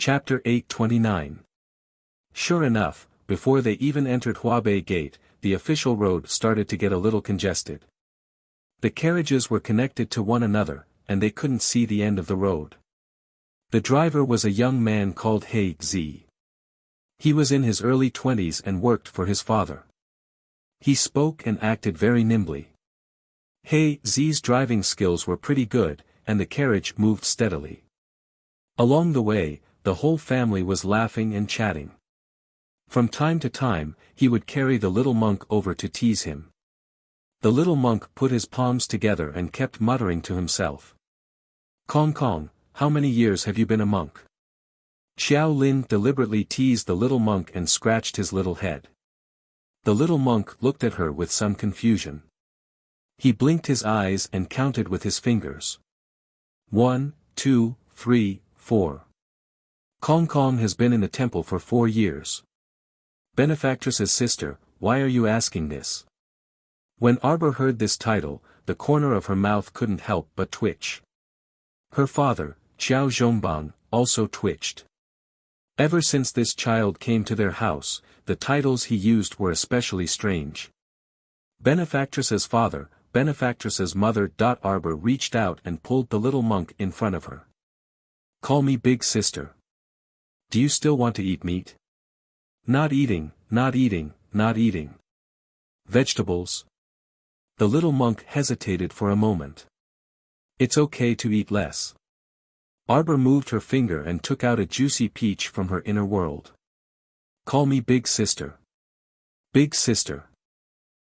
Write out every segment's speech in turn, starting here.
Chapter 829. Sure enough, before they even entered Huabei Gate, the official road started to get a little congested. The carriages were connected to one another, and they couldn't see the end of the road. The driver was a young man called He Zi. He was in his early 20s and worked for his father. He spoke and acted very nimbly. He Zi's driving skills were pretty good, and the carriage moved steadily. Along the way, the whole family was laughing and chatting. From time to time, he would carry the little monk over to tease him. The little monk put his palms together and kept muttering to himself. "Kong Kong, how many years have you been a monk?" Xiao Lin deliberately teased the little monk and scratched his little head. The little monk looked at her with some confusion. He blinked his eyes and counted with his fingers. 1, 2, 3, 4. Kong Kong has been in the temple for 4 years. Benefactress's sister, why are you asking this? When Arbor heard this title, the corner of her mouth couldn't help but twitch. Her father, Xiao Zhongbang, also twitched. Ever since this child came to their house, the titles he used were especially strange. Benefactress's father, Benefactress's mother. Arbor reached out and pulled the little monk in front of her. Call me big sister. Do you still want to eat meat? Not eating, not eating, not eating. Vegetables? The little monk hesitated for a moment. It's okay to eat less. Arbor moved her finger and took out a juicy peach from her inner world. Call me big sister. Big sister.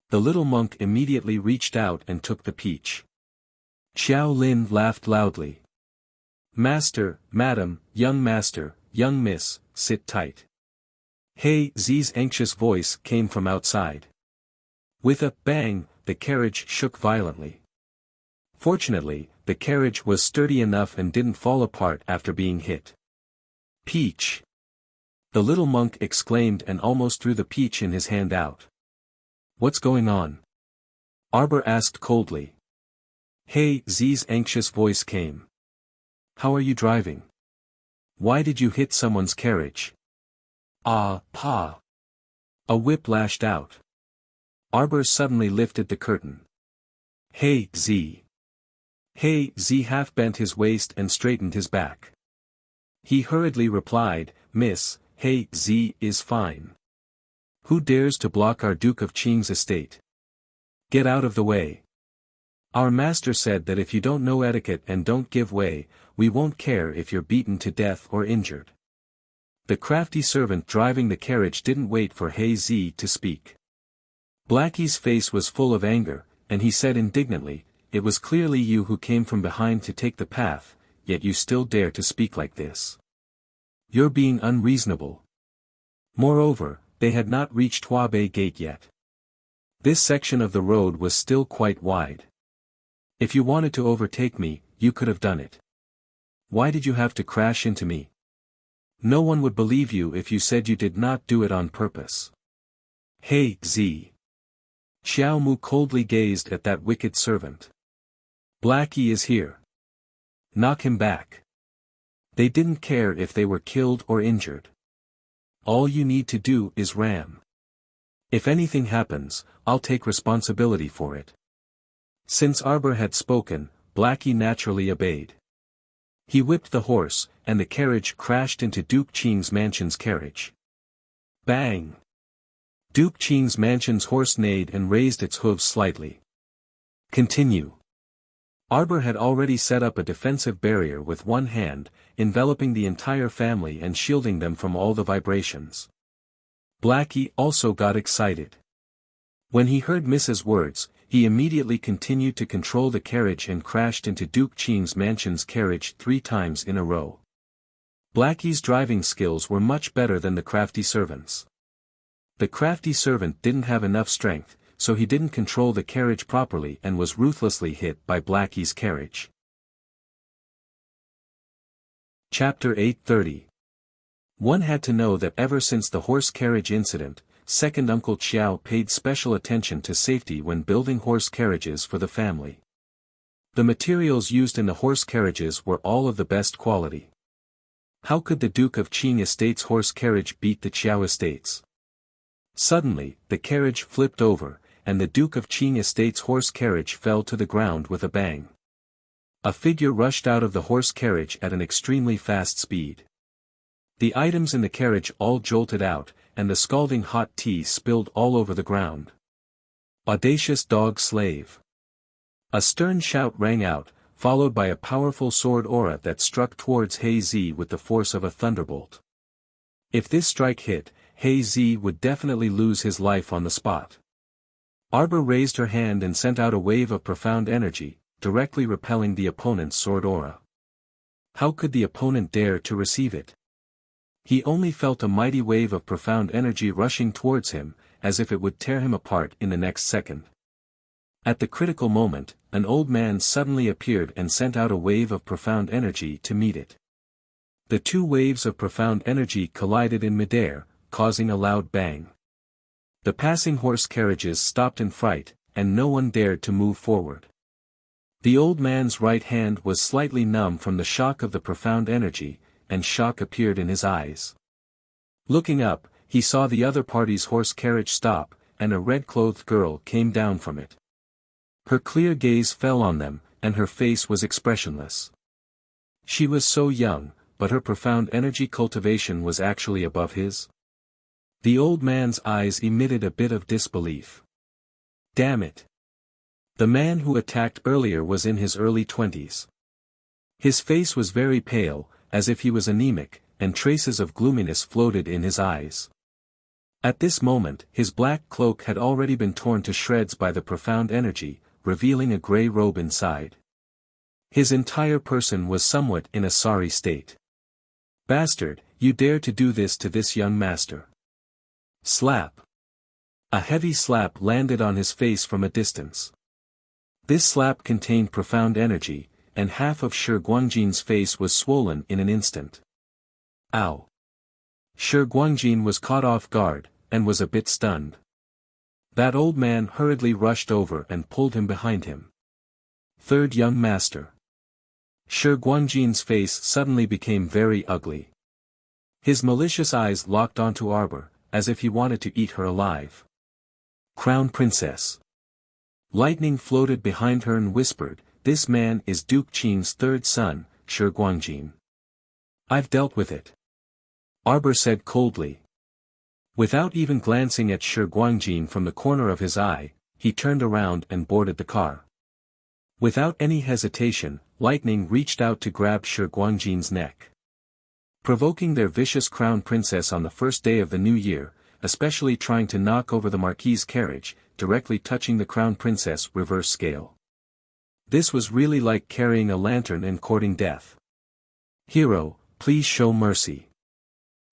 The little monk immediately reached out and took the peach. Xiao Lin laughed loudly. Master, madam, young master, young miss, sit tight. He Zi's anxious voice came from outside. With a bang, the carriage shook violently. Fortunately, the carriage was sturdy enough and didn't fall apart after being hit. Peach! The little monk exclaimed and almost threw the peach in his hand out. What's going on? Arbor asked coldly. He Zi's anxious voice came. How are you driving? Why did you hit someone's carriage? Ah, pa! A whip lashed out. Arbor suddenly lifted the curtain. He Zi! He Zi half bent his waist and straightened his back. He hurriedly replied, Miss, He Zi is fine. Who dares to block our Duke of Qing's estate? Get out of the way. Our master said that if you don't know etiquette and don't give way, we won't care if you're beaten to death or injured. The crafty servant driving the carriage didn't wait for He Zi to speak. Blackie's face was full of anger, and he said indignantly, It was clearly you who came from behind to take the path, yet you still dare to speak like this. You're being unreasonable. Moreover, they had not reached Huabei Gate yet. This section of the road was still quite wide. If you wanted to overtake me, you could have done it. Why did you have to crash into me? No one would believe you if you said you did not do it on purpose. He Zi. Xiao Mu coldly gazed at that wicked servant. Blackie is here. Knock him back. They didn't care if they were killed or injured. All you need to do is ram. If anything happens, I'll take responsibility for it. Since Arbor had spoken, Blackie naturally obeyed. He whipped the horse, and the carriage crashed into Duke Qing's mansion's carriage. Bang! Duke Qing's mansion's horse neighed and raised its hooves slightly. Continue. Arbor had already set up a defensive barrier with one hand, enveloping the entire family and shielding them from all the vibrations. Blackie also got excited. When he heard Mrs. words, he immediately continued to control the carriage and crashed into Duke Qing's mansion's carriage 3 times in a row. Blackie's driving skills were much better than the crafty servant's. The crafty servant didn't have enough strength, so he didn't control the carriage properly and was ruthlessly hit by Blackie's carriage. Chapter 830. One had to know that ever since the horse carriage incident, second Uncle Qiao paid special attention to safety when building horse carriages for the family. The materials used in the horse carriages were all of the best quality. How could the Duke of Qing Estate's horse carriage beat the Qiao Estate's? Suddenly, the carriage flipped over, and the Duke of Qing Estate's horse carriage fell to the ground with a bang. A figure rushed out of the horse carriage at an extremely fast speed. The items in the carriage all jolted out, and the scalding hot tea spilled all over the ground. Audacious dog slave! A stern shout rang out, followed by a powerful sword aura that struck towards He Zi with the force of a thunderbolt. If this strike hit, He Zi would definitely lose his life on the spot. Arbor raised her hand and sent out a wave of profound energy, directly repelling the opponent's sword aura. How could the opponent dare to receive it? He only felt a mighty wave of profound energy rushing towards him, as if it would tear him apart in the next second. At the critical moment, an old man suddenly appeared and sent out a wave of profound energy to meet it. The two waves of profound energy collided in midair, causing a loud bang. The passing horse carriages stopped in fright, and no one dared to move forward. The old man's right hand was slightly numb from the shock of the profound energy, and shock appeared in his eyes. Looking up, he saw the other party's horse carriage stop, and a red-clothed girl came down from it. Her clear gaze fell on them, and her face was expressionless. She was so young, but her profound energy cultivation was actually above his. The old man's eyes emitted a bit of disbelief. Damn it! The man who attacked earlier was in his early 20s. His face was very pale, as if he was anemic, and traces of gloominess floated in his eyes. At this moment, his black cloak had already been torn to shreds by the profound energy, revealing a grey robe inside. His entire person was somewhat in a sorry state. Bastard, you dare to do this to this young master. Slap. A heavy slap landed on his face from a distance. This slap contained profound energy, and half of Shi Guangjin's face was swollen in an instant. Ow! Shi Guangjin was caught off guard, and was a bit stunned. That old man hurriedly rushed over and pulled him behind him. Third young master. Shi Guangjin's face suddenly became very ugly. His malicious eyes locked onto Arbor, as if he wanted to eat her alive. Crown Princess. Lightning floated behind her and whispered, "This man is Duke Qing's third son, Shi Guangjin." "I've dealt with it," Arbor said coldly. Without even glancing at Shi Guangjin from the corner of his eye, he turned around and boarded the car. Without any hesitation, Lightning reached out to grab Shi Guangjin's neck. Provoking their vicious crown princess on the first day of the new year, especially trying to knock over the marquis's carriage, directly touching the crown princess reverse scale. This was really like carrying a lantern and courting death. "Hero, please show mercy."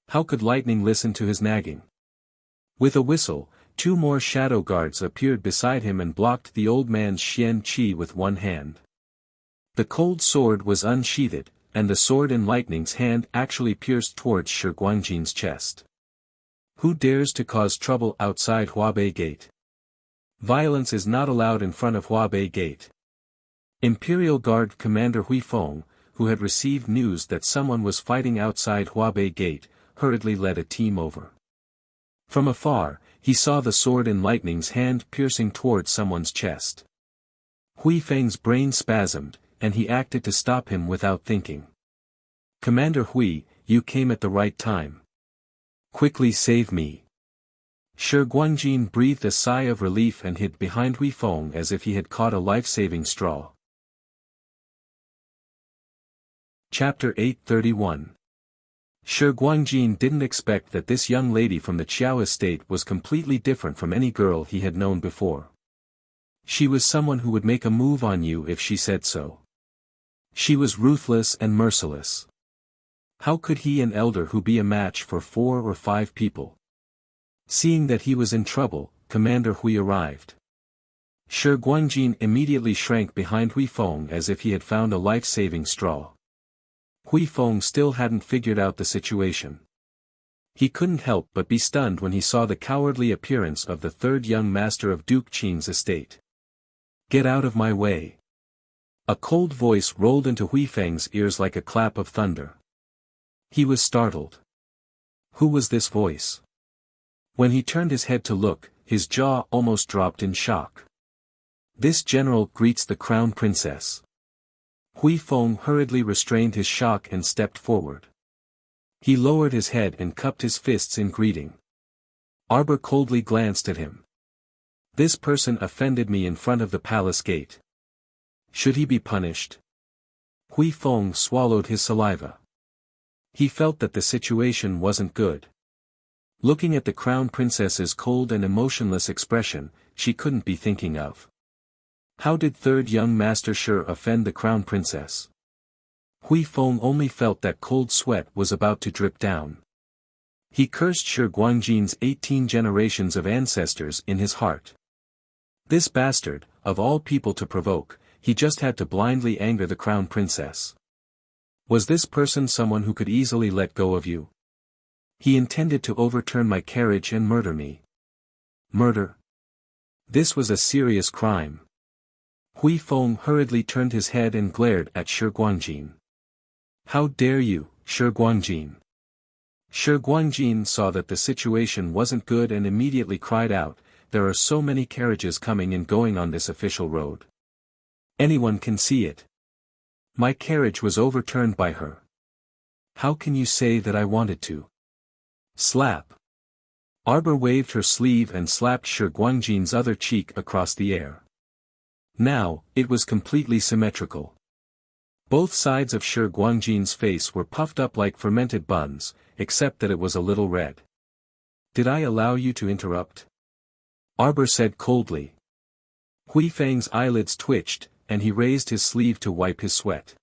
How could Lightning listen to his nagging? With a whistle, two more shadow guards appeared beside him and blocked the old man's Xian Qi with one hand. The cold sword was unsheathed, and the sword in Lightning's hand actually pierced towards Shi Guangjin's chest. Who dares to cause trouble outside Huabei Gate? Violence is not allowed in front of Huabei Gate. Imperial Guard Commander Hui Feng, who had received news that someone was fighting outside Huabei Gate, hurriedly led a team over. From afar, he saw the sword in Lightning's hand piercing towards someone's chest. Hui Feng's brain spasmed, and he acted to stop him without thinking. "Commander Hui, you came at the right time. Quickly save me." Shi Guangjin breathed a sigh of relief and hid behind Hui Feng as if he had caught a life-saving straw. Chapter 831. Shi Guangjin didn't expect that this young lady from the Qiao estate was completely different from any girl he had known before. She was someone who would make a move on you if she said so. She was ruthless and merciless. How could he, an elder who, be a match for 4 or 5 people? Seeing that he was in trouble, Commander Hui arrived. Shi Guangjin immediately shrank behind Hui Feng as if he had found a life-saving straw. Hui Feng still hadn't figured out the situation. He couldn't help but be stunned when he saw the cowardly appearance of the third young master of Duke Qing's estate. "Get out of my way." A cold voice rolled into Hui Feng's ears like a clap of thunder. He was startled. Who was this voice? When he turned his head to look, his jaw almost dropped in shock. This general greets the crown princess. Hui Feng hurriedly restrained his shock and stepped forward. He lowered his head and cupped his fists in greeting. Arbor coldly glanced at him. This person offended me in front of the palace gate. Should he be punished? Hui Feng swallowed his saliva. He felt that the situation wasn't good. Looking at the crown princess's cold and emotionless expression, she couldn't be thinking of. How did third young master Shi offend the crown princess? Hui Feng only felt that cold sweat was about to drip down. He cursed Shi Guangjin's 18 generations of ancestors in his heart. This bastard, of all people to provoke, he just had to blindly anger the crown princess. Was this person someone who could easily let go of you? He intended to overturn my carriage and murder me. Murder? This was a serious crime. Hui Feng hurriedly turned his head and glared at Shi Guangjin. How dare you, Shi Guangjin? Shi Guangjin saw that the situation wasn't good and immediately cried out, there are so many carriages coming and going on this official road. Anyone can see it. My carriage was overturned by her. How can you say that I wanted to? Slap. Arbor waved her sleeve and slapped Shi Guangjin's other cheek across the air. Now, it was completely symmetrical. Both sides of Shi Guangjin's face were puffed up like fermented buns, except that it was a little red. Did I allow you to interrupt? Arbor said coldly. Hui Feng's eyelids twitched, and he raised his sleeve to wipe his sweat.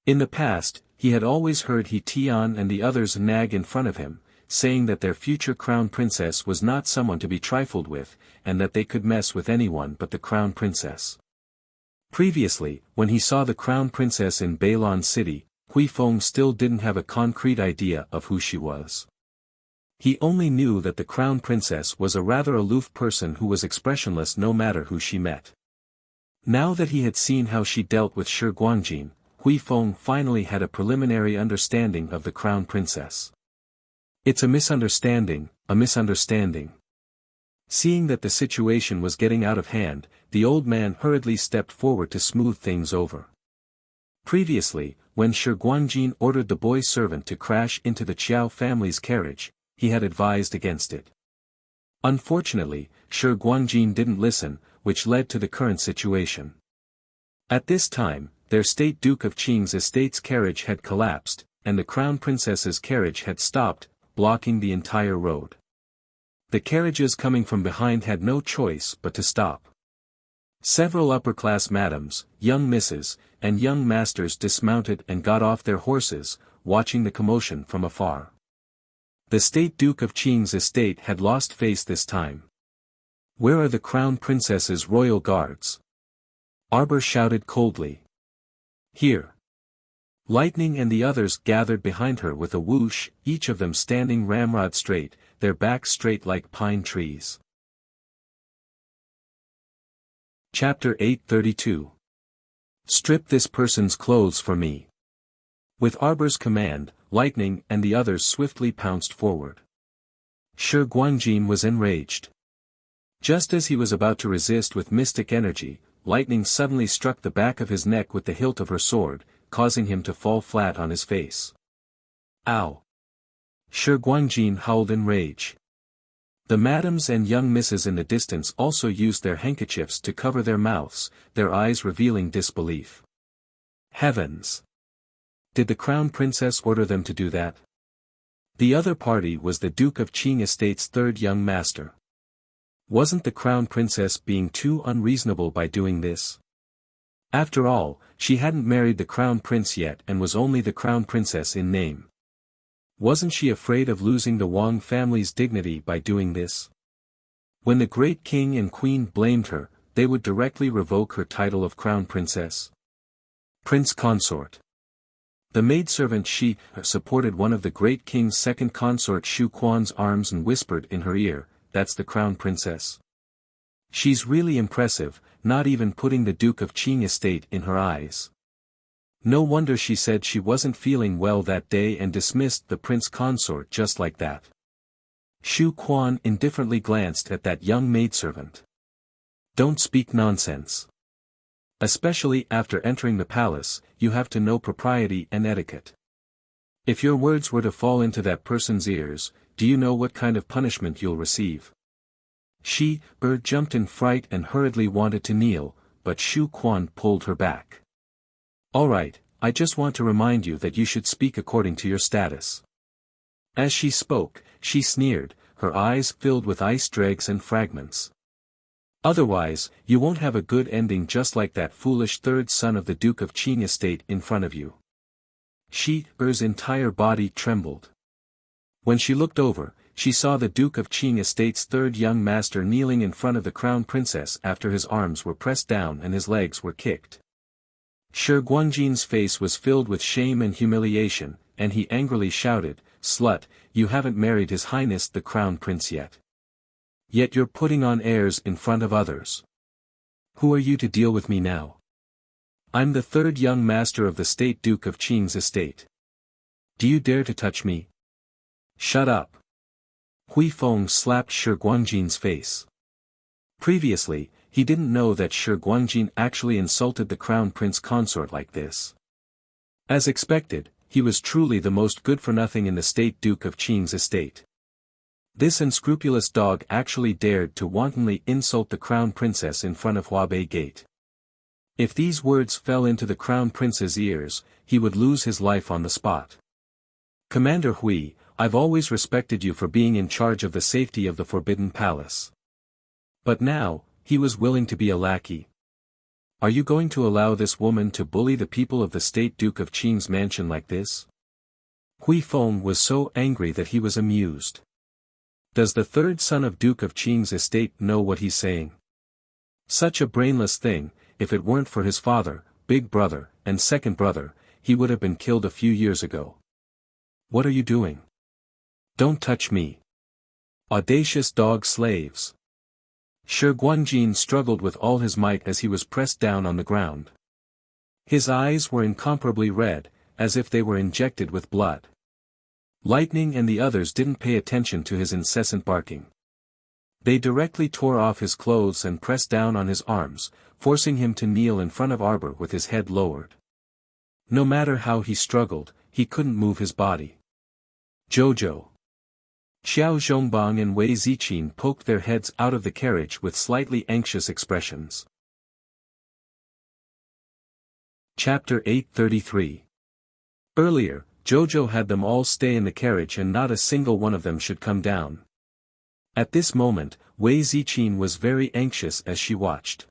In the past, he had always heard He Tian and the others nag in front of him, saying that their future crown princess was not someone to be trifled with, and that they could mess with anyone but the crown princess. Previously, when he saw the crown princess in Bailon City, Hui Feng still didn't have a concrete idea of who she was. He only knew that the crown princess was a rather aloof person who was expressionless no matter who she met. Now that he had seen how she dealt with Shi Guangjin, Hui Feng finally had a preliminary understanding of the crown princess. It's a misunderstanding, a misunderstanding. Seeing that the situation was getting out of hand, the old man hurriedly stepped forward to smooth things over. Previously, when Shi Guangjin ordered the boy servant to crash into the Qiao family's carriage, he had advised against it. Unfortunately, Shi Guangjin didn't listen, which led to the current situation. At this time, their State Duke of Qing's estate's carriage had collapsed, and the Crown Princess's carriage had stopped, blocking the entire road. The carriages coming from behind had no choice but to stop. Several upper-class madams, young misses, and young masters dismounted and got off their horses, watching the commotion from afar. The State Duke of Qing's estate had lost face this time. Where are the Crown Princess's royal guards? Arbor shouted coldly. Here. Lightning and the others gathered behind her with a whoosh, each of them standing ramrod straight, their backs straight like pine trees. Chapter 832. Strip this person's clothes for me. With Arbor's command, Lightning and the others swiftly pounced forward. Shi Guangjin was enraged. Just as he was about to resist with mystic energy, Lightning suddenly struck the back of his neck with the hilt of her sword, causing him to fall flat on his face. Ow! Shi Guangjin howled in rage. The madams and young misses in the distance also used their handkerchiefs to cover their mouths, their eyes revealing disbelief. Heavens! Did the Crown Princess order them to do that? The other party was the Duke of Qing Estate's third young master. Wasn't the Crown Princess being too unreasonable by doing this? After all, she hadn't married the Crown Prince yet and was only the Crown Princess in name. Wasn't she afraid of losing the Wang family's dignity by doing this? When the great king and queen blamed her, they would directly revoke her title of Crown Princess. Prince Consort. The maidservant Shi supported one of the great king's second consort Shu Quan's arms and whispered in her ear, "That's the Crown Princess. She's really impressive, not even putting the Duke of Qing estate in her eyes." No wonder she said she wasn't feeling well that day and dismissed the prince consort just like that. Shu Quan indifferently glanced at that young maidservant. Don't speak nonsense. Especially after entering the palace, you have to know propriety and etiquette. If your words were to fall into that person's ears, do you know what kind of punishment you'll receive? Jumped in fright and hurriedly wanted to kneel, but Shu Quan pulled her back. All right, I just want to remind you that you should speak according to your status. As she spoke, she sneered, her eyes filled with ice dregs and fragments. Otherwise, you won't have a good ending just like that foolish third son of the Duke of Qing estate in front of you. Er's entire body trembled. When she looked over, she saw the Duke of Qing estate's third young master kneeling in front of the crown princess after his arms were pressed down and his legs were kicked. Shi Guangjin's face was filled with shame and humiliation, and he angrily shouted, "Slut, you haven't married His Highness the Crown Prince yet. Yet you're putting on airs in front of others. Who are you to deal with me now? I'm the third young master of the State Duke of Qing's estate. Do you dare to touch me? Shut up." Hui Feng slapped Shi Guangjin's face. Previously, he didn't know that Shi Guangjin actually insulted the crown prince consort like this. As expected, he was truly the most good-for-nothing in the State Duke of Qing's estate. This unscrupulous dog actually dared to wantonly insult the crown princess in front of Huabei Gate. If these words fell into the crown prince's ears, he would lose his life on the spot. "Commander Hui, I've always respected you for being in charge of the safety of the Forbidden Palace. But now, he was willing to be a lackey. Are you going to allow this woman to bully the people of the State Duke of Qing's mansion like this?" Hui Feng was so angry that he was amused. Does the third son of Duke of Qing's estate know what he's saying? Such a brainless thing, if it weren't for his father, big brother, and second brother, he would have been killed a few years ago. What are you doing? Don't touch me. Audacious dog slaves. Shi Guangjin struggled with all his might as he was pressed down on the ground. His eyes were incomparably red, as if they were injected with blood. Lightning and the others didn't pay attention to his incessant barking. They directly tore off his clothes and pressed down on his arms, forcing him to kneel in front of Arbor with his head lowered. No matter how he struggled, he couldn't move his body. Jojo. Xiao Zhongbang and Wei Ziqin poked their heads out of the carriage with slightly anxious expressions. Chapter 833. Earlier, Jojo had them all stay in the carriage and not a single one of them should come down. At this moment, Wei Ziqin was very anxious as she watched.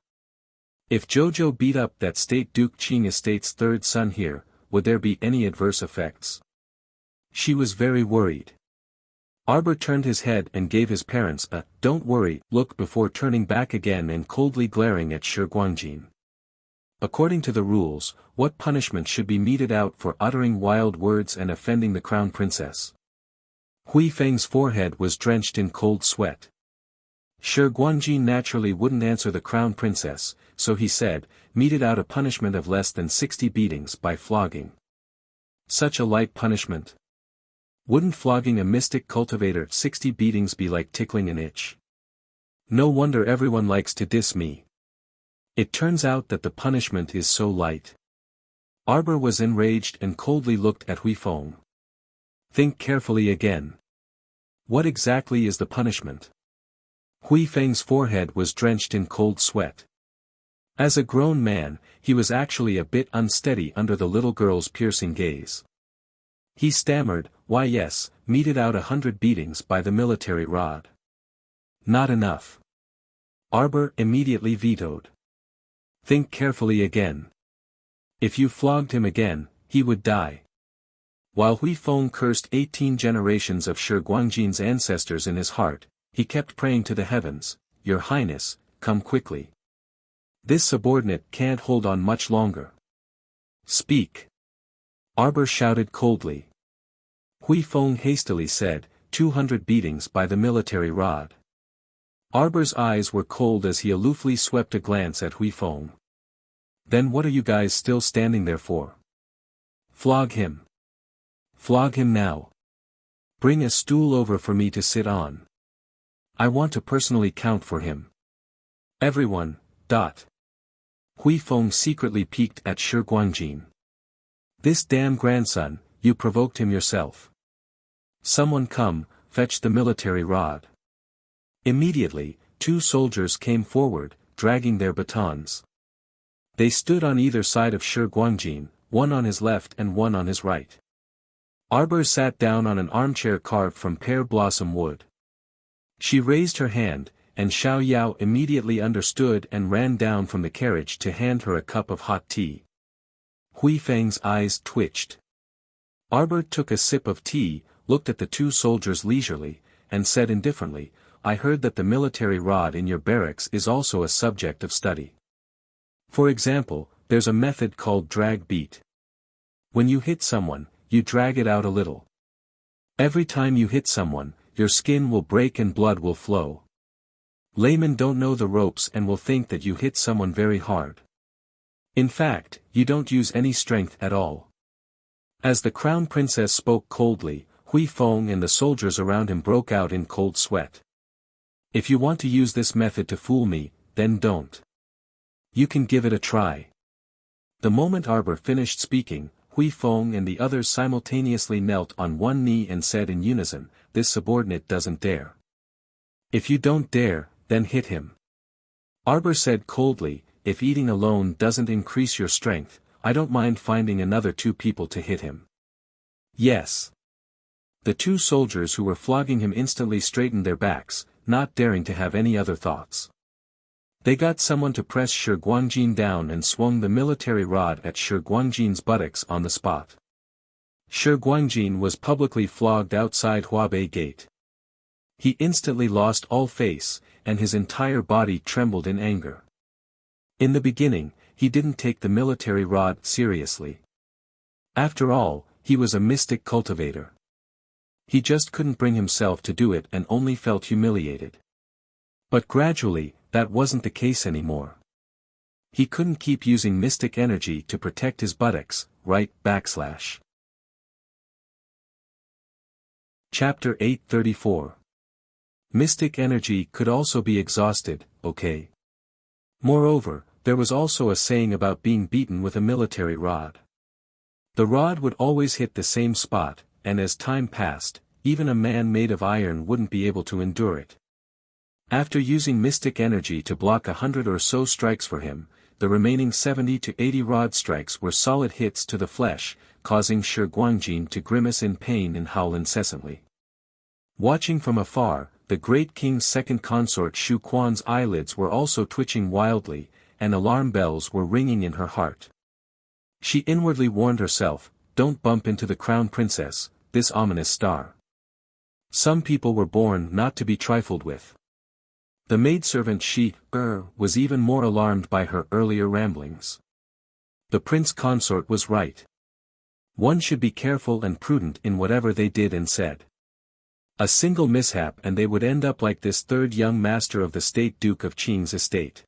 If Jojo beat up that State Duke Qing estate's third son here, would there be any adverse effects? She was very worried. Arbor turned his head and gave his parents a "don't worry" look before turning back again and coldly glaring at Shi Guangjin. According to the rules, what punishment should be meted out for uttering wild words and offending the crown princess? Hui Feng's forehead was drenched in cold sweat. Shi Guangjin naturally wouldn't answer the crown princess, so he said, meted out a punishment of less than 60 beatings by flogging. Such a light punishment. Wouldn't flogging a mystic cultivator 60 beatings be like tickling an itch? No wonder everyone likes to diss me. It turns out that the punishment is so light. Arbor was enraged and coldly looked at Hui Feng. Think carefully again. What exactly is the punishment? Hui Feng's forehead was drenched in cold sweat. As a grown man, he was actually a bit unsteady under the little girl's piercing gaze. He stammered, "Why yes, meted out 100 beatings by the military rod." Not enough. Arbor immediately vetoed. Think carefully again. If you flogged him again, he would die. While Hui Feng cursed 18 generations of Shi Guangjin's ancestors in his heart, he kept praying to the heavens, "Your Highness, come quickly. This subordinate can't hold on much longer." "Speak." Arbor shouted coldly. Hui Feng hastily said, 200 beatings by the military rod. Arbor's eyes were cold as he aloofly swept a glance at Hui Feng. "Then what are you guys still standing there for? Flog him. Flog him now. Bring a stool over for me to sit on. I want to personally count for him. Everyone. Hui Feng secretly peeked at Shi Guangjin. This damn grandson, you provoked him yourself. Someone come, fetch the military rod. Immediately, 2 soldiers came forward, dragging their batons. They stood on either side of Shi Guangjin, one on his left and one on his right. Arbor sat down on an armchair carved from pear blossom wood. She raised her hand, and Xiao Yao immediately understood and ran down from the carriage to hand her a cup of hot tea. Hui Feng's eyes twitched. Arbor took a sip of tea, looked at the 2 soldiers leisurely, and said indifferently, I heard that the military rod in your barracks is also a subject of study. For example, there's a method called drag beat. When you hit someone, you drag it out a little. Every time you hit someone, your skin will break and blood will flow. Laymen don't know the ropes and will think that you hit someone very hard. In fact, you don't use any strength at all. As the crown princess spoke coldly, Hui Feng and the soldiers around him broke out in cold sweat. If you want to use this method to fool me, then don't. You can give it a try. The moment Arbor finished speaking, Hui Feng and the others simultaneously knelt on one knee and said in unison, this subordinate doesn't dare. If you don't dare, then hit him. Arbor said coldly, if eating alone doesn't increase your strength, I don't mind finding another 2 people to hit him. Yes. The 2 soldiers who were flogging him instantly straightened their backs, not daring to have any other thoughts. They got someone to press Shi Guangjin down and swung the military rod at Shi Guangjin's buttocks on the spot. Shi Guangjin was publicly flogged outside Huabei Gate. He instantly lost all face, and his entire body trembled in anger. In the beginning, he didn't take the military rod seriously. After all, he was a mystic cultivator. He just couldn't bring himself to do it and only felt humiliated. But gradually, that wasn't the case anymore. He couldn't keep using mystic energy to protect his buttocks, right? Chapter 834. Mystic energy could also be exhausted, okay? Moreover, there was also a saying about being beaten with a military rod. The rod would always hit the same spot, and as time passed, even a man made of iron wouldn't be able to endure it. After using mystic energy to block 100 or so strikes for him, the remaining 70 to 80 rod strikes were solid hits to the flesh, causing Shi Guangjin to grimace in pain and howl incessantly. Watching from afar, the great king's second consort Shu Quan's eyelids were also twitching wildly, and alarm bells were ringing in her heart. She inwardly warned herself, don't bump into the crown princess, this ominous star. Some people were born not to be trifled with. The maidservant was even more alarmed by her earlier ramblings. The prince consort was right. One should be careful and prudent in whatever they did and said. A single mishap and they would end up like this third young master of the state Duke of Qing's estate.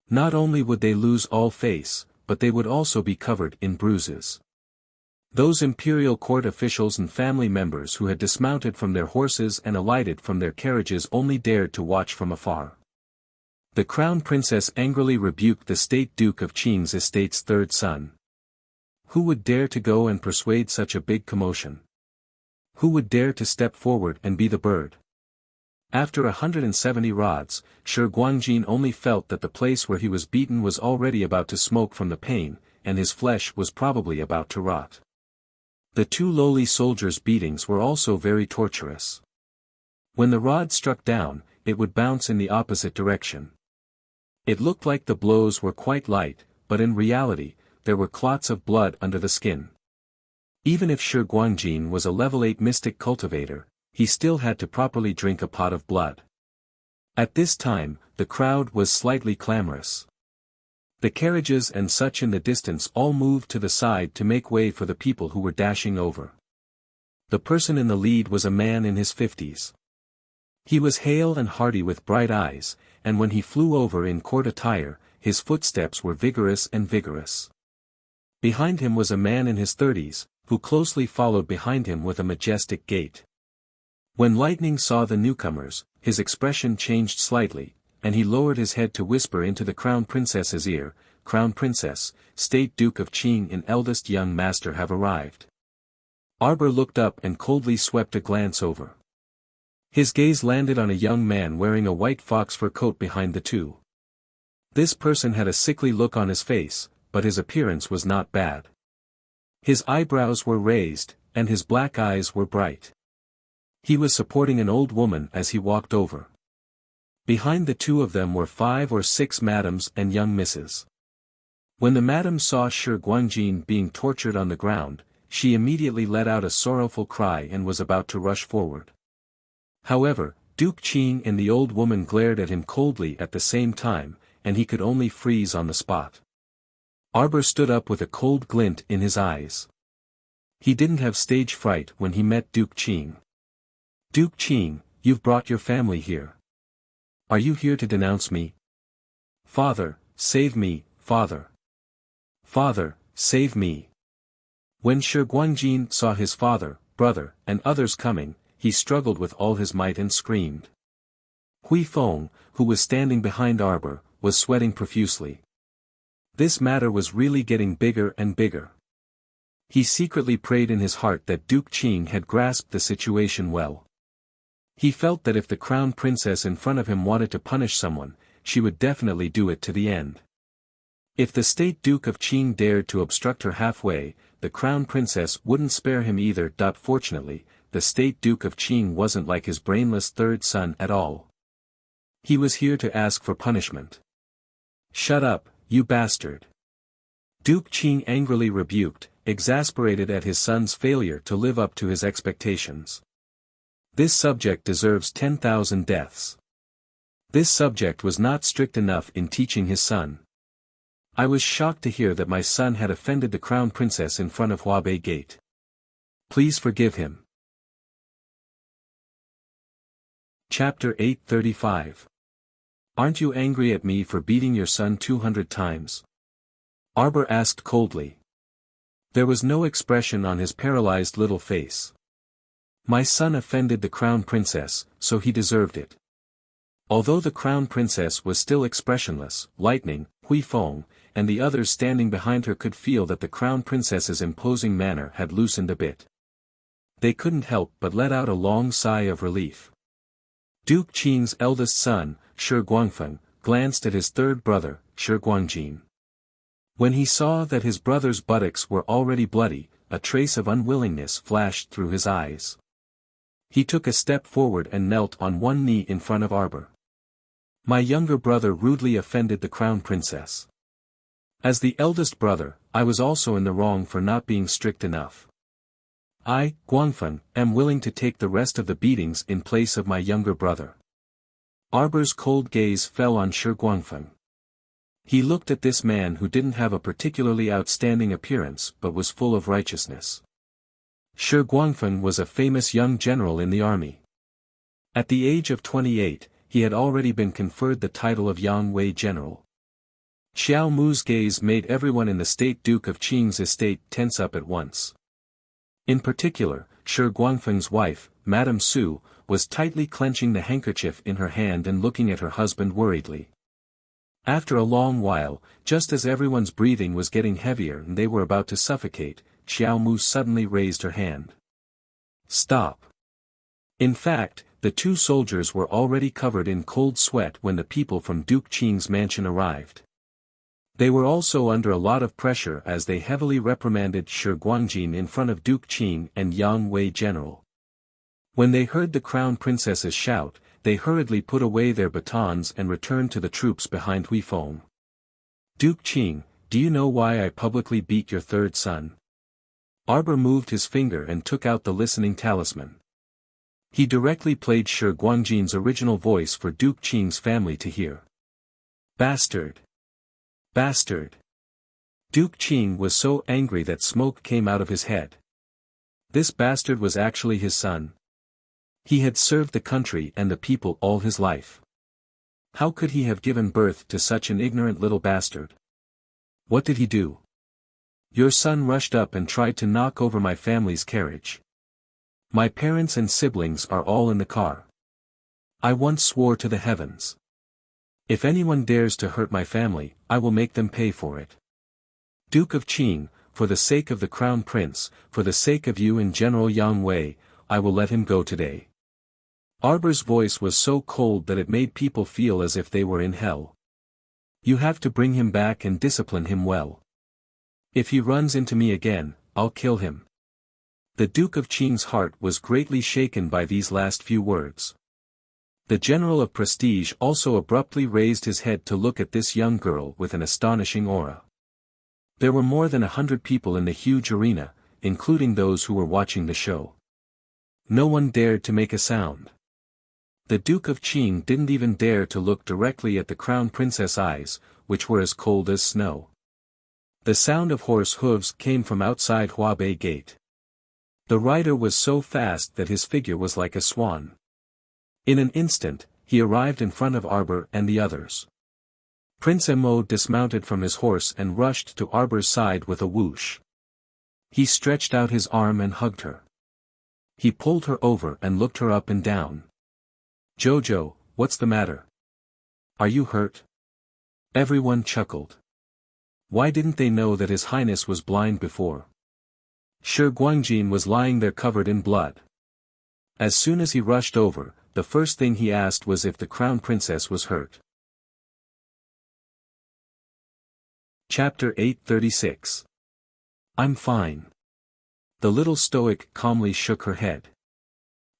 Not only would they lose all face, but they would also be covered in bruises. Those imperial court officials and family members who had dismounted from their horses and alighted from their carriages only dared to watch from afar. The crown princess angrily rebuked the state Duke of Qing's estate's third son. Who would dare to go and persuade such a big commotion? Who would dare to step forward and be the bird? After 170 rods, Shi Guangjin only felt that the place where he was beaten was already about to smoke from the pain, and his flesh was probably about to rot. The 2 lowly soldiers' beatings were also very torturous. When the rod struck down, it would bounce in the opposite direction. It looked like the blows were quite light, but in reality, there were clots of blood under the skin. Even if Shi Guangjin was a level 8 mystic cultivator, he still had to properly drink a pot of blood. At this time, the crowd was slightly clamorous. The carriages and such in the distance all moved to the side to make way for the people who were dashing over. The person in the lead was a man in his 50s. He was hale and hearty with bright eyes, and when he flew over in court attire, his footsteps were vigorous and vigorous. Behind him was a man in his 30s, who closely followed behind him with a majestic gait. When Lightning saw the newcomers, his expression changed slightly, and he lowered his head to whisper into the Crown Princess's ear, "Crown Princess, State Duke of Qing and eldest young master have arrived." Arbor looked up and coldly swept a glance over. His gaze landed on a young man wearing a white fox fur coat behind the two. This person had a sickly look on his face, but his appearance was not bad. His eyebrows were raised, and his black eyes were bright. He was supporting an old woman as he walked over. Behind the two of them were 5 or 6 madams and young misses. When the madam saw Shi Guangjin being tortured on the ground, she immediately let out a sorrowful cry and was about to rush forward. However, Duke Qing and the old woman glared at him coldly at the same time, and he could only freeze on the spot. Arbor stood up with a cold glint in his eyes. He didn't have stage fright when he met Duke Qing. "Duke Qing, you've brought your family here. Are you here to denounce me? Father, save me, father. Father, save me." When Shi Guangjin saw his father, brother, and others coming, he struggled with all his might and screamed. Hui Feng, who was standing behind Arbor, was sweating profusely. This matter was really getting bigger and bigger. He secretly prayed in his heart that Duke Qing had grasped the situation well. He felt that if the crown princess in front of him wanted to punish someone, she would definitely do it to the end. If the state Duke of Qing dared to obstruct her halfway, the crown princess wouldn't spare him either. Fortunately, the state Duke of Qing wasn't like his brainless third son at all. He was here to ask for punishment. "Shut up, you bastard!" Duke Qing angrily rebuked, exasperated at his son's failure to live up to his expectations. This subject deserves 10,000 deaths. This subject was not strict enough in teaching his son. I was shocked to hear that my son had offended the crown princess in front of Huabei Gate. Please forgive him. Chapter 835. Aren't you angry at me for beating your son 200 times? Arbor asked coldly. There was no expression on his paralyzed little face. My son offended the crown princess, so he deserved it. Although the crown princess was still expressionless, Lightning, Hui Feng, and the others standing behind her could feel that the crown princess's imposing manner had loosened a bit. They couldn't help but let out a long sigh of relief. Duke Qing's eldest son, Shi Guangfeng, glanced at his third brother, Shi Guangjin. When he saw that his brother's buttocks were already bloody, a trace of unwillingness flashed through his eyes. He took a step forward and knelt on one knee in front of Arbor. My younger brother rudely offended the crown princess. As the eldest brother, I was also in the wrong for not being strict enough. I, Guangfeng, am willing to take the rest of the beatings in place of my younger brother. Arbor's cold gaze fell on Shi Guangfeng. He looked at this man who didn't have a particularly outstanding appearance but was full of righteousness. Shi Guangfeng was a famous young general in the army. At the age of 28, he had already been conferred the title of Yang Wei General. Xiao Mu's gaze made everyone in the state Duke of Qing's estate tense up at once. In particular, Shi Guangfeng's wife, Madame Su, was tightly clenching the handkerchief in her hand and looking at her husband worriedly. After a long while, just as everyone's breathing was getting heavier and they were about to suffocate, Xiao Mu suddenly raised her hand. Stop. In fact, the two soldiers were already covered in cold sweat when the people from Duke Qing's mansion arrived. They were also under a lot of pressure as they heavily reprimanded Shi Guangjin in front of Duke Qing and Yang Wei General. When they heard the crown princess's shout, they hurriedly put away their batons and returned to the troops behind Hui Feng. Duke Qing, do you know why I publicly beat your third son? Arbor moved his finger and took out the listening talisman. He directly played Shi Guangjin's original voice for Duke Qing's family to hear. Bastard! Bastard! Duke Qing was so angry that smoke came out of his head. This bastard was actually his son. He had served the country and the people all his life. How could he have given birth to such an ignorant little bastard? What did he do? Your son rushed up and tried to knock over my family's carriage. My parents and siblings are all in the car. I once swore to the heavens. If anyone dares to hurt my family, I will make them pay for it. Duke of Qing, for the sake of the Crown Prince, for the sake of you and General Yang Wei, I will let him go today. Arbor's voice was so cold that it made people feel as if they were in hell. You have to bring him back and discipline him well. If he runs into me again, I'll kill him. The Duke of Qing's heart was greatly shaken by these last few words. The General of Prestige also abruptly raised his head to look at this young girl with an astonishing aura. There were more than 100 people in the huge arena, including those who were watching the show. No one dared to make a sound. The Duke of Qing didn't even dare to look directly at the Crown Princess' eyes, which were as cold as snow. The sound of horse hooves came from outside Huabei Gate. The rider was so fast that his figure was like a swan. In an instant, he arrived in front of Arbor and the others. Prince Emo dismounted from his horse and rushed to Arbor's side with a whoosh. He stretched out his arm and hugged her. He pulled her over and looked her up and down. Jojo, what's the matter? Are you hurt? Everyone chuckled. Why didn't they know that His Highness was blind before? Shi Guangjin was lying there covered in blood. As soon as he rushed over, the first thing he asked was if the Crown Princess was hurt. Chapter 836. I'm fine. The little stoic calmly shook her head.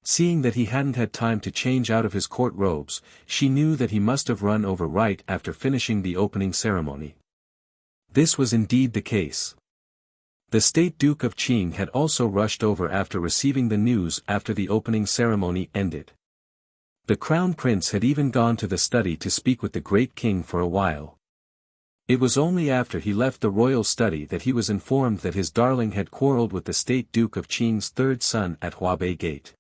Seeing that he hadn't had time to change out of his court robes, she knew that he must have run over right after finishing the opening ceremony. This was indeed the case. The State Duke of Qing had also rushed over after receiving the news after the opening ceremony ended. The Crown Prince had even gone to the study to speak with the great king for a while. It was only after he left the royal study that he was informed that his darling had quarreled with the State Duke of Qing's third son at Huabei Gate.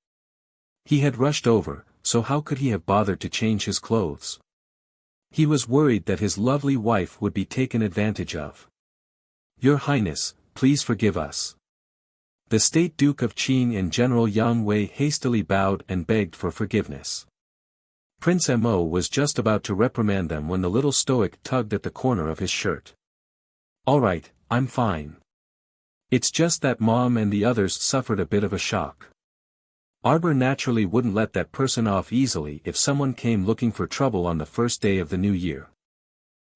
He had rushed over, so how could he have bothered to change his clothes? He was worried that his lovely wife would be taken advantage of. Your Highness, please forgive us. The State Duke of Qing and General Yang Wei hastily bowed and begged for forgiveness. Prince Mo was just about to reprimand them when the little stoic tugged at the corner of his shirt. All right, I'm fine. It's just that Mom and the others suffered a bit of a shock. Arbor naturally wouldn't let that person off easily if someone came looking for trouble on the first day of the new year.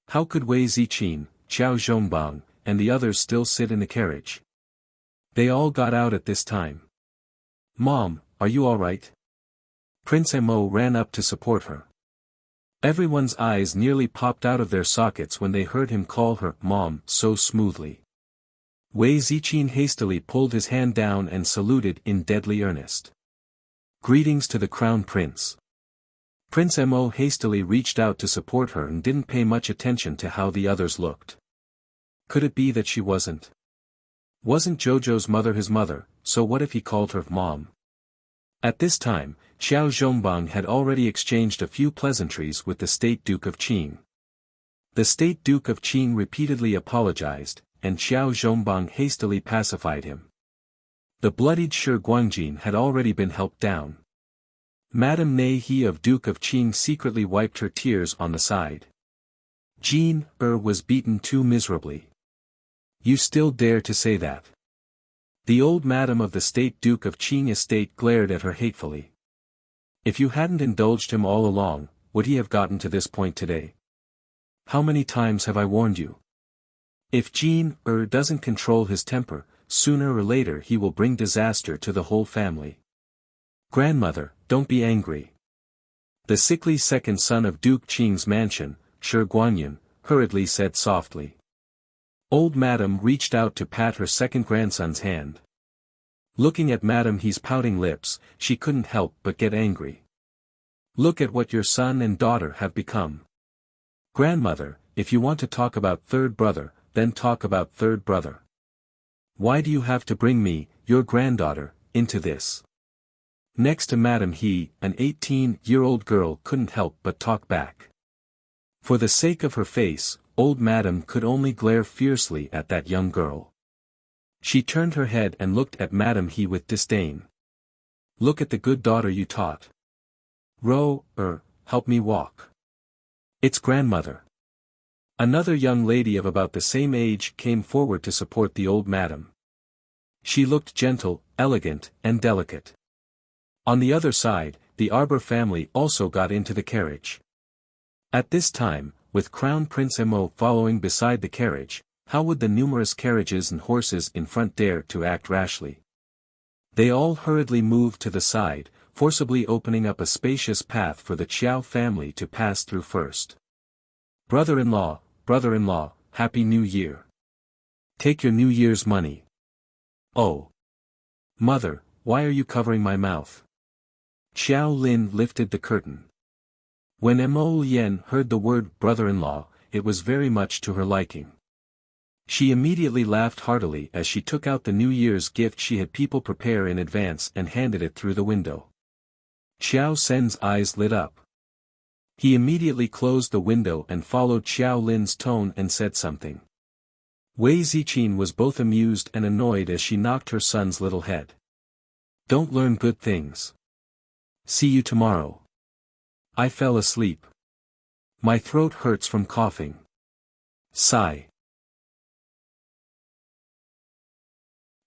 How could Wei Ziqin, Xiao Zhongbang, and the others still sit in the carriage? They all got out at this time. Mom, are you all right? Prince Mo ran up to support her. Everyone's eyes nearly popped out of their sockets when they heard him call her Mom so smoothly. Wei Ziqin hastily pulled his hand down and saluted in deadly earnest. Greetings to the Crown Prince. Prince Mo hastily reached out to support her and didn't pay much attention to how the others looked. Could it be that she wasn't? Wasn't Jojo's mother his mother, so what if he called her Mom? At this time, Xiao Zhongbang had already exchanged a few pleasantries with the State Duke of Qing. The State Duke of Qing repeatedly apologized, and Xiao Zhongbang hastily pacified him. The bloodied Shi Guangjin had already been helped down. Madame Nei He of Duke of Qing secretly wiped her tears on the side. Jean was beaten too miserably. You still dare to say that? The old madam of the State Duke of Qing estate glared at her hatefully. If you hadn't indulged him all along, would he have gotten to this point today? How many times have I warned you? If Jean doesn't control his temper, sooner or later he will bring disaster to the whole family. Grandmother, don't be angry. The sickly second son of Duke Qing's mansion, Shi Guanyin, hurriedly said softly. Old Madam reached out to pat her second grandson's hand. Looking at Madame He's pouting lips, she couldn't help but get angry. Look at what your son and daughter have become. Grandmother, if you want to talk about third brother, then talk about third brother. Why do you have to bring me, your granddaughter, into this? Next to Madame He, an 18-year-old girl couldn't help but talk back. For the sake of her face, old Madame could only glare fiercely at that young girl. She turned her head and looked at Madame He with disdain. Look at the good daughter you taught. Help me walk. It's grandmother. Another young lady of about the same age came forward to support the old madam. She looked gentle, elegant, and delicate. On the other side, the Arbor family also got into the carriage. At this time, with Crown Prince Emo following beside the carriage, how would the numerous carriages and horses in front dare to act rashly? They all hurriedly moved to the side, forcibly opening up a spacious path for the Chiao family to pass through first. Brother-in-law, Happy New Year. Take your New Year's money. Oh. Mother, why are you covering my mouth? Xiao Lin lifted the curtain. When Emo Yen heard the word brother-in-law, it was very much to her liking. She immediately laughed heartily as she took out the New Year's gift she had people prepare in advance and handed it through the window. Xiao Sen's eyes lit up. He immediately closed the window and followed Xiao Lin's tone and said something. Wei Ziqin was both amused and annoyed as she knocked her son's little head. Don't learn good things. See you tomorrow. I fell asleep. My throat hurts from coughing. Sigh.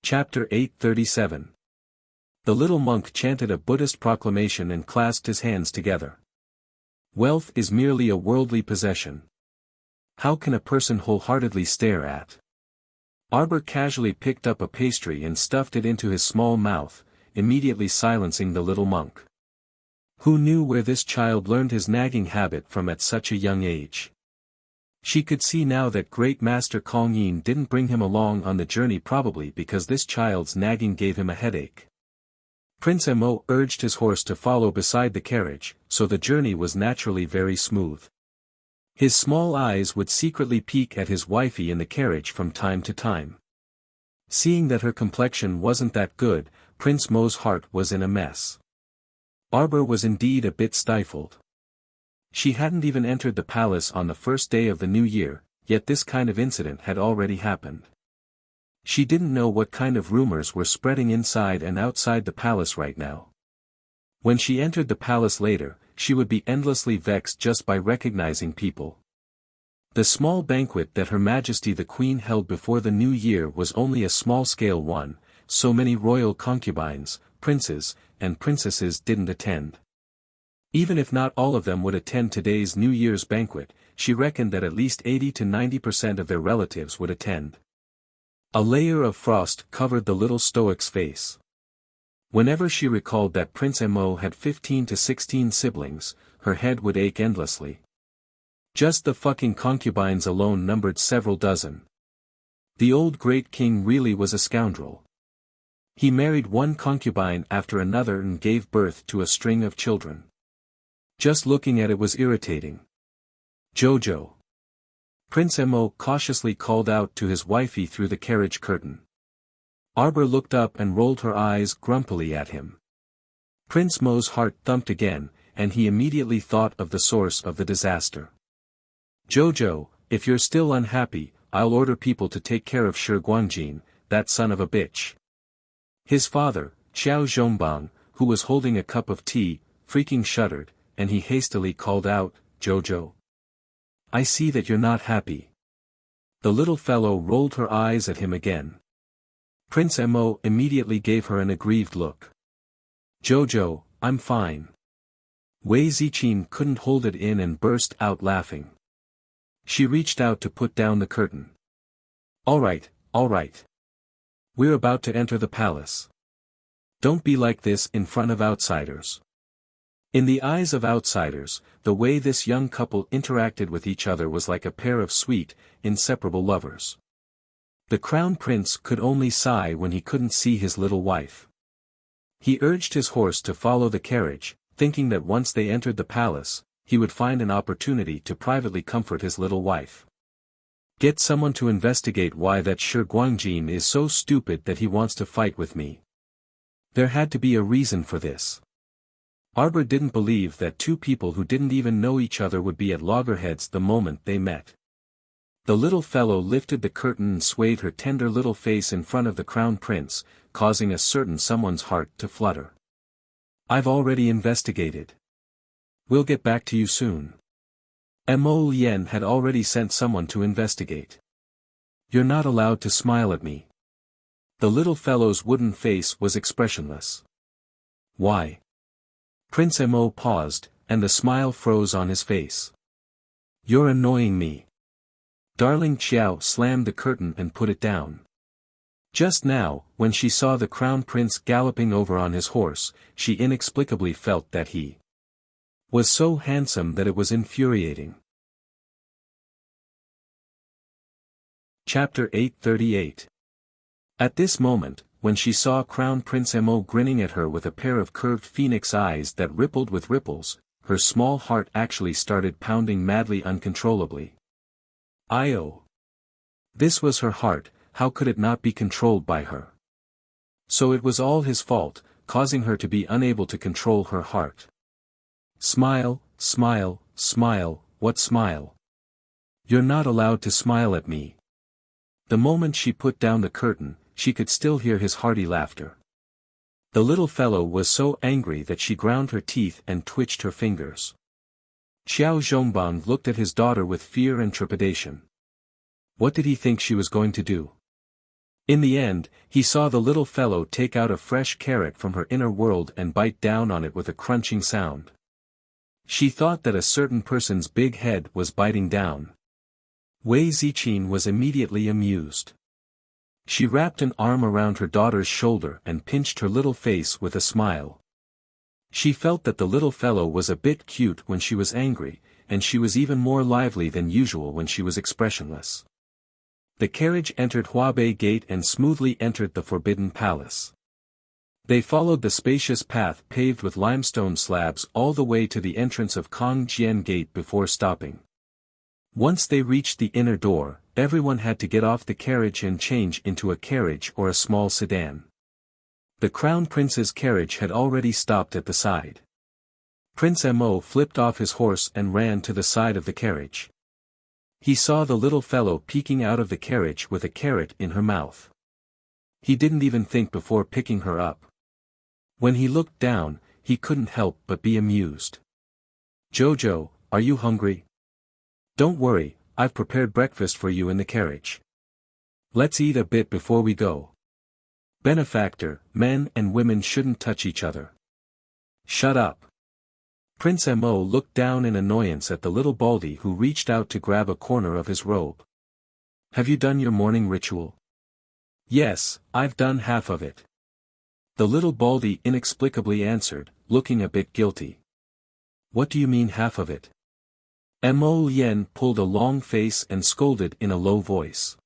Chapter 837. The little monk chanted a Buddhist proclamation and clasped his hands together. Wealth is merely a worldly possession. How can a person wholeheartedly stare at? Arbor casually picked up a pastry and stuffed it into his small mouth, immediately silencing the little monk. Who knew where this child learned his nagging habit from at such a young age? She could see now that great master Kong Yin didn't bring him along on the journey probably because this child's nagging gave him a headache. Prince Emo urged his horse to follow beside the carriage, so the journey was naturally very smooth. His small eyes would secretly peek at his wifey in the carriage from time to time. Seeing that her complexion wasn't that good, Prince Mo's heart was in a mess. Arbor was indeed a bit stifled. She hadn't even entered the palace on the first day of the new year, yet this kind of incident had already happened. She didn't know what kind of rumors were spreading inside and outside the palace right now. When she entered the palace later, she would be endlessly vexed just by recognizing people. The small banquet that Her Majesty the Queen held before the new year was only a small-scale one, so many royal concubines, princes, and princesses didn't attend. Even if not all of them would attend today's New Year's banquet, she reckoned that at least 80 to 90% of their relatives would attend. A layer of frost covered the little stoic's face. Whenever she recalled that Prince Emo had 15 to 16 siblings, her head would ache endlessly. Just the fucking concubines alone numbered several dozen. The old great king really was a scoundrel. He married one concubine after another and gave birth to a string of children. Just looking at it was irritating. Jojo. Prince Emo cautiously called out to his wifey through the carriage curtain. Arbor looked up and rolled her eyes grumpily at him. Prince Mo's heart thumped again, and he immediately thought of the source of the disaster. Jojo, if you're still unhappy, I'll order people to take care of Shi Guangjin, that son of a bitch. His father, Xiao Zhongbang, who was holding a cup of tea, freaking shuddered, and he hastily called out, Jojo. I see that you're not happy. The little fellow rolled her eyes at him again. Prince Emo immediately gave her an aggrieved look. Jojo, I'm fine. Wei Ziqin couldn't hold it in and burst out laughing. She reached out to put down the curtain. All right. We're about to enter the palace. Don't be like this in front of outsiders. In the eyes of outsiders, the way this young couple interacted with each other was like a pair of sweet, inseparable lovers. The crown prince could only sigh when he couldn't see his little wife. He urged his horse to follow the carriage, thinking that once they entered the palace, he would find an opportunity to privately comfort his little wife. Get someone to investigate why that Shi Guangjin is so stupid that he wants to fight with me. There had to be a reason for this. Arbor didn't believe that two people who didn't even know each other would be at loggerheads the moment they met. The little fellow lifted the curtain and swayed her tender little face in front of the crown prince, causing a certain someone's heart to flutter. I've already investigated. We'll get back to you soon. Mo Lien had already sent someone to investigate. You're not allowed to smile at me. The little fellow's wooden face was expressionless. Why? Prince Mo paused, and the smile froze on his face. You're annoying me. Darling Xiao slammed the curtain and put it down. Just now, when she saw the crown prince galloping over on his horse, she inexplicably felt that he was so handsome that it was infuriating. Chapter 838. At this moment, when she saw Crown Prince Mo grinning at her with a pair of curved phoenix eyes that rippled with ripples, her small heart actually started pounding madly uncontrollably. Io! This was her heart, how could it not be controlled by her? So it was all his fault, causing her to be unable to control her heart. Smile, smile, smile, what smile? You're not allowed to smile at me. The moment she put down the curtain, she could still hear his hearty laughter. The little fellow was so angry that she ground her teeth and twitched her fingers. Xiao Zhongbang looked at his daughter with fear and trepidation. What did he think she was going to do? In the end, he saw the little fellow take out a fresh carrot from her inner world and bite down on it with a crunching sound. She thought that a certain person's big head was biting down. Wei Ziqin was immediately amused. She wrapped an arm around her daughter's shoulder and pinched her little face with a smile. She felt that the little fellow was a bit cute when she was angry, and she was even more lively than usual when she was expressionless. The carriage entered Huabei Gate and smoothly entered the Forbidden Palace. They followed the spacious path paved with limestone slabs all the way to the entrance of Kongjian Gate before stopping. Once they reached the inner door, everyone had to get off the carriage and change into a carriage or a small sedan. The Crown Prince's carriage had already stopped at the side. Prince Mo flipped off his horse and ran to the side of the carriage. He saw the little fellow peeking out of the carriage with a carrot in her mouth. He didn't even think before picking her up. When he looked down, he couldn't help but be amused. Jojo, are you hungry? Don't worry, I've prepared breakfast for you in the carriage. Let's eat a bit before we go. Benefactor, men and women shouldn't touch each other. Shut up. Prince Mo looked down in annoyance at the little baldy who reached out to grab a corner of his robe. Have you done your morning ritual? Yes, I've done half of it. The little baldy inexplicably answered, looking a bit guilty. What do you mean half of it? Mo Lien pulled a long face and scolded in a low voice.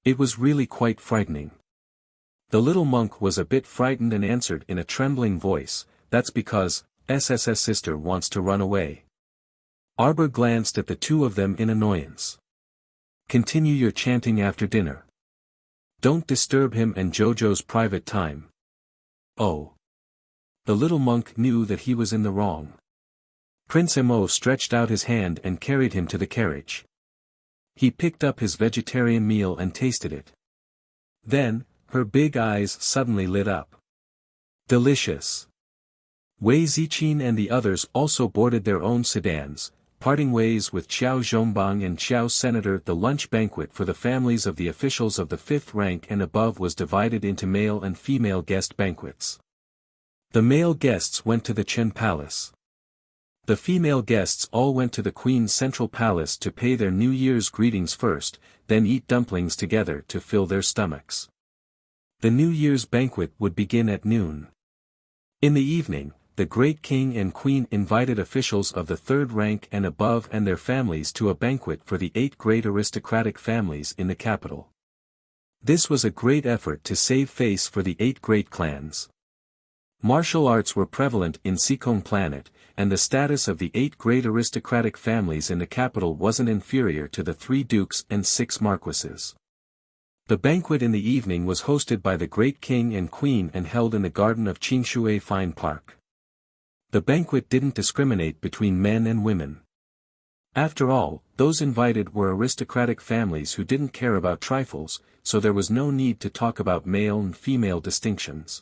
It was really quite frightening. The little monk was a bit frightened and answered in a trembling voice, that's because SS's sister wants to run away. Arbor glanced at the two of them in annoyance. Continue your chanting after dinner. Don't disturb him and Jojo's private time. Oh. The little monk knew that he was in the wrong. Prince Mo stretched out his hand and carried him to the carriage. He picked up his vegetarian meal and tasted it. Then, her big eyes suddenly lit up. Delicious. Wei Ziqin and the others also boarded their own sedans, parting ways with Xiao Zhongbang and Xiao Senator. The lunch banquet for the families of the officials of the 5th rank and above was divided into male and female guest banquets. The male guests went to the Chen Palace. The female guests all went to the Queen's Central Palace to pay their New Year's greetings first, then eat dumplings together to fill their stomachs. The New Year's banquet would begin at noon. In the evening, the great king and queen invited officials of the 3rd rank and above and their families to a banquet for the 8 great aristocratic families in the capital. This was a great effort to save face for the 8 great clans. Martial arts were prevalent in Sikong Planet, and the status of the 8 great aristocratic families in the capital wasn't inferior to the 3 dukes and 6 marquises. The banquet in the evening was hosted by the great king and queen and held in the garden of Qingshui Fine Park. The banquet didn't discriminate between men and women. After all, those invited were aristocratic families who didn't care about trifles, so there was no need to talk about male and female distinctions.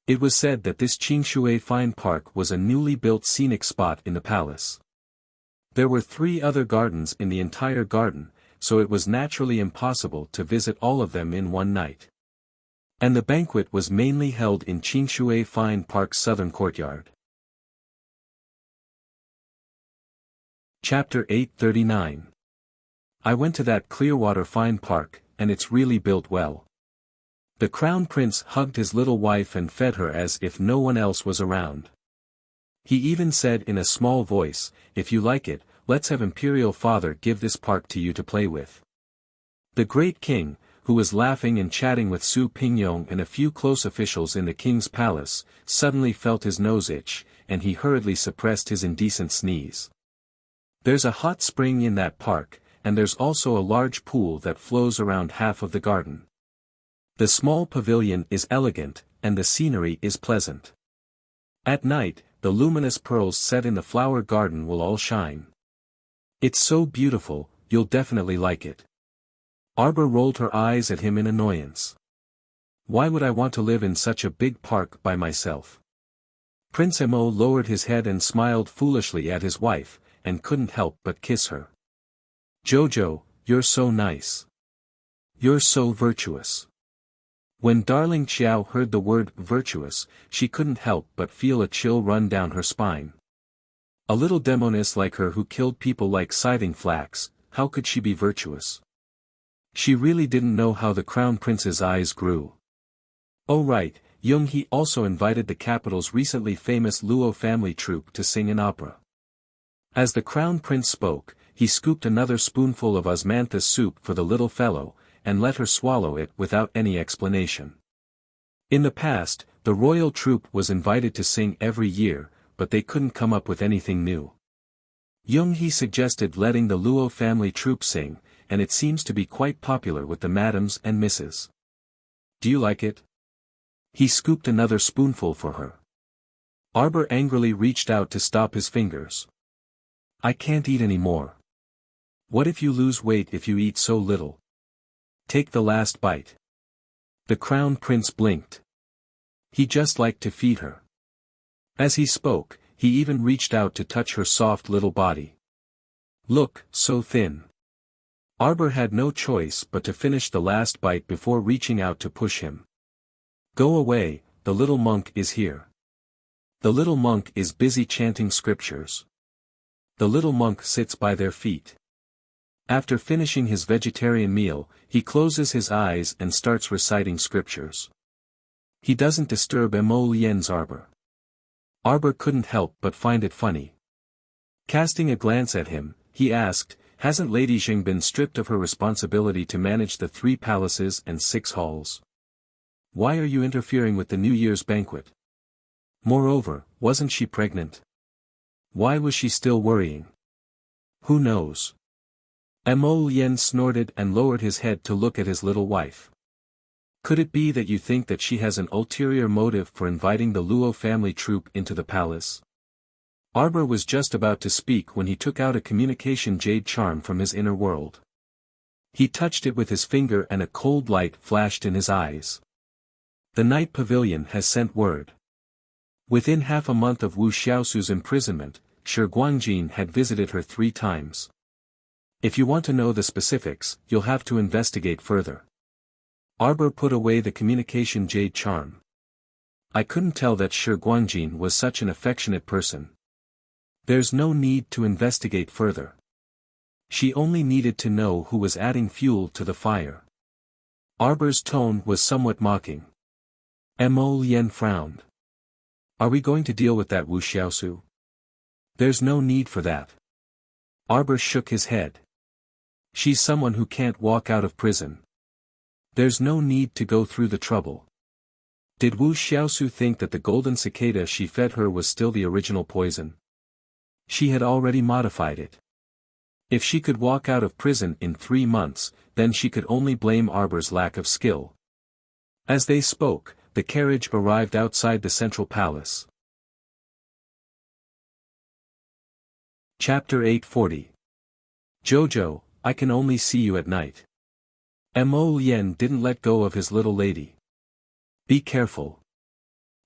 It was said that this Qingshui Fine Park was a newly built scenic spot in the palace. There were 3 other gardens in the entire garden, so it was naturally impossible to visit all of them in one night. And the banquet was mainly held in Qingshui Fine Park's southern courtyard. Chapter 839. I went to that Clearwater Fine Park, and it's really built well. The Crown Prince hugged his little wife and fed her as if no one else was around. He even said in a small voice, "If you like it, let's have Imperial Father give this park to you to play with." The great king, who was laughing and chatting with Su Pingyong and a few close officials in the king's palace, suddenly felt his nose itch, and he hurriedly suppressed his indecent sneeze. There's a hot spring in that park, and there's also a large pool that flows around half of the garden. The small pavilion is elegant, and the scenery is pleasant. At night, the luminous pearls set in the flower garden will all shine. It's so beautiful, you'll definitely like it. Arbor rolled her eyes at him in annoyance. Why would I want to live in such a big park by myself? Prince Emo lowered his head and smiled foolishly at his wife, and couldn't help but kiss her. Jojo, you're so nice. You're so virtuous. When darling Xiao heard the word virtuous, she couldn't help but feel a chill run down her spine. A little demoness like her who killed people like scything flax, how could she be virtuous? She really didn't know how the Crown Prince's eyes grew. Oh right, Young-hee also invited the capital's recently famous Luo family troupe to sing an opera. As the Crown Prince spoke, he scooped another spoonful of osmanthus soup for the little fellow, and let her swallow it without any explanation. In the past, the royal troupe was invited to sing every year, but they couldn't come up with anything new. Young-hee suggested letting the Luo family troupe sing, and it seems to be quite popular with the madams and misses. Do you like it? He scooped another spoonful for her. Arbor angrily reached out to stop his fingers. I can't eat any more. What if you lose weight if you eat so little? Take the last bite. The Crown Prince blinked. He just liked to feed her. As he spoke, he even reached out to touch her soft little body. Look, so thin. Arbor had no choice but to finish the last bite before reaching out to push him. Go away, the little monk is here. The little monk is busy chanting scriptures. The little monk sits by their feet. After finishing his vegetarian meal, he closes his eyes and starts reciting scriptures. He doesn't disturb Mo Lien's Arbor. Arbor couldn't help but find it funny. Casting a glance at him, he asked, hasn't Lady Xing been stripped of her responsibility to manage the 3 palaces and 6 halls? Why are you interfering with the New Year's banquet? Moreover, wasn't she pregnant? Why was she still worrying? Who knows? Mo Lien snorted and lowered his head to look at his little wife. Could it be that you think that she has an ulterior motive for inviting the Luo family troupe into the palace? Arbor was just about to speak when he took out a communication jade charm from his inner world. He touched it with his finger and a cold light flashed in his eyes. The Night Pavilion has sent word. Within half a month of Wu Xiaosu's imprisonment, Shi Guangjin had visited her 3 times. If you want to know the specifics, you'll have to investigate further. Arbor put away the communication jade charm. I couldn't tell that Shi Guangjin was such an affectionate person. There's no need to investigate further. She only needed to know who was adding fuel to the fire. Arbor's tone was somewhat mocking. Mo Lien frowned. Are we going to deal with that Wu Xiaosu? There's no need for that. Arbor shook his head. She's someone who can't walk out of prison. There's no need to go through the trouble. Did Wu Xiaosu think that the golden cicada she fed her was still the original poison? She had already modified it. If she could walk out of prison in 3 months, then she could only blame Arbor's lack of skill. As they spoke, the carriage arrived outside the central palace. Chapter 840. Jojo, I can only see you at night. Mo Lien didn't let go of his little lady. Be careful.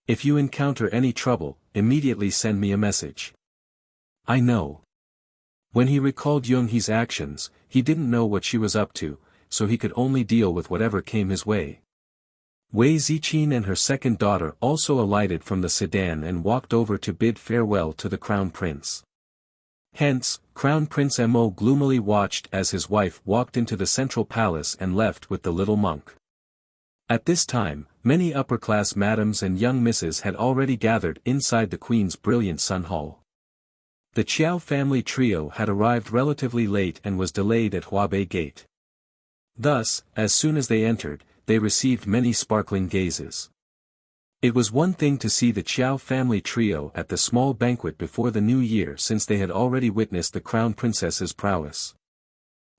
If you encounter any trouble, immediately send me a message. I know. When he recalled Young-hee's actions, he didn't know what she was up to, so he could only deal with whatever came his way. Wei Ziqin and her second daughter also alighted from the sedan and walked over to bid farewell to the Crown Prince. Hence, Crown Prince Mo gloomily watched as his wife walked into the central palace and left with the little monk. At this time, many upper-class madams and young misses had already gathered inside the Queen's brilliant Sun Hall. The Qiao family trio had arrived relatively late and was delayed at Huabei Gate. Thus, as soon as they entered, they received many sparkling gazes. It was one thing to see the Qiao family trio at the small banquet before the new year since they had already witnessed the Crown Princess's prowess.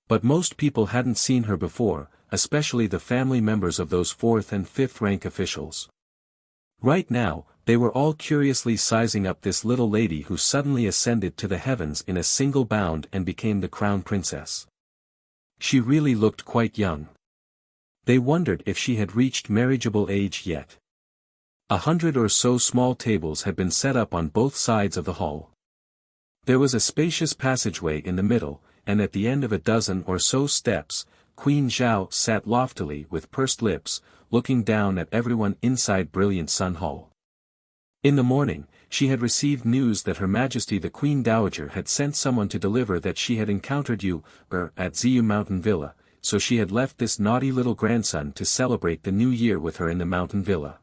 But most people hadn't seen her before, especially the family members of those 4th and 5th rank officials. Right now, they were all curiously sizing up this little lady who suddenly ascended to the heavens in a single bound and became the Crown Princess. She really looked quite young. They wondered if she had reached marriageable age yet. 100 or so small tables had been set up on both sides of the hall. There was a spacious passageway in the middle, and at the end of a dozen or so steps, Queen Zhao sat loftily with pursed lips, looking down at everyone inside brilliant Sun Hall. In the morning, she had received news that Her Majesty the Queen Dowager had sent someone to deliver that she had encountered you, at Ziyu Mountain Villa, so she had left this naughty little grandson to celebrate the new year with her in the mountain villa.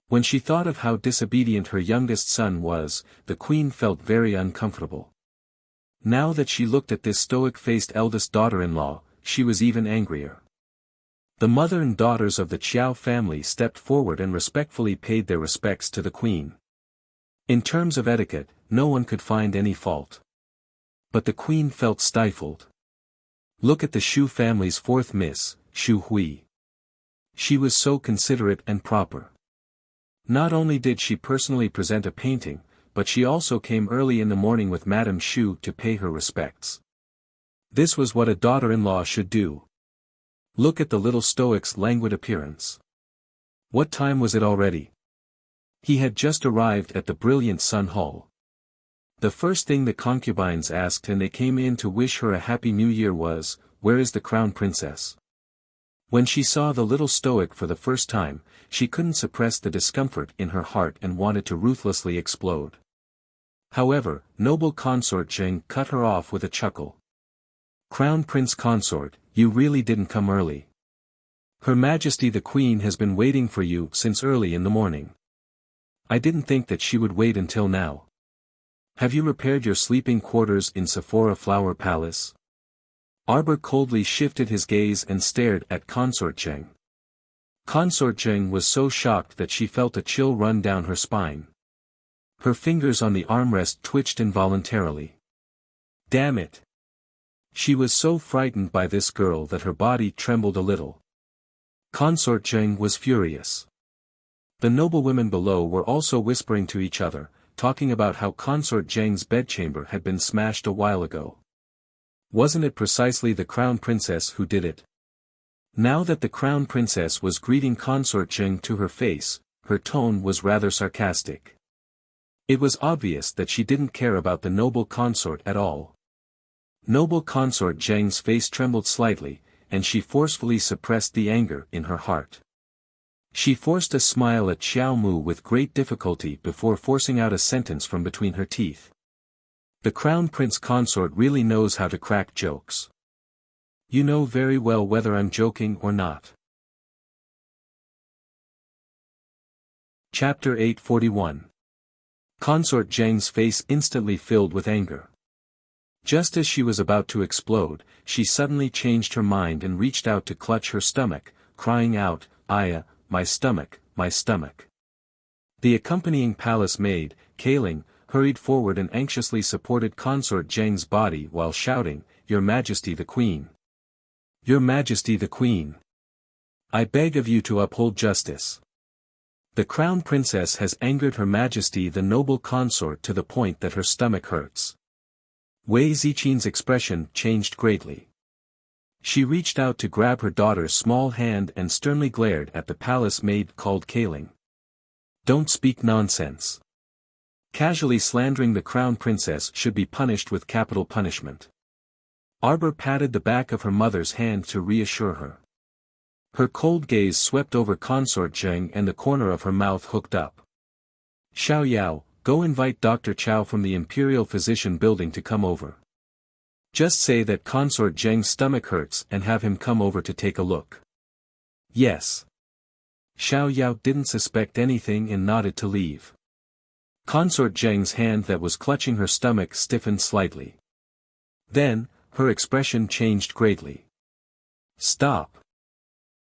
When she thought of how disobedient her youngest son was, the Queen felt very uncomfortable. Now that she looked at this stoic-faced eldest daughter-in-law, she was even angrier. The mother and daughters of the Qiao family stepped forward and respectfully paid their respects to the Queen. In terms of etiquette, no one could find any fault. But the Queen felt stifled. Look at the Shu family's 4th Miss, Shu Hui. She was so considerate and proper. Not only did she personally present a painting, but she also came early in the morning with Madame Shu to pay her respects. This was what a daughter-in-law should do. Look at the little stoic's languid appearance. What time was it already? He had just arrived at the brilliant Sun Hall. The first thing the concubines asked when they came in to wish her a happy new year was, "Where is the Crown Princess?" When she saw the little stoic for the first time, she couldn't suppress the discomfort in her heart and wanted to ruthlessly explode. However, noble Consort Zheng cut her off with a chuckle. "Crown Prince Consort, you really didn't come early. Her Majesty the Queen has been waiting for you since early in the morning. I didn't think that she would wait until now. Have you repaired your sleeping quarters in Sephora Flower Palace?" Arbor coldly shifted his gaze and stared at Consort Zheng. Consort Zheng was so shocked that she felt a chill run down her spine. Her fingers on the armrest twitched involuntarily. Damn it! She was so frightened by this girl that her body trembled a little. Consort Zheng was furious. The noblewomen below were also whispering to each other, talking about how Consort Zheng's bedchamber had been smashed a while ago. Wasn't it precisely the Crown Princess who did it? Now that the Crown Princess was greeting Consort Zheng to her face, her tone was rather sarcastic. It was obvious that she didn't care about the noble consort at all. Noble Consort Zheng's face trembled slightly, and she forcefully suppressed the anger in her heart. She forced a smile at Xiao Mu with great difficulty before forcing out a sentence from between her teeth. The Crown Prince Consort really knows how to crack jokes. You know very well whether I'm joking or not. Chapter 841. Consort Zheng's face instantly filled with anger. Just as she was about to explode, she suddenly changed her mind and reached out to clutch her stomach, crying out, "Aya, my stomach, my stomach." The accompanying palace maid, Kaling, hurried forward and anxiously supported Consort Zheng's body while shouting, "Your Majesty the Queen! Your Majesty the Queen! I beg of you to uphold justice. The Crown Princess has angered Her Majesty the noble consort to the point that her stomach hurts. Wei Ziqin's expression changed greatly. She reached out to grab her daughter's small hand and sternly glared at the palace maid called Kaling. Don't speak nonsense. Casually slandering the crown princess should be punished with capital punishment. Arbor patted the back of her mother's hand to reassure her. Her cold gaze swept over Consort Zheng and the corner of her mouth hooked up. Xiao Yao, go invite Dr. Chow from the Imperial Physician Building to come over. Just say that Consort Zheng's stomach hurts and have him come over to take a look. Yes. Xiao Yao didn't suspect anything and nodded to leave. Consort Zheng's hand that was clutching her stomach stiffened slightly. Then, her expression changed greatly. Stop.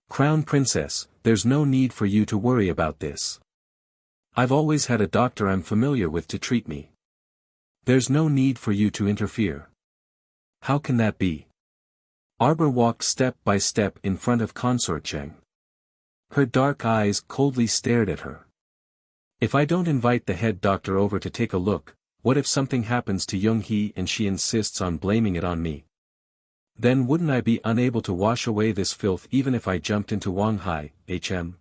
Crown Princess, there's no need for you to worry about this. I've always had a doctor I'm familiar with to treat me. There's no need for you to interfere. How can that be? Arbor walked step by step in front of Consort Zheng. Her dark eyes coldly stared at her. If I don't invite the head doctor over to take a look, what if something happens to Young He and she insists on blaming it on me? Then wouldn't I be unable to wash away this filth even if I jumped into Wang Hai, HM?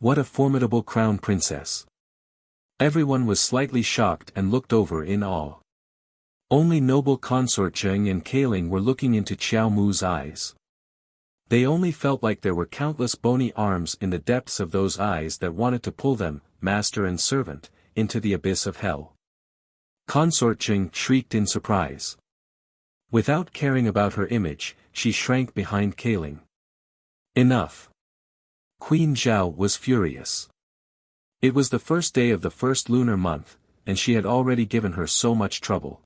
What a formidable crown princess. Everyone was slightly shocked and looked over in awe. Only noble Consort Zheng and Kaling were looking into Qiao Mu's eyes. They only felt like there were countless bony arms in the depths of those eyes that wanted to pull them, master and servant, into the abyss of hell. Consort Zheng shrieked in surprise. Without caring about her image, she shrank behind Kaling. Enough. Queen Zhao was furious. It was the first day of the first lunar month, and she had already given her so much trouble.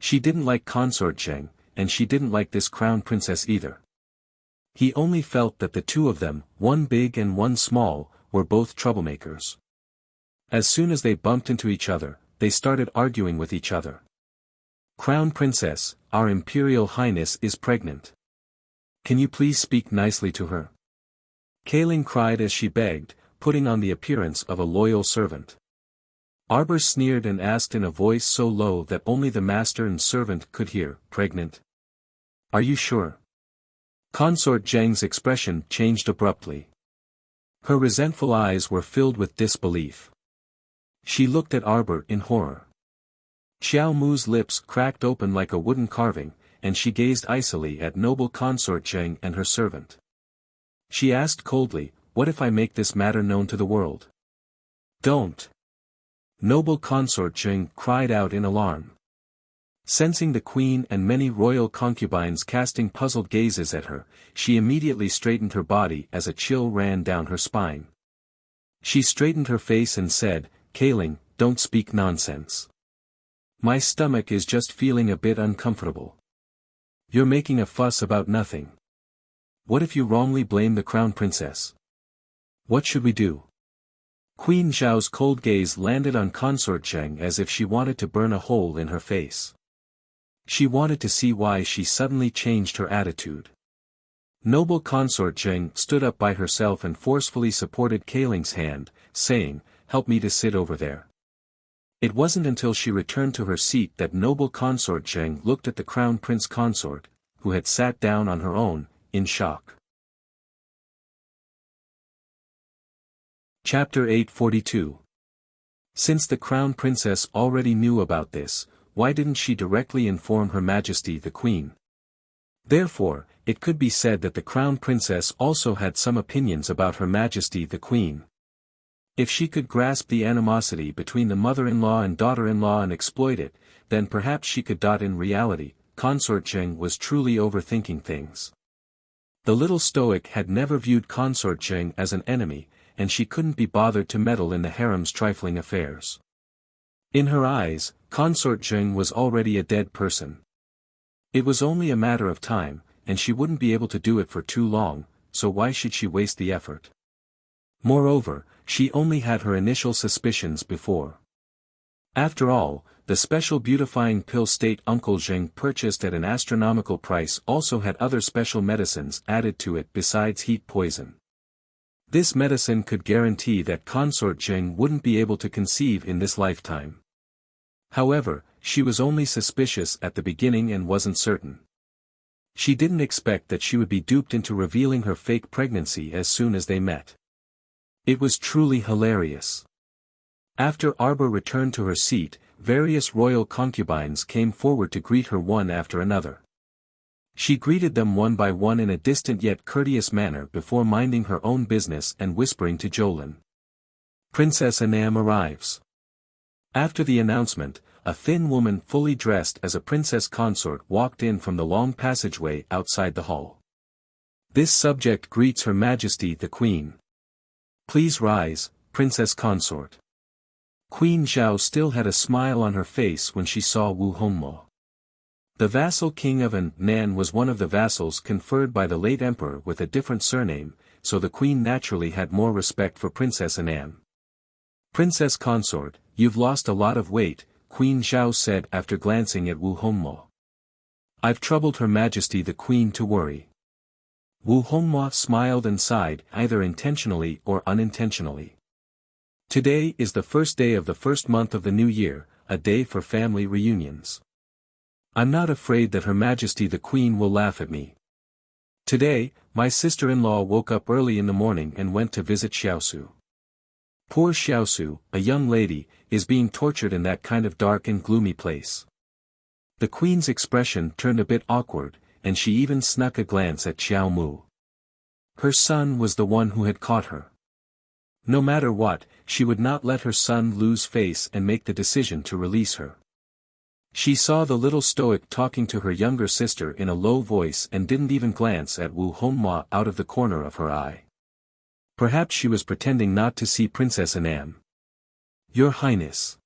She didn't like Consort Zheng, and she didn't like this crown princess either. He only felt that the two of them, one big and one small, were both troublemakers. As soon as they bumped into each other, they started arguing with each other. Crown Princess, our Imperial Highness is pregnant. Can you please speak nicely to her? Kaling cried as she begged, putting on the appearance of a loyal servant. Arbor sneered and asked in a voice so low that only the master and servant could hear, pregnant? Are you sure? Consort Zheng's expression changed abruptly. Her resentful eyes were filled with disbelief. She looked at Arbor in horror. Qiao Mu's lips cracked open like a wooden carving, and she gazed icily at noble Consort Zheng and her servant. She asked coldly, what if I make this matter known to the world? Don't. Noble Consort Zheng cried out in alarm. Sensing the queen and many royal concubines casting puzzled gazes at her, she immediately straightened her body as a chill ran down her spine. She straightened her face and said, Kaling, don't speak nonsense. My stomach is just feeling a bit uncomfortable. You're making a fuss about nothing. What if you wrongly blame the crown princess? What should we do? Queen Zhao's cold gaze landed on Consort Zheng as if she wanted to burn a hole in her face. She wanted to see why she suddenly changed her attitude. Noble Consort Zheng stood up by herself and forcefully supported Kaling's hand, saying, help me to sit over there. It wasn't until she returned to her seat that noble Consort Zheng looked at the crown prince consort, who had sat down on her own, in shock. Chapter 842. Since the crown princess already knew about this, why didn't she directly inform Her Majesty the Queen? Therefore, it could be said that the crown princess also had some opinions about Her Majesty the Queen. If she could grasp the animosity between the mother-in-law and daughter-in-law and exploit it, then perhaps she could. In reality, Consort Zheng was truly overthinking things. The little stoic had never viewed Consort Zheng as an enemy, and she couldn't be bothered to meddle in the harem's trifling affairs. In her eyes, Consort Zheng was already a dead person. It was only a matter of time, and she wouldn't be able to do it for too long, so why should she waste the effort? Moreover, she only had her initial suspicions before. After all, the special beautifying pill state Uncle Zheng purchased at an astronomical price also had other special medicines added to it besides heat poison. This medicine could guarantee that Consort Zheng wouldn't be able to conceive in this lifetime. However, she was only suspicious at the beginning and wasn't certain. She didn't expect that she would be duped into revealing her fake pregnancy as soon as they met. It was truly hilarious. After Arbor returned to her seat, various royal concubines came forward to greet her one after another. She greeted them one by one in a distant yet courteous manner before minding her own business and whispering to Jolin. Princess Anam arrives. After the announcement, a thin woman fully dressed as a princess consort walked in from the long passageway outside the hall. This subject greets Her Majesty the Queen. Please rise, Princess Consort. Queen Zhao still had a smile on her face when she saw Wu Hongmo. The vassal king of Nan was one of the vassals conferred by the late emperor with a different surname, so the queen naturally had more respect for Princess Anam. Princess Consort, you've lost a lot of weight, Queen Zhao said after glancing at Wu Hongmo. I've troubled Her Majesty the Queen to worry. Wu Hongmo smiled and sighed, either intentionally or unintentionally. Today is the first day of the first month of the new year, a day for family reunions. I'm not afraid that Her Majesty the Queen will laugh at me. Today, my sister-in-law woke up early in the morning and went to visit Xiaosu. Poor Xiaosu, a young lady, is being tortured in that kind of dark and gloomy place. The Queen's expression turned a bit awkward, and she even snuck a glance at Xiao Mu. Her son was the one who had caught her. No matter what, she would not let her son lose face and make the decision to release her. She saw the little stoic talking to her younger sister in a low voice and didn't even glance at Wu Hongmo out of the corner of her eye. Perhaps she was pretending not to see Princess Anam. Your Highness.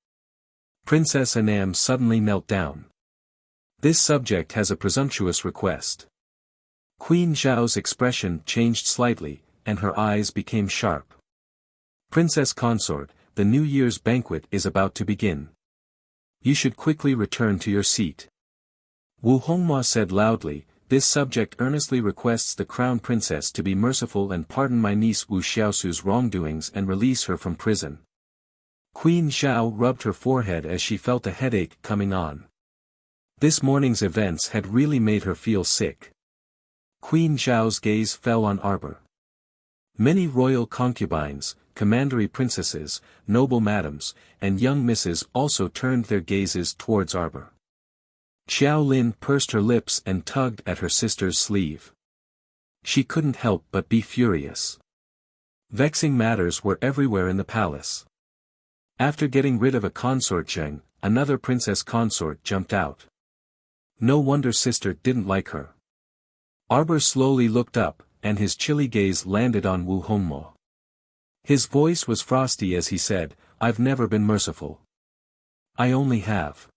Princess Anam suddenly knelt down. This subject has a presumptuous request. Queen Zhao's expression changed slightly, and her eyes became sharp. Princess Consort, the New Year's banquet is about to begin. You should quickly return to your seat. Wu Hongmo said loudly, this subject earnestly requests the crown princess to be merciful and pardon my niece Wu Xiaosu's wrongdoings and release her from prison. Queen Zhao rubbed her forehead as she felt a headache coming on. This morning's events had really made her feel sick. Queen Zhao's gaze fell on Arbor. Many royal concubines, commandery princesses, noble madams, and young misses also turned their gazes towards Arbor. Xiao Lin pursed her lips and tugged at her sister's sleeve. She couldn't help but be furious. Vexing matters were everywhere in the palace. After getting rid of a consort Zheng, another princess consort jumped out. No wonder sister didn't like her. Arbor slowly looked up, and his chilly gaze landed on Wu Hongmo. His voice was frosty as he said, I've never been merciful. I only have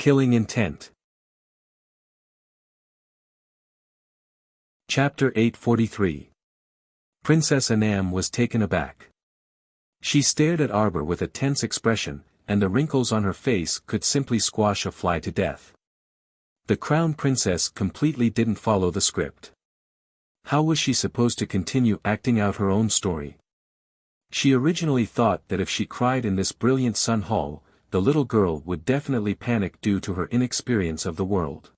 killing intent. Chapter 843. Princess Anam was taken aback. She stared at Arbor with a tense expression, and the wrinkles on her face could simply squash a fly to death. The crown princess completely didn't follow the script. How was she supposed to continue acting out her own story? She originally thought that if she cried in this brilliant Sun Hall, the little girl would definitely panic due to her inexperience of the world.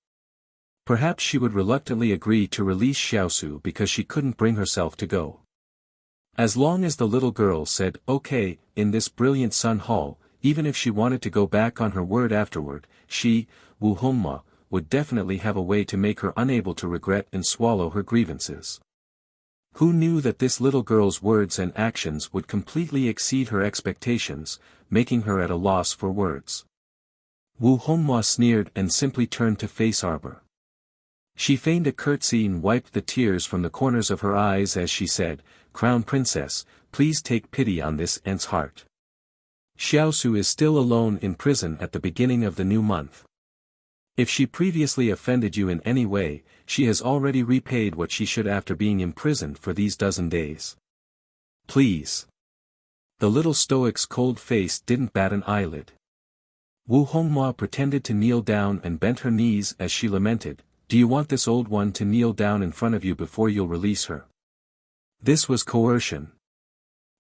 Perhaps she would reluctantly agree to release Xiaosu because she couldn't bring herself to go. As long as the little girl said, okay, in this brilliant Sun Hall, even if she wanted to go back on her word afterward, she, Wu Hongmo, would definitely have a way to make her unable to regret and swallow her grievances. Who knew that this little girl's words and actions would completely exceed her expectations, making her at a loss for words. Wu Hongmo sneered and simply turned to face Arbor. She feigned a curtsy and wiped the tears from the corners of her eyes as she said, Crown Princess, please take pity on this aunt's heart. Xiaosu is still alone in prison at the beginning of the new month. If she previously offended you in any way, she has already repaid what she should after being imprisoned for these dozen days. Please. The little stoic's cold face didn't bat an eyelid. Wu Hongmo pretended to kneel down and bent her knees as she lamented, do you want this old one to kneel down in front of you before you'll release her? This was coercion.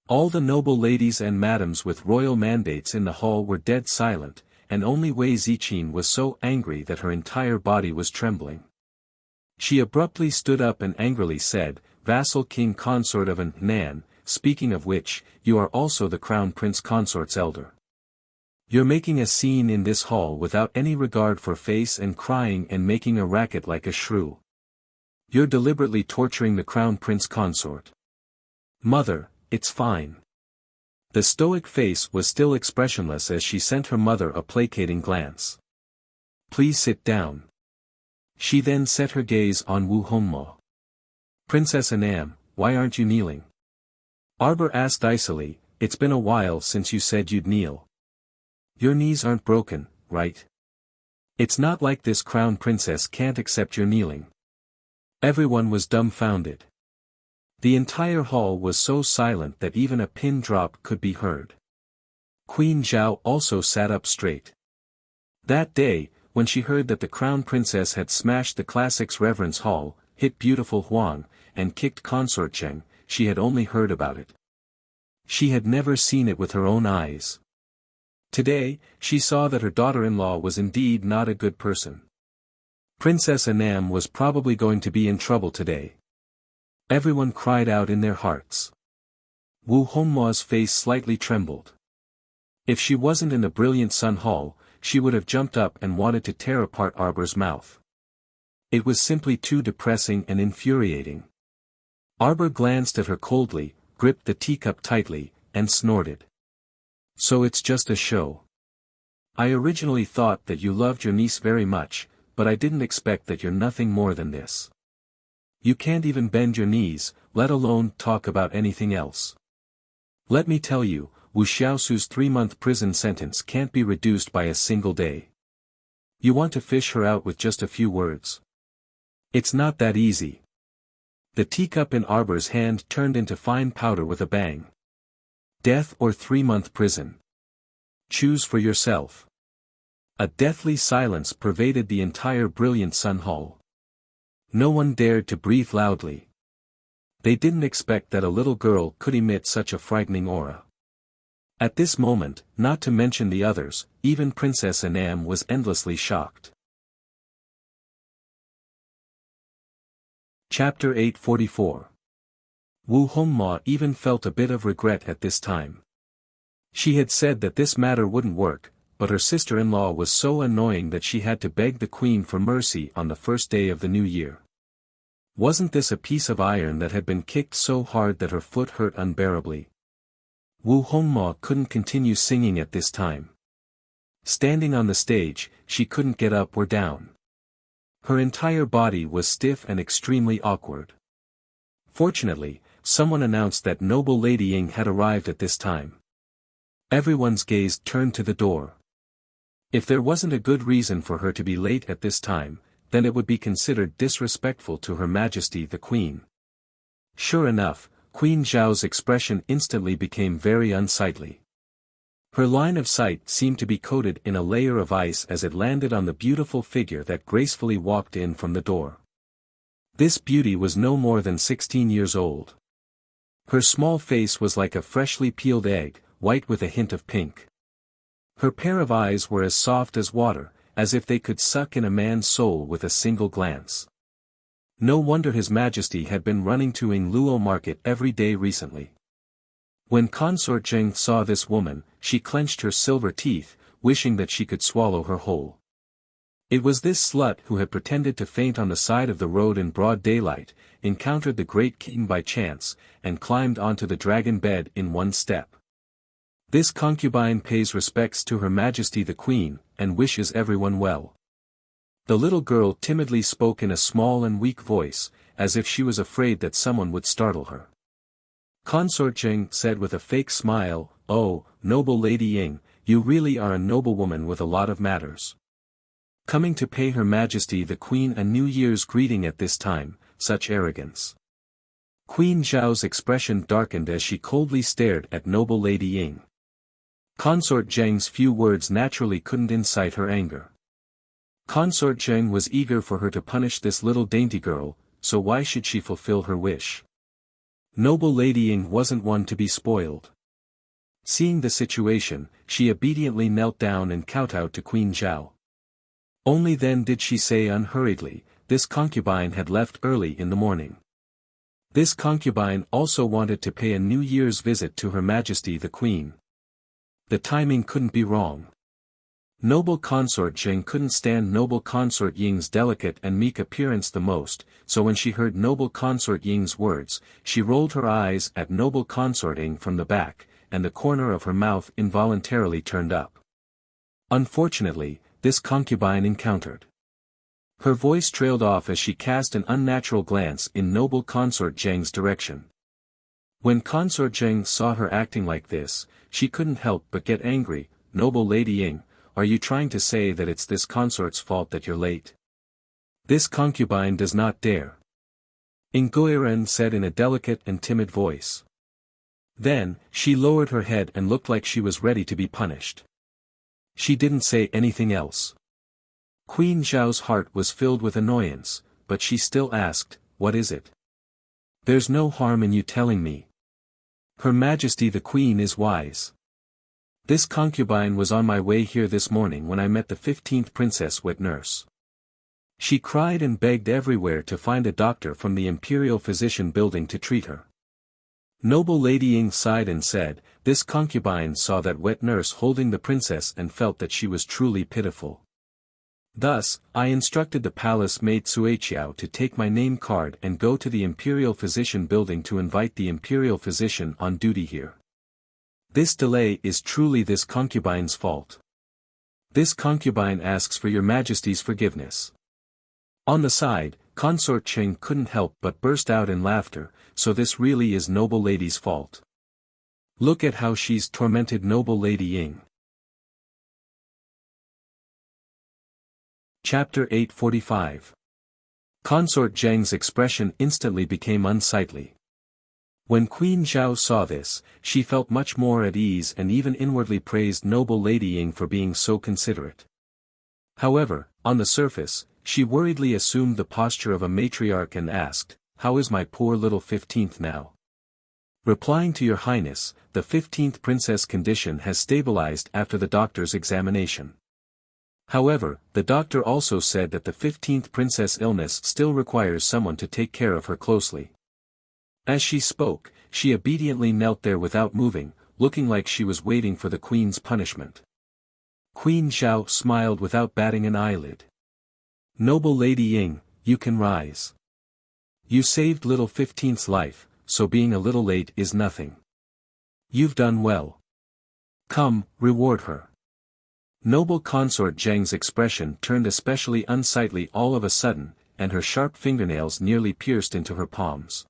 All the noble ladies and madams with royal mandates in the hall were dead silent, and only Wei Ziqin was so angry that her entire body was trembling. She abruptly stood up and angrily said, "Vassal King Consort of an Nan, speaking of which, you are also the Crown Prince Consort's elder. You're making a scene in this hall without any regard for face and crying and making a racket like a shrew. You're deliberately torturing the Crown Prince Consort." "Mother, it's fine." The stoic face was still expressionless as she sent her mother a placating glance. "Please sit down." She then set her gaze on Wu Hongmo. "Princess Anam, why aren't you kneeling?" Arbor asked icily, "It's been a while since you said you'd kneel. Your knees aren't broken, right? It's not like this crown princess can't accept your kneeling." Everyone was dumbfounded. The entire hall was so silent that even a pin drop could be heard. Queen Zhao also sat up straight. That day, when she heard that the crown princess had smashed the classics reverence hall, hit beautiful Huang, and kicked Consort Cheng, she had only heard about it. She had never seen it with her own eyes. Today, she saw that her daughter-in-law was indeed not a good person. Princess Anam was probably going to be in trouble today. Everyone cried out in their hearts. Wu Hongmo's face slightly trembled. If she wasn't in the brilliant Sun Hall, she would have jumped up and wanted to tear apart Arbor's mouth. It was simply too depressing and infuriating. Arbor glanced at her coldly, gripped the teacup tightly, and snorted. "So it's just a show. I originally thought that you loved your niece very much, but I didn't expect that you're nothing more than this. You can't even bend your knees, let alone talk about anything else. Let me tell you, Wu Xiaosu's 3-month prison sentence can't be reduced by a single day. You want to fish her out with just a few words. It's not that easy." The teacup in Arbor's hand turned into fine powder with a bang. "Death or 3-month prison? Choose for yourself." A deathly silence pervaded the entire brilliant Sun Hall. No one dared to breathe loudly. They didn't expect that a little girl could emit such a frightening aura. At this moment, not to mention the others, even Princess Anam was endlessly shocked. Chapter 844. Wu Hongmo even felt a bit of regret at this time. She had said that this matter wouldn't work, but her sister-in-law was so annoying that she had to beg the queen for mercy on the first day of the new year. Wasn't this a piece of iron that had been kicked so hard that her foot hurt unbearably? Wu Hongmo couldn't continue singing at this time. Standing on the stage, she couldn't get up or down. Her entire body was stiff and extremely awkward. Fortunately, someone announced that noble Lady Ying had arrived at this time. Everyone's gaze turned to the door. If there wasn't a good reason for her to be late at this time, then it would be considered disrespectful to Her Majesty the Queen. Sure enough, Queen Zhao's expression instantly became very unsightly. Her line of sight seemed to be coated in a layer of ice as it landed on the beautiful figure that gracefully walked in from the door. This beauty was no more than 16 years old. Her small face was like a freshly peeled egg, white with a hint of pink. Her pair of eyes were as soft as water, as if they could suck in a man's soul with a single glance. No wonder His Majesty had been running to Yingluo Market every day recently. When Consort Cheng saw this woman, she clenched her silver teeth, wishing that she could swallow her whole. It was this slut who had pretended to faint on the side of the road in broad daylight, encountered the great king by chance, and climbed onto the dragon bed in one step. This concubine pays respects to Her Majesty the Queen, and wishes everyone well. The little girl timidly spoke in a small and weak voice, as if she was afraid that someone would startle her. Consort Cheng said with a fake smile, "Oh, noble Lady Ying, you really are a noblewoman with a lot of manners. Coming to pay Her Majesty the Queen a New Year's greeting at this time, such arrogance." Queen Zhao's expression darkened as she coldly stared at noble Lady Ying. Consort Cheng's few words naturally couldn't incite her anger. Consort Cheng was eager for her to punish this little dainty girl, so why should she fulfill her wish? Noble Lady Ying wasn't one to be spoiled. Seeing the situation, she obediently knelt down and kowtowed to Queen Zhao. Only then did she say unhurriedly, this concubine had left early in the morning. This concubine also wanted to pay a New Year's visit to Her Majesty the Queen. The timing couldn't be wrong. Noble Consort Zheng couldn't stand Noble Consort Ying's delicate and meek appearance the most, so when she heard Noble Consort Ying's words, she rolled her eyes at Noble Consort Ying from the back, and the corner of her mouth involuntarily turned up. Unfortunately, this concubine encountered. Her voice trailed off as she cast an unnatural glance in Noble Consort Zheng's direction. When Consort Zheng saw her acting like this, she couldn't help but get angry. Noble Lady Ying, are you trying to say that it's this consort's fault that you're late? This concubine does not dare. Nguyen said in a delicate and timid voice. Then, she lowered her head and looked like she was ready to be punished. She didn't say anything else. Queen Zhao's heart was filled with annoyance, but she still asked, what is it? There's no harm in you telling me. Her Majesty the Queen is wise. This concubine was on my way here this morning when I met the 15th princess wet nurse. She cried and begged everywhere to find a doctor from the Imperial Physician Building to treat her. Noble Lady Ying sighed and said, this concubine saw that wet nurse holding the princess and felt that she was truly pitiful. Thus, I instructed the palace maid Suiqiao to take my name card and go to the Imperial Physician Building to invite the Imperial Physician on duty here. This delay is truly this concubine's fault. This concubine asks for your Majesty's forgiveness. On the side, Consort Cheng couldn't help but burst out in laughter, so this really is Noble Lady's fault. Look at how she's tormented Noble Lady Ying. Chapter 845. Consort Zheng's expression instantly became unsightly. When Queen Zhao saw this, she felt much more at ease and even inwardly praised Noble Lady Ying for being so considerate. However, on the surface, she worriedly assumed the posture of a matriarch and asked, how is my poor little 15th now? Replying to your highness, the 15th princess condition has stabilized after the doctor's examination. However, the doctor also said that the 15th princess' illness still requires someone to take care of her closely. As she spoke, she obediently knelt there without moving, looking like she was waiting for the queen's punishment. Queen Zhao smiled without batting an eyelid. Noble Lady Ying, you can rise. You saved little 15th's life, so being a little late is nothing. You've done well. Come, reward her. Noble Consort Zheng's expression turned especially unsightly all of a sudden, and her sharp fingernails nearly pierced into her palms.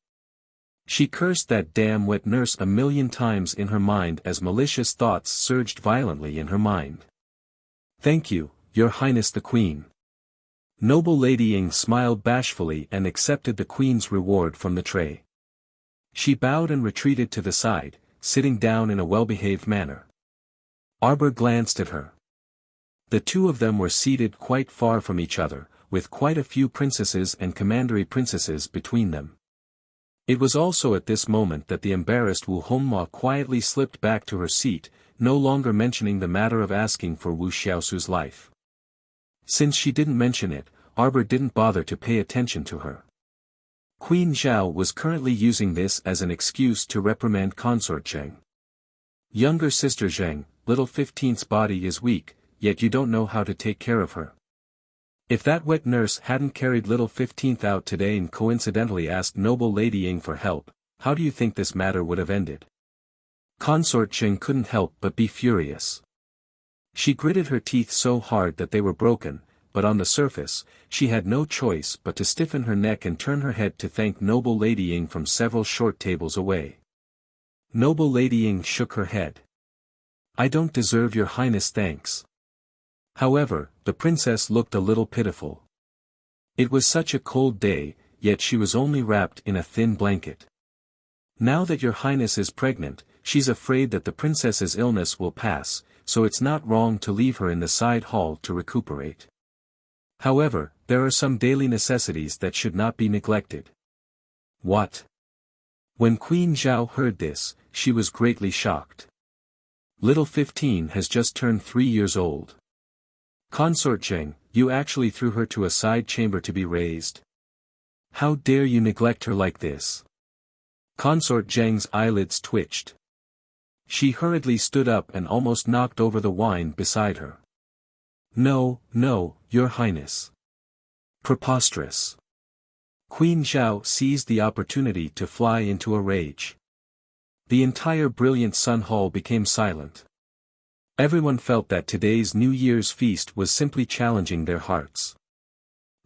She cursed that damn wet nurse a million times in her mind as malicious thoughts surged violently in her mind. Thank you, Your Highness the Queen. Noble Lady Ying smiled bashfully and accepted the Queen's reward from the tray. She bowed and retreated to the side, sitting down in a well-behaved manner. Arbor glanced at her. The two of them were seated quite far from each other, with quite a few princesses and commandery princesses between them. It was also at this moment that the embarrassed Wu Hongma quietly slipped back to her seat, no longer mentioning the matter of asking for Wu Xiaosu's life. Since she didn't mention it, Arbor didn't bother to pay attention to her. Queen Zhao was currently using this as an excuse to reprimand Consort Zheng. Younger sister Zheng, little 15th's body is weak, yet you don't know how to take care of her. If that wet nurse hadn't carried little 15th out today and coincidentally asked Noble Lady Ying for help, how do you think this matter would have ended? Consort Zheng couldn't help but be furious. She gritted her teeth so hard that they were broken, but on the surface, she had no choice but to stiffen her neck and turn her head to thank Noble Lady Ying from several short tables away. Noble Lady Ying shook her head. I don't deserve your highness' thanks. However, the princess looked a little pitiful. It was such a cold day, yet she was only wrapped in a thin blanket. Now that your highness is pregnant, she's afraid that the princess's illness will pass, so it's not wrong to leave her in the side hall to recuperate. However, there are some daily necessities that should not be neglected. What? When Queen Zhao heard this, she was greatly shocked. Little 15 has just turned 3 years old. Consort Zheng, you actually threw her to a side chamber to be raised. How dare you neglect her like this? Consort Zheng's eyelids twitched. She hurriedly stood up and almost knocked over the wine beside her. No, no, Your Highness. Preposterous. Queen Zhao seized the opportunity to fly into a rage. The entire brilliant Sun Hall became silent. Everyone felt that today's New Year's feast was simply challenging their hearts.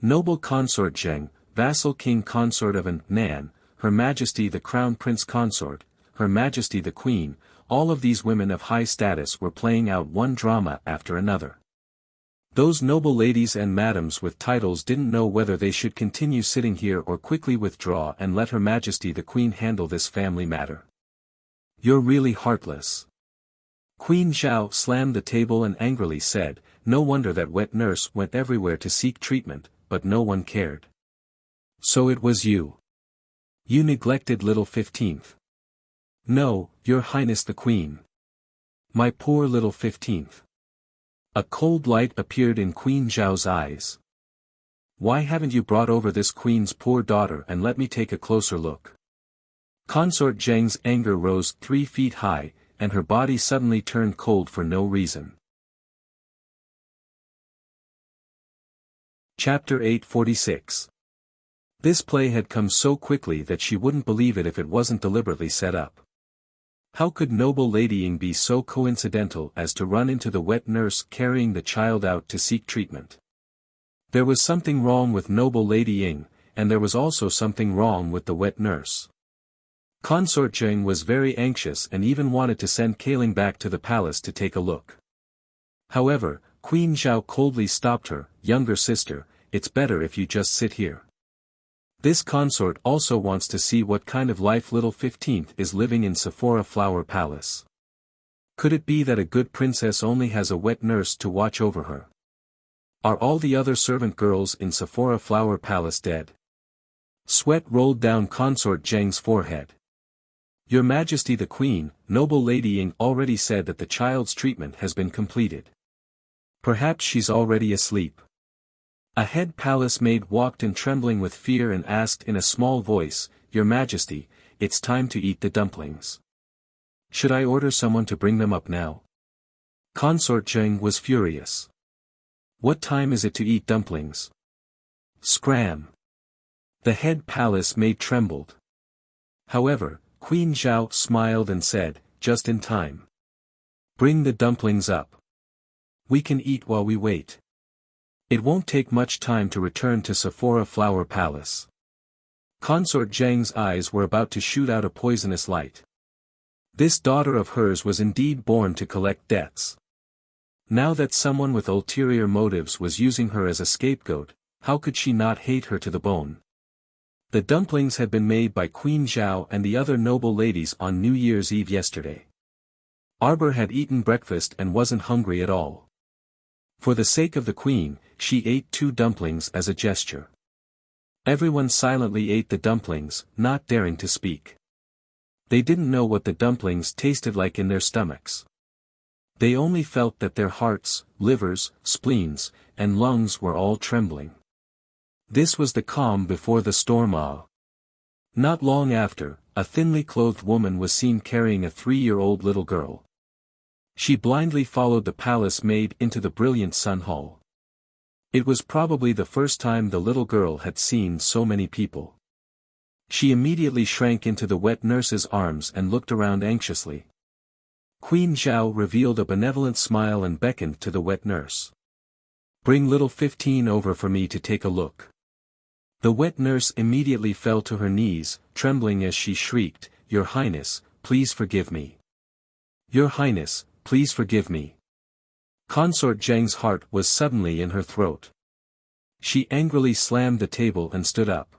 Noble Consort Zheng, vassal king consort of an Nan, Her Majesty the Crown Prince Consort, Her Majesty the Queen, all of these women of high status were playing out one drama after another. Those noble ladies and madams with titles didn't know whether they should continue sitting here or quickly withdraw and let Her Majesty the Queen handle this family matter. You're really heartless. Queen Zhao slammed the table and angrily said, no wonder that wet nurse went everywhere to seek treatment, but no one cared. So it was you. You neglected little 15th. No, Your Highness the Queen. My poor little 15th. A cold light appeared in Queen Zhao's eyes. Why haven't you brought over this queen's poor daughter and let me take a closer look? Consort Zheng's anger rose 3 feet high, and her body suddenly turned cold for no reason. Chapter 846. This play had come so quickly that she wouldn't believe it if it wasn't deliberately set up. How could noble Lady Ying be so coincidental as to run into the wet nurse carrying the child out to seek treatment? There was something wrong with noble Lady Ying, and there was also something wrong with the wet nurse. Consort Zheng was very anxious and even wanted to send Kaling back to the palace to take a look. However, Queen Zhao coldly stopped her. Younger sister, it's better if you just sit here. This consort also wants to see what kind of life little 15th is living in Sephora Flower Palace. Could it be that a good princess only has a wet nurse to watch over her? Are all the other servant girls in Sephora Flower Palace dead? Sweat rolled down Consort Zheng's forehead. Your Majesty the Queen, noble Lady Ying already said that the child's treatment has been completed. Perhaps she's already asleep. A head palace maid walked in trembling with fear and asked in a small voice, Your Majesty, it's time to eat the dumplings. Should I order someone to bring them up now? Consort Zheng was furious. What time is it to eat dumplings? Scram. The head palace maid trembled. However, Queen Zhao smiled and said, just in time. Bring the dumplings up. We can eat while we wait. It won't take much time to return to Sephora Flower Palace. Consort Zheng's eyes were about to shoot out a poisonous light. This daughter of hers was indeed born to collect debts. Now that someone with ulterior motives was using her as a scapegoat, how could she not hate her to the bone? The dumplings had been made by Queen Zhao and the other noble ladies on New Year's Eve yesterday. Arbor had eaten breakfast and wasn't hungry at all. For the sake of the queen, she ate 2 dumplings as a gesture. Everyone silently ate the dumplings, not daring to speak. They didn't know what the dumplings tasted like in their stomachs. They only felt that their hearts, livers, spleens, and lungs were all trembling. This was the calm before the storm. Not long after, a thinly clothed woman was seen carrying a 3-year-old little girl. She blindly followed the palace maid into the brilliant Sun Hall. It was probably the first time the little girl had seen so many people. She immediately shrank into the wet nurse's arms and looked around anxiously. Queen Zhao revealed a benevolent smile and beckoned to the wet nurse. Bring little 15 over for me to take a look. The wet nurse immediately fell to her knees, trembling as she shrieked, Your Highness, please forgive me. Your Highness, please forgive me. Consort Zheng's heart was suddenly in her throat. She angrily slammed the table and stood up.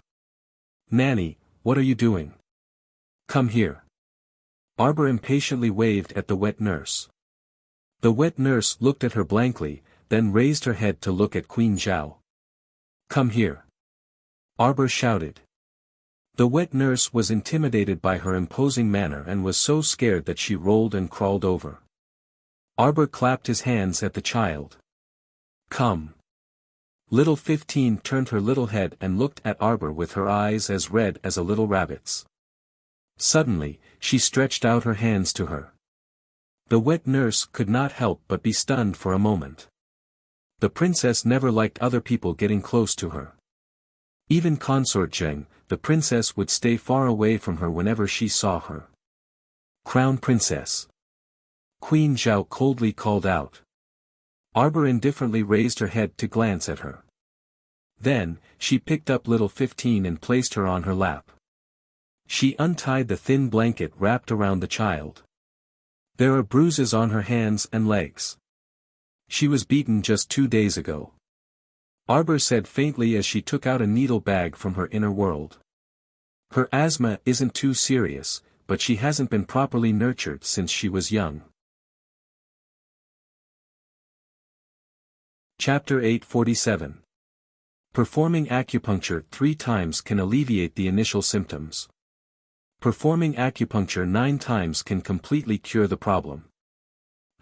Nanny, what are you doing? Come here. Arbor impatiently waved at the wet nurse. The wet nurse looked at her blankly, then raised her head to look at Queen Zhao. Come here. Arbor shouted. The wet nurse was intimidated by her imposing manner and was so scared that she rolled and crawled over. Arbor clapped his hands at the child. Come. Little 15 turned her little head and looked at Arbor with her eyes as red as a little rabbit's. Suddenly, she stretched out her hands to her. The wet nurse could not help but be stunned for a moment. The princess never liked other people getting close to her. Even Consort Zheng, the princess, would stay far away from her whenever she saw her. Crown Princess. Queen Zhao coldly called out. Arbor indifferently raised her head to glance at her. Then, she picked up little 15 and placed her on her lap. She untied the thin blanket wrapped around the child. There are bruises on her hands and legs. She was beaten just 2 days ago. Arbor said faintly as she took out a needle bag from her inner world. Her asthma isn't too serious, but she hasn't been properly nurtured since she was young. Chapter 847. Performing acupuncture 3 times can alleviate the initial symptoms. Performing acupuncture 9 times can completely cure the problem.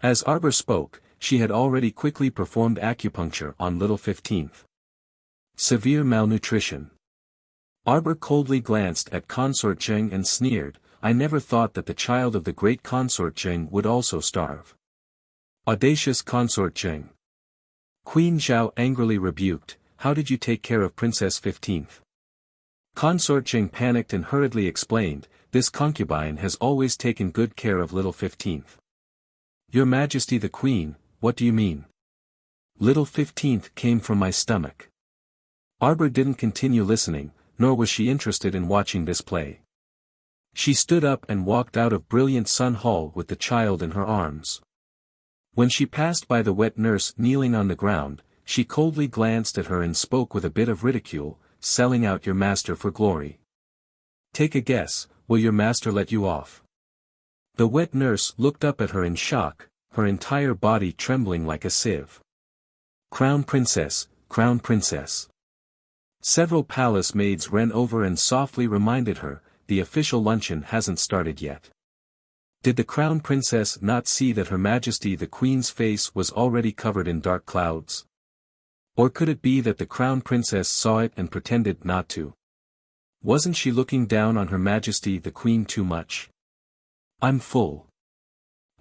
As Arbor spoke, she had already quickly performed acupuncture on little 15th. Severe malnutrition. Arbor coldly glanced at Consort Zheng and sneered, I never thought that the child of the great Consort Zheng would also starve. Audacious Consort Zheng. Queen Zhao angrily rebuked, how did you take care of Princess 15th? Consort Zheng panicked and hurriedly explained, this concubine has always taken good care of little 15th. Your Majesty the Queen, what do you mean? Little 15th came from my stomach. Arbor didn't continue listening, nor was she interested in watching this play. She stood up and walked out of Brilliant Sun Hall with the child in her arms. When she passed by the wet nurse kneeling on the ground, she coldly glanced at her and spoke with a bit of ridicule, selling out your master for glory. Take a guess, will your master let you off? The wet nurse looked up at her in shock, her entire body trembling like a sieve. Crown Princess, Crown Princess. Several palace maids ran over and softly reminded her, the official luncheon hasn't started yet. Did the Crown Princess not see that Her Majesty the Queen's face was already covered in dark clouds? Or could it be that the Crown Princess saw it and pretended not to? Wasn't she looking down on Her Majesty the Queen too much? I'm full.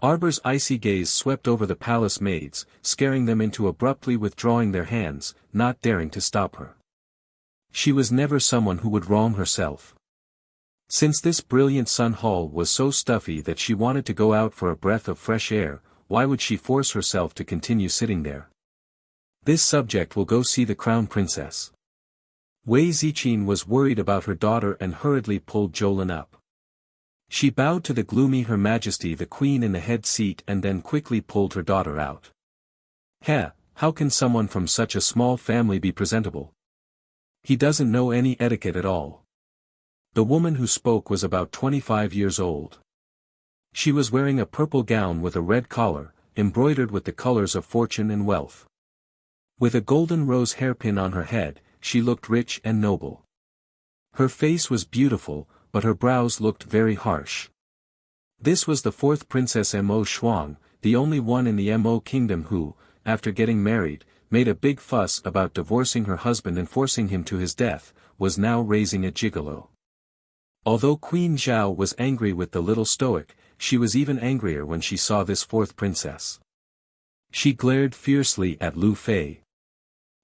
Arbor's icy gaze swept over the palace maids, scaring them into abruptly withdrawing their hands, not daring to stop her. She was never someone who would wrong herself. Since this Brilliant Sun Hall was so stuffy that she wanted to go out for a breath of fresh air, why would she force herself to continue sitting there? This subject will go see the Crown Princess. Wei Ziqin was worried about her daughter and hurriedly pulled Jolin up. She bowed to the gloomy Her Majesty the Queen in the head seat and then quickly pulled her daughter out. How can someone from such a small family be presentable? He doesn't know any etiquette at all. The woman who spoke was about 25 years old. She was wearing a purple gown with a red collar, embroidered with the colors of fortune and wealth. With a golden rose hairpin on her head, she looked rich and noble. Her face was beautiful, but her brows looked very harsh. This was the 4th Princess Mo Shuang, the only one in the Mo kingdom who, after getting married, made a big fuss about divorcing her husband and forcing him to his death, was now raising a gigolo. Although Queen Zhao was angry with the little stoic, she was even angrier when she saw this 4th princess. She glared fiercely at Lu Fei.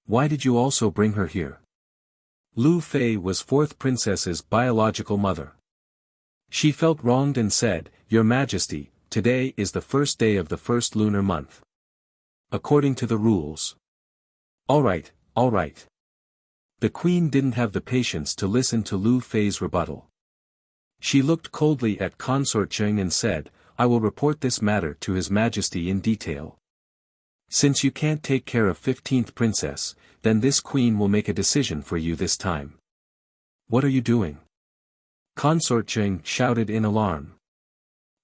Why did you also bring her here? Lu Fei was 4th princess's biological mother. She felt wronged and said, Your Majesty, today is the first day of the first lunar month. According to the rules. All right. The queen didn't have the patience to listen to Lu Fei's rebuttal. She looked coldly at Consort Zheng and said, I will report this matter to His Majesty in detail. Since you can't take care of 15th princess, then this queen will make a decision for you this time. What are you doing? Consort Zheng shouted in alarm.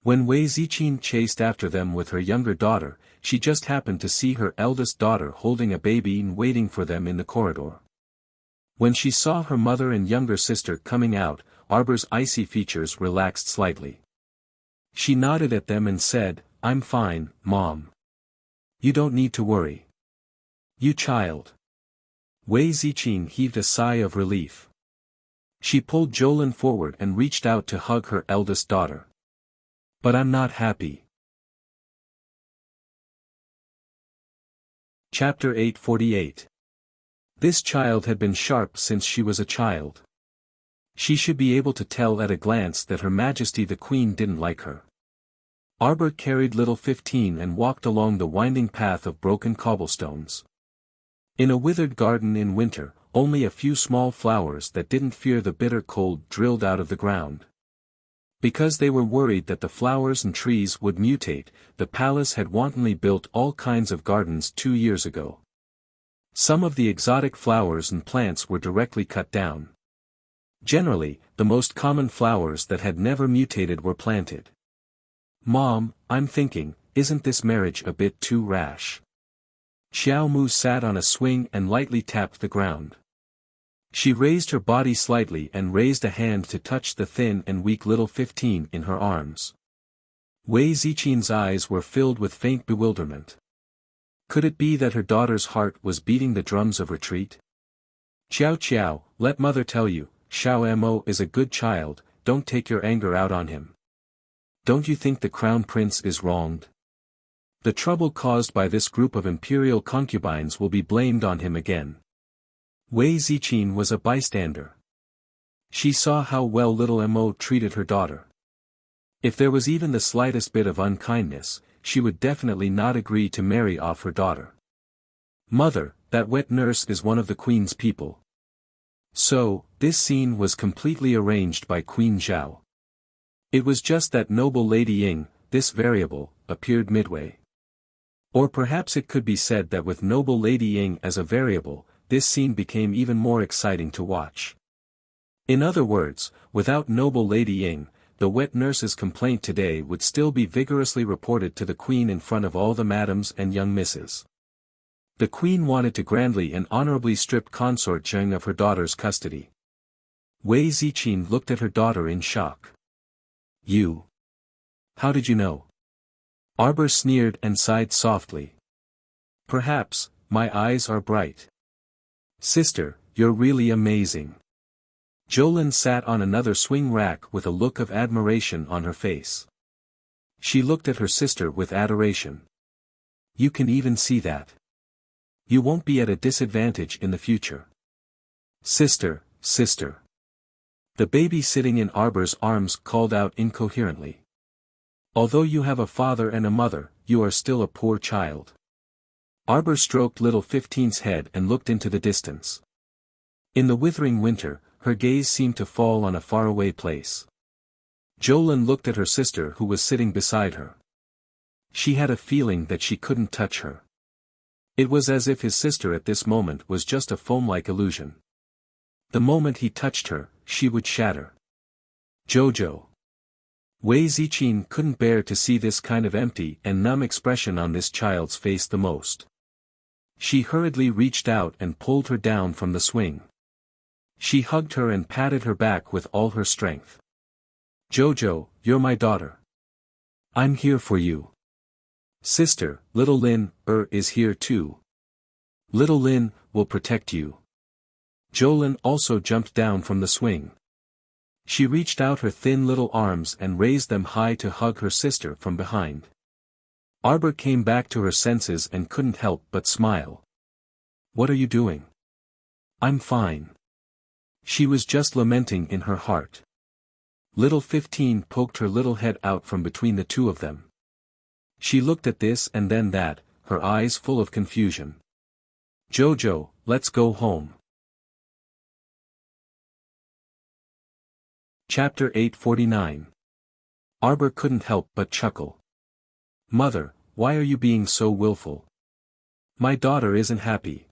When Wei Ziqin chased after them with her younger daughter, she just happened to see her eldest daughter holding a baby and waiting for them in the corridor. When she saw her mother and younger sister coming out, Arbor's icy features relaxed slightly. She nodded at them and said, I'm fine, Mom. You don't need to worry. You child. Wei Ziqing heaved a sigh of relief. She pulled Jolin forward and reached out to hug her eldest daughter. But I'm not happy. Chapter 848. This child had been sharp since she was a child. She should be able to tell at a glance that Her Majesty the Queen didn't like her. Arbor carried little 15 and walked along the winding path of broken cobblestones. In a withered garden in winter, only a few small flowers that didn't fear the bitter cold drilled out of the ground. Because they were worried that the flowers and trees would mutate, the palace had wantonly built all kinds of gardens 2 years ago. Some of the exotic flowers and plants were directly cut down. Generally, the most common flowers that had never mutated were planted. Mom, I'm thinking, isn't this marriage a bit too rash? Xiao Mu sat on a swing and lightly tapped the ground. She raised her body slightly and raised a hand to touch the thin and weak little 15 in her arms. Wei Ziqing's eyes were filled with faint bewilderment. Could it be that her daughter's heart was beating the drums of retreat? Qiao, let mother tell you, Xiao Mo is a good child, don't take your anger out on him. Don't you think the crown prince is wronged? The trouble caused by this group of imperial concubines will be blamed on him again. Wei Ziqing was a bystander. She saw how well little Mo treated her daughter. If there was even the slightest bit of unkindness, she would definitely not agree to marry off her daughter. Mother, that wet nurse is one of the queen's people. So, this scene was completely arranged by Queen Zhao. It was just that noble Lady Ying, this variable, appeared midway. Or perhaps it could be said that with noble Lady Ying as a variable, this scene became even more exciting to watch. In other words, without noble Lady Ying, the wet nurse's complaint today would still be vigorously reported to the Queen in front of all the madams and young misses. The Queen wanted to grandly and honorably strip Consort Zheng of her daughter's custody. Wei Ziqing looked at her daughter in shock. You? How did you know? Arbor sneered and sighed softly. Perhaps, my eyes are bright. Sister, you're really amazing. Jolin sat on another swing rack with a look of admiration on her face. She looked at her sister with adoration. You can even see that. You won't be at a disadvantage in the future. Sister. The baby sitting in Arbor's arms called out incoherently. Although you have a father and a mother, you are still a poor child. Arbor stroked little 15's head and looked into the distance. In the withering winter, her gaze seemed to fall on a faraway place. Jolin looked at her sister who was sitting beside her. She had a feeling that she couldn't touch her. It was as if his sister at this moment was just a foam-like illusion. The moment he touched her, she would shatter. Jojo. Wei Ziqing couldn't bear to see this kind of empty and numb expression on this child's face the most. She hurriedly reached out and pulled her down from the swing. She hugged her and patted her back with all her strength. Jojo, you're my daughter. I'm here for you. Sister, little Lin, is here too. Little Lin, will protect you. Jolin also jumped down from the swing. She reached out her thin little arms and raised them high to hug her sister from behind. Arbor came back to her senses and couldn't help but smile. What are you doing? I'm fine. She was just lamenting in her heart. Little 15 poked her little head out from between the two of them. She looked at this and then that, her eyes full of confusion. Jojo, let's go home. Chapter 849. Arbor couldn't help but chuckle. Mother, why are you being so willful? My daughter isn't happy.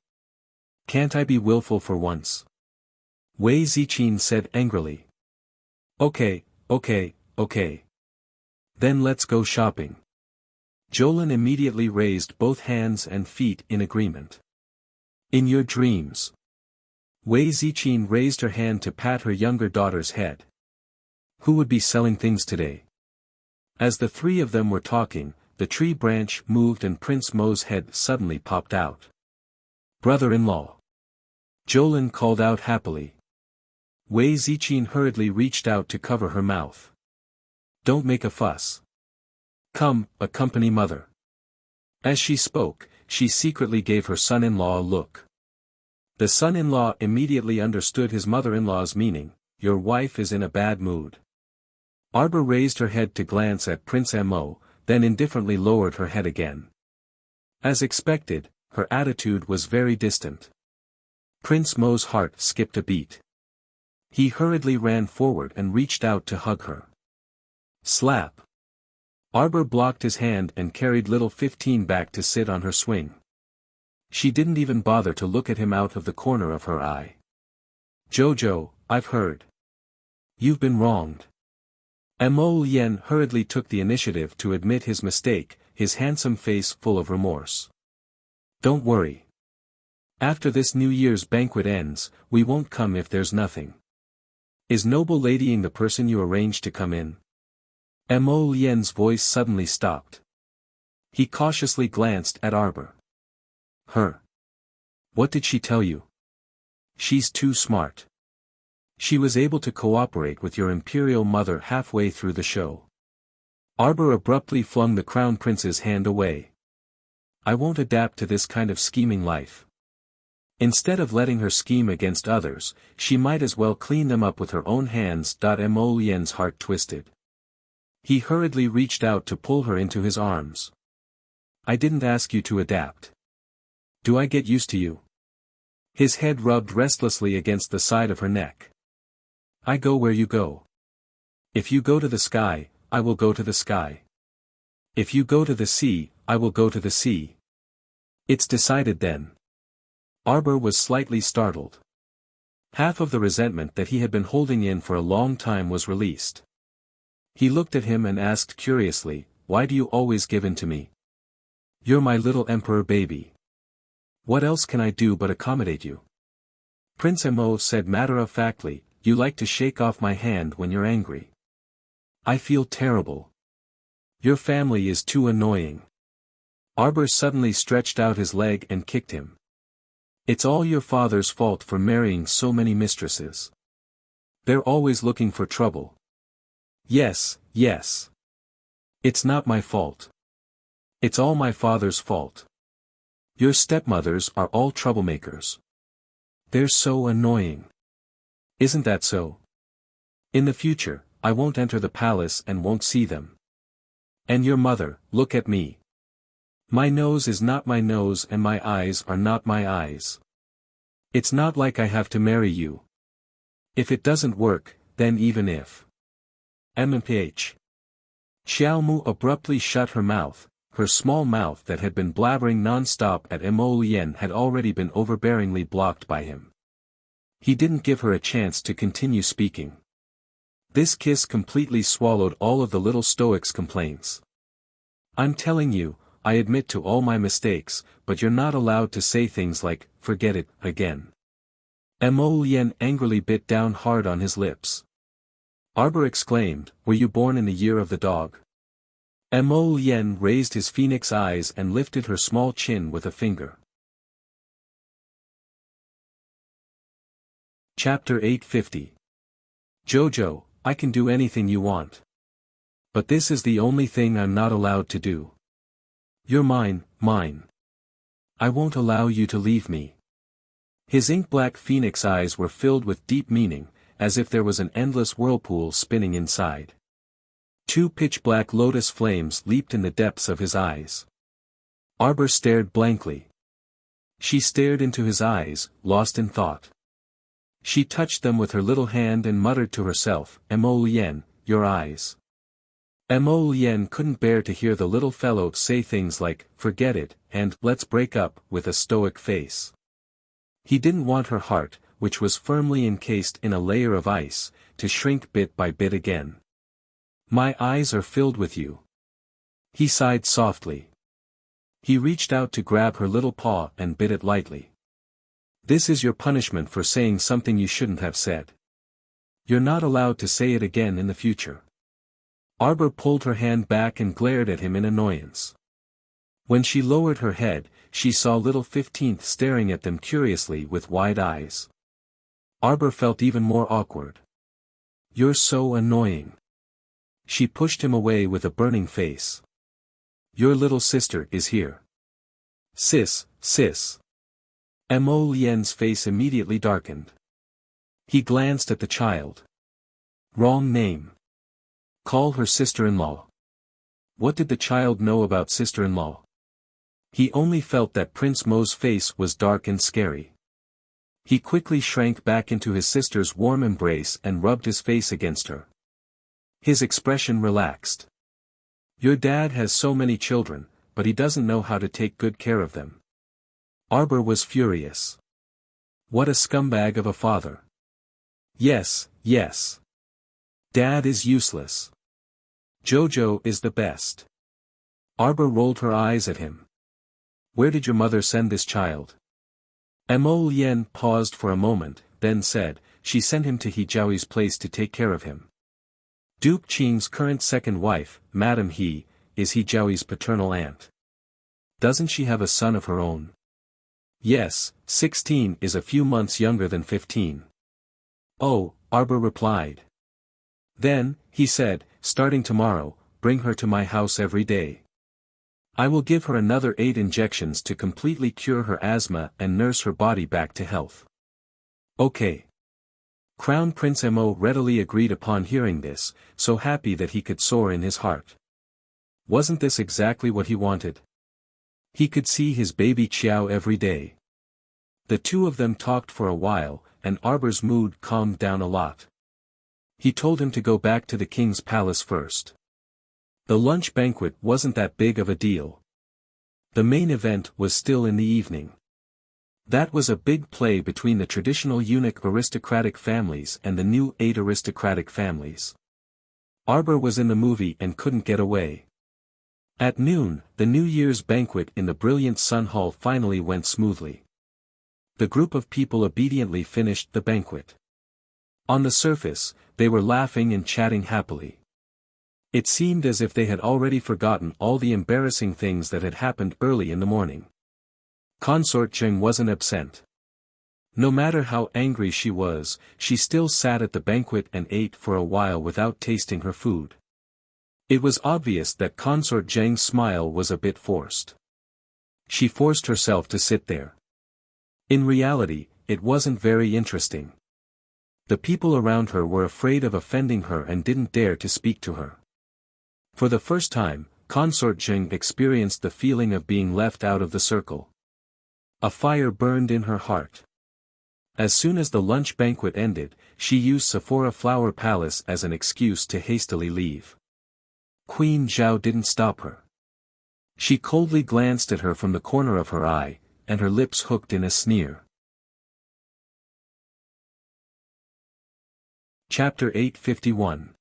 Can't I be willful for once? Wei Ziqing said angrily. Okay. Then let's go shopping. Jolin immediately raised both hands and feet in agreement. In your dreams. Wei Ziqing raised her hand to pat her younger daughter's head. Who would be selling things today? As the three of them were talking, the tree branch moved and Prince Mo's head suddenly popped out. "Brother-in-law!" Jolin called out happily. Wei Ziqin hurriedly reached out to cover her mouth. "Don't make a fuss. Come, accompany mother." As she spoke, she secretly gave her son-in-law a look. The son-in-law immediately understood his mother-in-law's meaning. "Your wife is in a bad mood." Arbor raised her head to glance at Prince Mo, then indifferently lowered her head again. As expected, her attitude was very distant. Prince Mo's heart skipped a beat. He hurriedly ran forward and reached out to hug her. Slap! Arbor blocked his hand and carried little 15 back to sit on her swing. She didn't even bother to look at him out of the corner of her eye. "Jojo, I've heard. You've been wronged." Mo Lien hurriedly took the initiative to admit his mistake, his handsome face full of remorse. "Don't worry. After this New Year's banquet ends, we won't come if there's nothing. Is noble ladying the person you arranged to come in?" Mo Lien's voice suddenly stopped. He cautiously glanced at Arbor. "Her. What did she tell you?" "She's too smart. She was able to cooperate with your imperial mother halfway through the show." Arbor abruptly flung the crown prince's hand away. "I won't adapt to this kind of scheming life." Instead of letting her scheme against others, she might as well clean them up with her own hands. Mo Lien's heart twisted. He hurriedly reached out to pull her into his arms. "I didn't ask you to adapt. Do I get used to you?" His head rubbed restlessly against the side of her neck. "I go where you go. If you go to the sky, I will go to the sky. If you go to the sea, I will go to the sea. It's decided then." Arbor was slightly startled. Half of the resentment that he had been holding in for a long time was released. He looked at him and asked curiously, "Why do you always give in to me? You're my little emperor baby. What else can I do but accommodate you?" Prince Mo said matter-of-factly, "You like to shake off my hand when you're angry. I feel terrible. Your family is too annoying." Arbor suddenly stretched out his leg and kicked him. "It's all your father's fault for marrying so many mistresses. They're always looking for trouble." Yes. "It's not my fault. It's all my father's fault. Your stepmothers are all troublemakers. They're so annoying. Isn't that so? In the future, I won't enter the palace and won't see them. And your mother, look at me. My nose is not my nose and my eyes are not my eyes. It's not like I have to marry you. If it doesn't work, then even if." MMPH. Xiaomu abruptly shut her mouth. Her small mouth that had been blabbering non-stop at Mo Lien had already been overbearingly blocked by him. He didn't give her a chance to continue speaking. This kiss completely swallowed all of the little stoic's complaints. "I'm telling you, I admit to all my mistakes, but you're not allowed to say things like, 'Forget it,' again." Mo Lien angrily bit down hard on his lips. Arbor exclaimed, "Were you born in the year of the dog?" Mo Lien raised his phoenix eyes and lifted her small chin with a finger. Chapter 850. "Jojo, I can do anything you want. But this is the only thing I'm not allowed to do. You're mine. I won't allow you to leave me." His ink-black phoenix eyes were filled with deep meaning, as if there was an endless whirlpool spinning inside. Two pitch-black lotus flames leaped in the depths of his eyes. Arbor stared blankly. She stared into his eyes, lost in thought. She touched them with her little hand and muttered to herself, "Mo Lien, your eyes." Mo Lien couldn't bear to hear the little fellow say things like, "Forget it," and "Let's break up," with a stoic face. He didn't want her heart, which was firmly encased in a layer of ice, to shrink bit by bit again. "My eyes are filled with you." He sighed softly. He reached out to grab her little paw and bit it lightly. "This is your punishment for saying something you shouldn't have said. You're not allowed to say it again in the future." Arbor pulled her hand back and glared at him in annoyance. When she lowered her head, she saw little 15th staring at them curiously with wide eyes. Arbor felt even more awkward. "You're so annoying." She pushed him away with a burning face. "Your little sister is here." Sis. Mo Lien's face immediately darkened. He glanced at the child. Wrong name. Call her sister-in-law. What did the child know about sister-in-law? He only felt that Prince Mo's face was dark and scary. He quickly shrank back into his sister's warm embrace and rubbed his face against her. His expression relaxed. "Your dad has so many children, but he doesn't know how to take good care of them." Arbor was furious. What a scumbag of a father. Yes. Dad is useless. Jojo is the best. Arbor rolled her eyes at him. "Where did your mother send this child?" Mo Lien paused for a moment, then said, "She sent him to He Jiao's place to take care of him. Duke Qing's current second wife, Madame He, is He Jiao's paternal aunt. Doesn't she have a son of her own?" "Yes, 16 is a few months younger than 15. "Oh," Arbor replied. "Then," he said, "starting tomorrow, bring her to my house every day. I will give her another 8 injections to completely cure her asthma and nurse her body back to health." "Okay." Crown Prince Mo readily agreed upon hearing this, so happy that he could soar in his heart. Wasn't this exactly what he wanted? He could see his baby Qiao every day. The two of them talked for a while, and Arbor's mood calmed down a lot. He told him to go back to the king's palace first. The lunch banquet wasn't that big of a deal. The main event was still in the evening. That was a big play between the traditional eunuch aristocratic families and the new 8 aristocratic families. Arbor was in the movie and couldn't get away. At noon, the New Year's banquet in the brilliant Sun Hall finally went smoothly. The group of people obediently finished the banquet. On the surface, they were laughing and chatting happily. It seemed as if they had already forgotten all the embarrassing things that had happened early in the morning. Consort Zheng wasn't absent. No matter how angry she was, she still sat at the banquet and ate for a while without tasting her food. It was obvious that Consort Zheng's smile was a bit forced. She forced herself to sit there. In reality, it wasn't very interesting. The people around her were afraid of offending her and didn't dare to speak to her. For the first time, Consort Zheng experienced the feeling of being left out of the circle. A fire burned in her heart. As soon as the lunch banquet ended, she used Sephora Flower Palace as an excuse to hastily leave. Queen Zhao didn't stop her. She coldly glanced at her from the corner of her eye, and her lips hooked in a sneer. Chapter 851.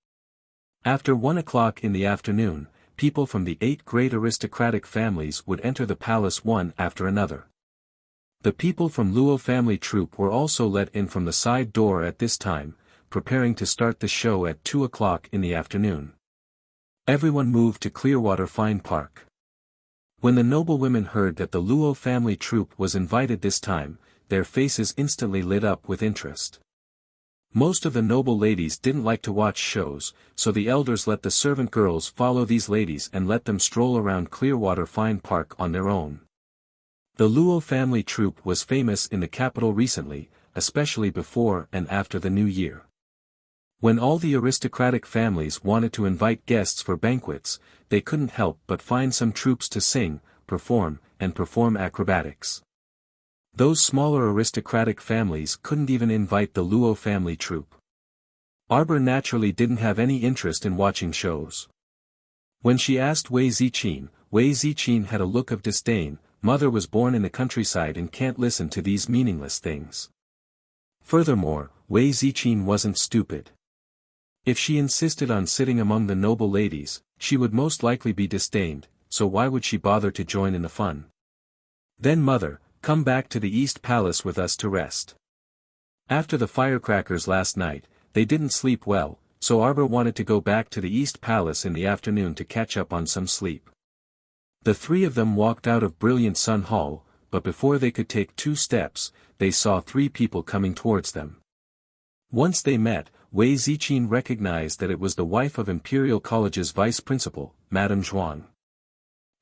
After 1 o'clock in the afternoon, people from the 8 great aristocratic families would enter the palace one after another. The people from Luo family troupe were also let in from the side door at this time, preparing to start the show at 2 o'clock in the afternoon. Everyone moved to Clearwater Fine Park. When the noblewomen heard that the Luo family troupe was invited this time, their faces instantly lit up with interest. Most of the noble ladies didn't like to watch shows, so the elders let the servant girls follow these ladies and let them stroll around Clearwater Fine Park on their own. The Luo family troupe was famous in the capital recently, especially before and after the New Year. When all the aristocratic families wanted to invite guests for banquets, they couldn't help but find some troupes to sing, perform acrobatics. Those smaller aristocratic families couldn't even invite the Luo family troupe. Arbor naturally didn't have any interest in watching shows. When she asked Wei Ziqin had a look of disdain. Mother was born in the countryside and can't listen to these meaningless things. Furthermore, Wei Ziqin wasn't stupid. If she insisted on sitting among the noble ladies, she would most likely be disdained, so why would she bother to join in the fun? Then mother, come back to the East Palace with us to rest. After the firecrackers last night, they didn't sleep well, so Arbor wanted to go back to the East Palace in the afternoon to catch up on some sleep. The three of them walked out of Brilliant Sun Hall, but before they could take 2 steps, they saw 3 people coming towards them. Once they met, Wei Ziqin recognized that it was the wife of Imperial College's vice principal, Madame Zhuang.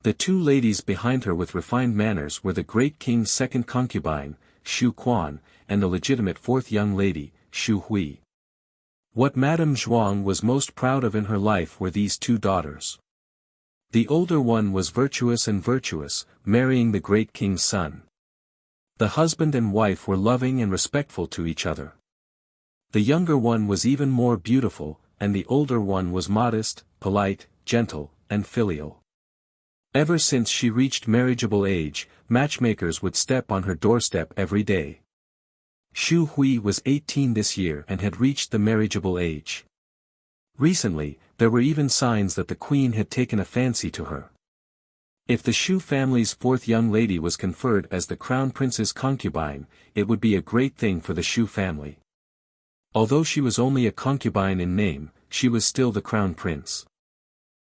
The 2 ladies behind her with refined manners were the great king's second concubine, Xu Quan, and the legitimate 4th young lady, Xu Hui. What Madame Zhuang was most proud of in her life were these 2 daughters. The older one was virtuous and virtuous, marrying the great king's son. The husband and wife were loving and respectful to each other. The younger one was even more beautiful, and the older one was modest, polite, gentle, and filial. Ever since she reached marriageable age, matchmakers would step on her doorstep every day. Xu Hui was 18 this year and had reached the marriageable age. Recently, there were even signs that the queen had taken a fancy to her. If the Xu family's 4th young lady was conferred as the crown prince's concubine, it would be a great thing for the Xu family. Although she was only a concubine in name, she was still the crown prince.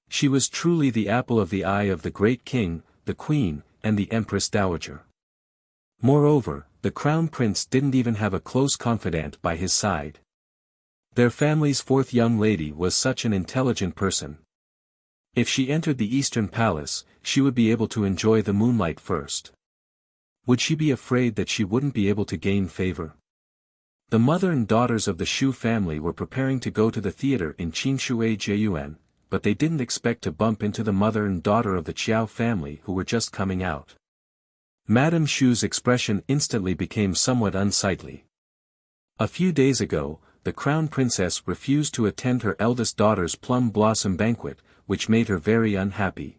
She was truly the apple of the eye of the great king, the queen, and the empress dowager. Moreover, the crown prince didn't even have a close confidant by his side. Their family's 4th young lady was such an intelligent person. If she entered the Eastern Palace, she would be able to enjoy the moonlight first. Would she be afraid that she wouldn't be able to gain favor? The mother and daughters of the Xu family were preparing to go to the theater in Qingshui Jiayuan, but they didn't expect to bump into the mother and daughter of the Qiao family who were just coming out. Madame Xu's expression instantly became somewhat unsightly. A few days ago, the crown princess refused to attend her eldest daughter's plum blossom banquet, which made her very unhappy.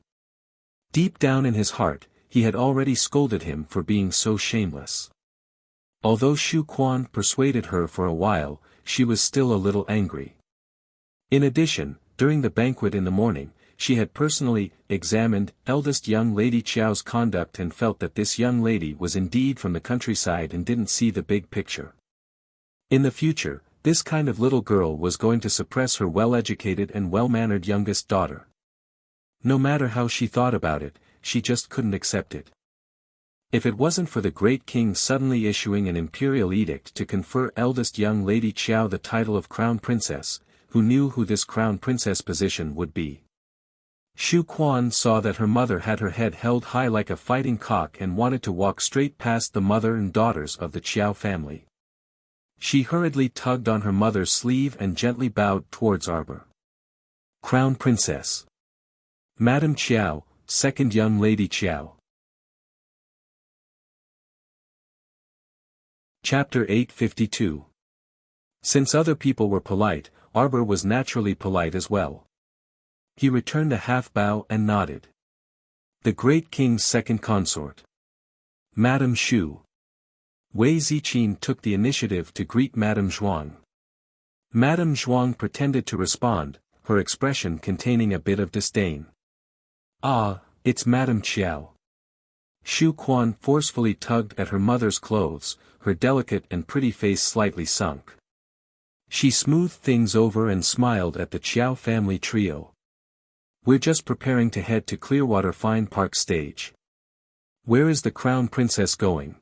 Deep down in his heart, he had already scolded him for being so shameless. Although Xu Quan persuaded her for a while, she was still a little angry. In addition, during the banquet in the morning, she had personally examined eldest young lady Qiao's conduct and felt that this young lady was indeed from the countryside and didn't see the big picture. In the future, this kind of little girl was going to suppress her well-educated and well-mannered youngest daughter. No matter how she thought about it, she just couldn't accept it. If it wasn't for the great king suddenly issuing an imperial edict to confer eldest young lady Qiao the title of crown princess, who knew who this crown princess position would be? Xu Quan saw that her mother had her head held high like a fighting cock and wanted to walk straight past the mother and daughters of the Qiao family. She hurriedly tugged on her mother's sleeve and gently bowed towards Arbor. Crown Princess. Madame Qiao, 2nd young lady Qiao. Chapter 852. Since other people were polite, Arbor was naturally polite as well. He returned a half bow and nodded. The great king's second consort. Madame Xu. Wei Ziqin took the initiative to greet Madame Zhuang. Madame Zhuang pretended to respond, her expression containing a bit of disdain. Ah, it's Madame Qiao. Xu Quan forcefully tugged at her mother's clothes, her delicate and pretty face slightly sunk. She smoothed things over and smiled at the Qiao family trio. We're just preparing to head to Clearwater Fine Park stage. Where is the crown princess going?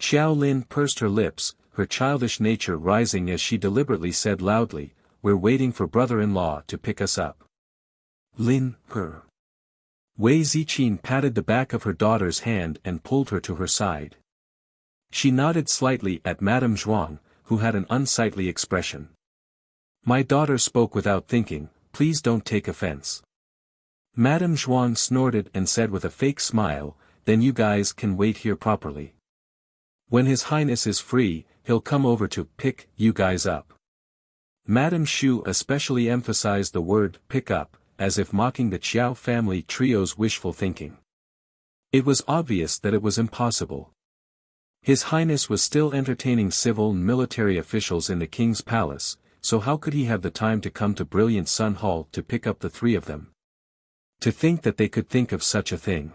Xiao Lin pursed her lips, her childish nature rising as she deliberately said loudly, we're waiting for brother-in-law to pick us up. Lin, her. Wei Ziqin patted the back of her daughter's hand and pulled her to her side. She nodded slightly at Madame Zhuang, who had an unsightly expression. My daughter spoke without thinking, please don't take offense. Madame Zhuang snorted and said with a fake smile, then you guys can wait here properly. When His Highness is free, he'll come over to pick you guys up. Madame Xu especially emphasized the word pick up, as if mocking the Qiao family trio's wishful thinking. It was obvious that it was impossible. His Highness was still entertaining civil and military officials in the king's palace, so how could he have the time to come to Brilliant Sun Hall to pick up the 3 of them? To think that they could think of such a thing.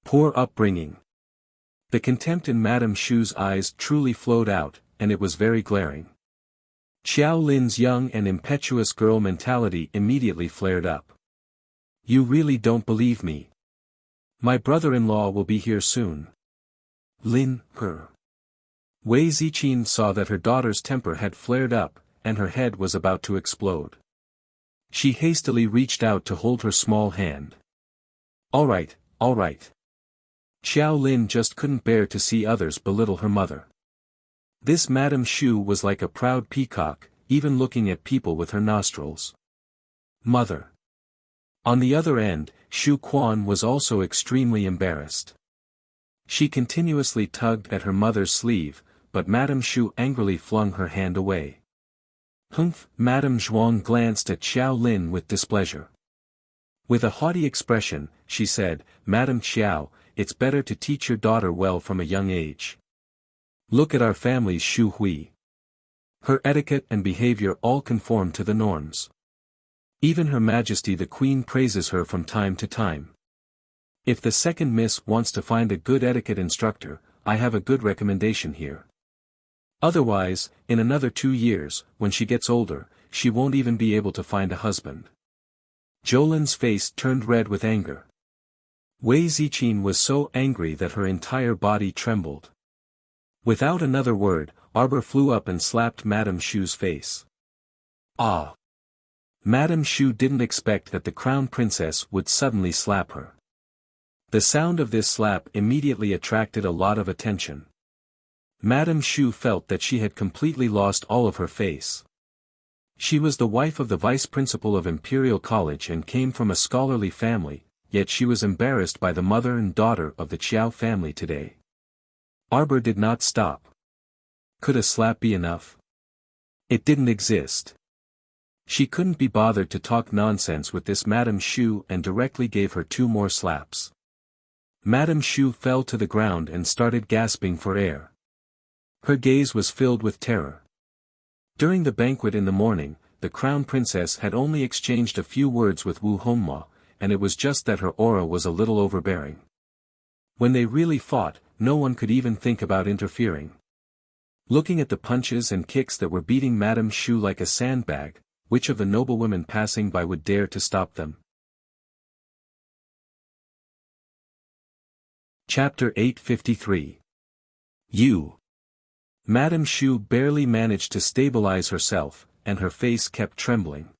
Poor upbringing. The contempt in Madame Xu's eyes truly flowed out, and it was very glaring. Xiao Lin's young and impetuous girl mentality immediately flared up. You really don't believe me? My brother-in-law will be here soon. Lin, her. Wei Ziqin saw that her daughter's temper had flared up, and her head was about to explode. She hastily reached out to hold her small hand. All right, all right. Xiao Lin just couldn't bear to see others belittle her mother. This Madame Shu was like a proud peacock, even looking at people with her nostrils. Mother. On the other end, Shu Quan was also extremely embarrassed. She continuously tugged at her mother's sleeve, but Madame Shu angrily flung her hand away. Humph! Madame Zhuang glanced at Xiao Lin with displeasure. With a haughty expression, she said, Madame Xiao, it's better to teach your daughter well from a young age. Look at our family's Shu Hui. Her etiquette and behavior all conform to the norms. Even Her Majesty the Queen praises her from time to time. If the second miss wants to find a good etiquette instructor, I have a good recommendation here. Otherwise, in another 2 years, when she gets older, she won't even be able to find a husband. Jolin's face turned red with anger. Wei Ziqin was so angry that her entire body trembled. Without another word, Arbor flew up and slapped Madame Shu's face. Ah! Madame Shu didn't expect that the crown princess would suddenly slap her. The sound of this slap immediately attracted a lot of attention. Madame Shu felt that she had completely lost all of her face. She was the wife of the vice principal of Imperial College and came from a scholarly family, yet she was embarrassed by the mother and daughter of the Qiao family today. Arbor did not stop. Could a slap be enough? It didn't exist. She couldn't be bothered to talk nonsense with this Madame Shu and directly gave her 2 more slaps. Madame Shu fell to the ground and started gasping for air. Her gaze was filled with terror. During the banquet in the morning, the crown princess had only exchanged a few words with Wu Hongma, and it was just that her aura was a little overbearing. When they really fought, no one could even think about interfering. Looking at the punches and kicks that were beating Madame Shu like a sandbag, which of the noblewomen passing by would dare to stop them? Chapter 853. You. Madame Shu barely managed to stabilize herself, and her face kept trembling.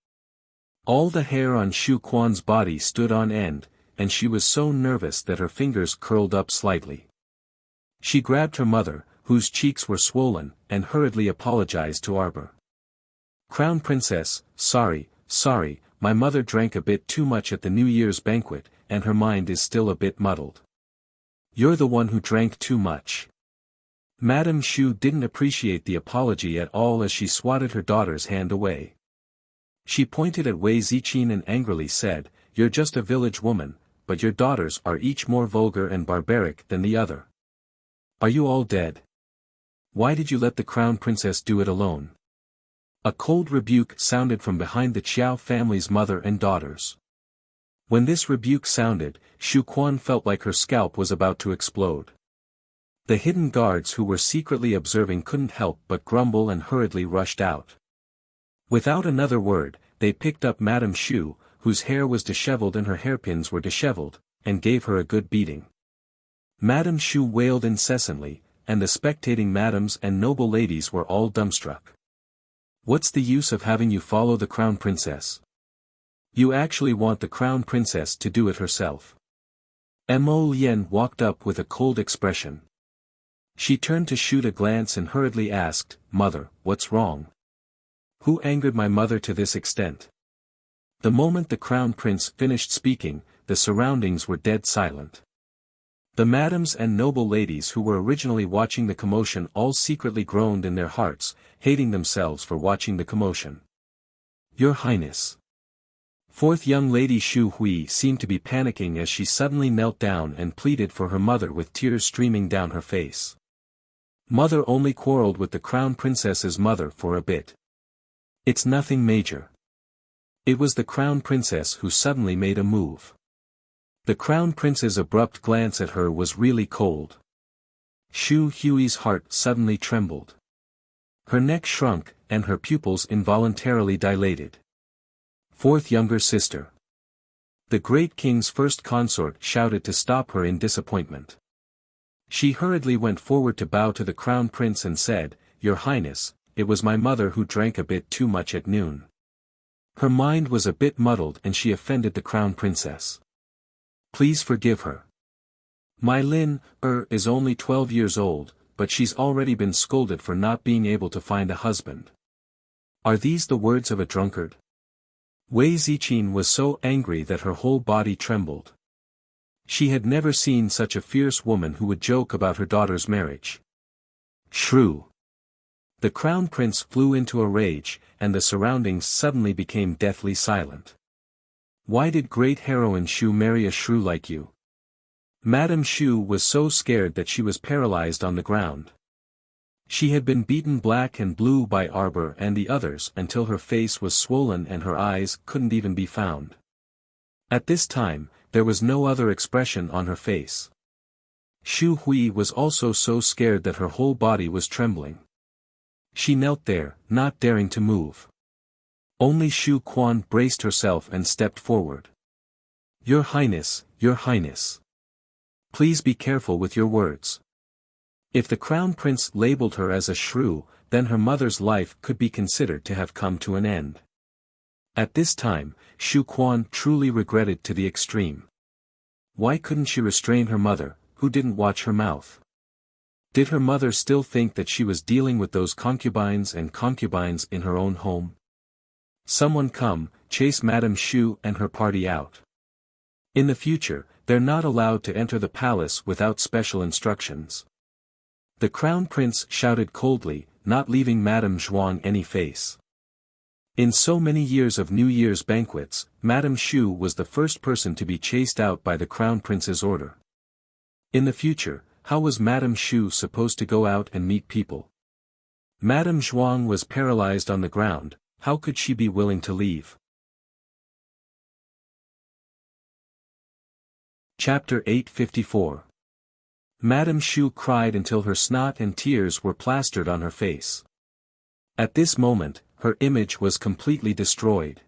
All the hair on Shu Quan's body stood on end, and she was so nervous that her fingers curled up slightly. She grabbed her mother, whose cheeks were swollen, and hurriedly apologized to Arbor. Crown Princess, sorry, my mother drank a bit too much at the New Year's banquet, and her mind is still a bit muddled. You're the one who drank too much. Madame Shu didn't appreciate the apology at all as she swatted her daughter's hand away. She pointed at Wei Ziqin and angrily said, You're just a village woman, but your daughters are each more vulgar and barbaric than the other. Are you all dead? Why did you let the crown princess do it alone? A cold rebuke sounded from behind the Qiao family's mother and daughters. When this rebuke sounded, Shu Quan felt like her scalp was about to explode. The hidden guards who were secretly observing couldn't help but grumble and hurriedly rushed out. Without another word, they picked up Madame Shu, whose hair was disheveled and her hairpins were disheveled, and gave her a good beating. Madame Shu wailed incessantly, and the spectating madams and noble ladies were all dumbstruck. What's the use of having you follow the crown princess? You actually want the crown princess to do it herself. Mo Lien walked up with a cold expression. She turned to shoot a glance and hurriedly asked, Mother, what's wrong? Who angered my mother to this extent? The moment the crown prince finished speaking, the surroundings were dead silent. The madams and noble ladies who were originally watching the commotion all secretly groaned in their hearts, hating themselves for watching the commotion. Your Highness. Fourth young lady Shu Hui seemed to be panicking as she suddenly knelt down and pleaded for her mother with tears streaming down her face. Mother only quarreled with the crown princess's mother for a bit. It's nothing major. It was the crown princess who suddenly made a move. The crown prince's abrupt glance at her was really cold. Shu Hui's heart suddenly trembled. Her neck shrunk, and her pupils involuntarily dilated. Fourth younger sister. The great king's first consort shouted to stop her in disappointment. She hurriedly went forward to bow to the crown prince and said, "Your Highness, it was my mother who drank a bit too much at noon." Her mind was a bit muddled and she offended the crown princess. "Please forgive her. My Lin, is only 12 years old, but she's already been scolded for not being able to find a husband." Are these the words of a drunkard? Wei Ziqin was so angry that her whole body trembled. She had never seen such a fierce woman who would joke about her daughter's marriage. Shrew! The crown prince flew into a rage, and the surroundings suddenly became deathly silent. "Why did great heroine Shu marry a shrew like you?" Madame Shu was so scared that she was paralyzed on the ground. She had been beaten black and blue by Arbor and the others until her face was swollen and her eyes couldn't even be found. At this time, there was no other expression on her face. Shu Hui was also so scared that her whole body was trembling. She knelt there, not daring to move. Only Shu Quan braced herself and stepped forward. "Your Highness, Your Highness. Please be careful with your words." If the crown prince labeled her as a shrew, then her mother's life could be considered to have come to an end. At this time, Shu Quan truly regretted to the extreme. Why couldn't she restrain her mother, who didn't watch her mouth? Did her mother still think that she was dealing with those concubines in her own home? Someone come, chase Madame Shu and her party out. In the future, they're not allowed to enter the palace without special instructions. The crown prince shouted coldly, not leaving Madame Zhuang any face. In so many years of New Year's banquets, Madame Shu was the first person to be chased out by the crown prince's order. In the future, how was Madame Shu supposed to go out and meet people? Madame Zhuang was paralyzed on the ground, how could she be willing to leave? Chapter 854. Madame Shu cried until her snot and tears were plastered on her face. At this moment, her image was completely destroyed.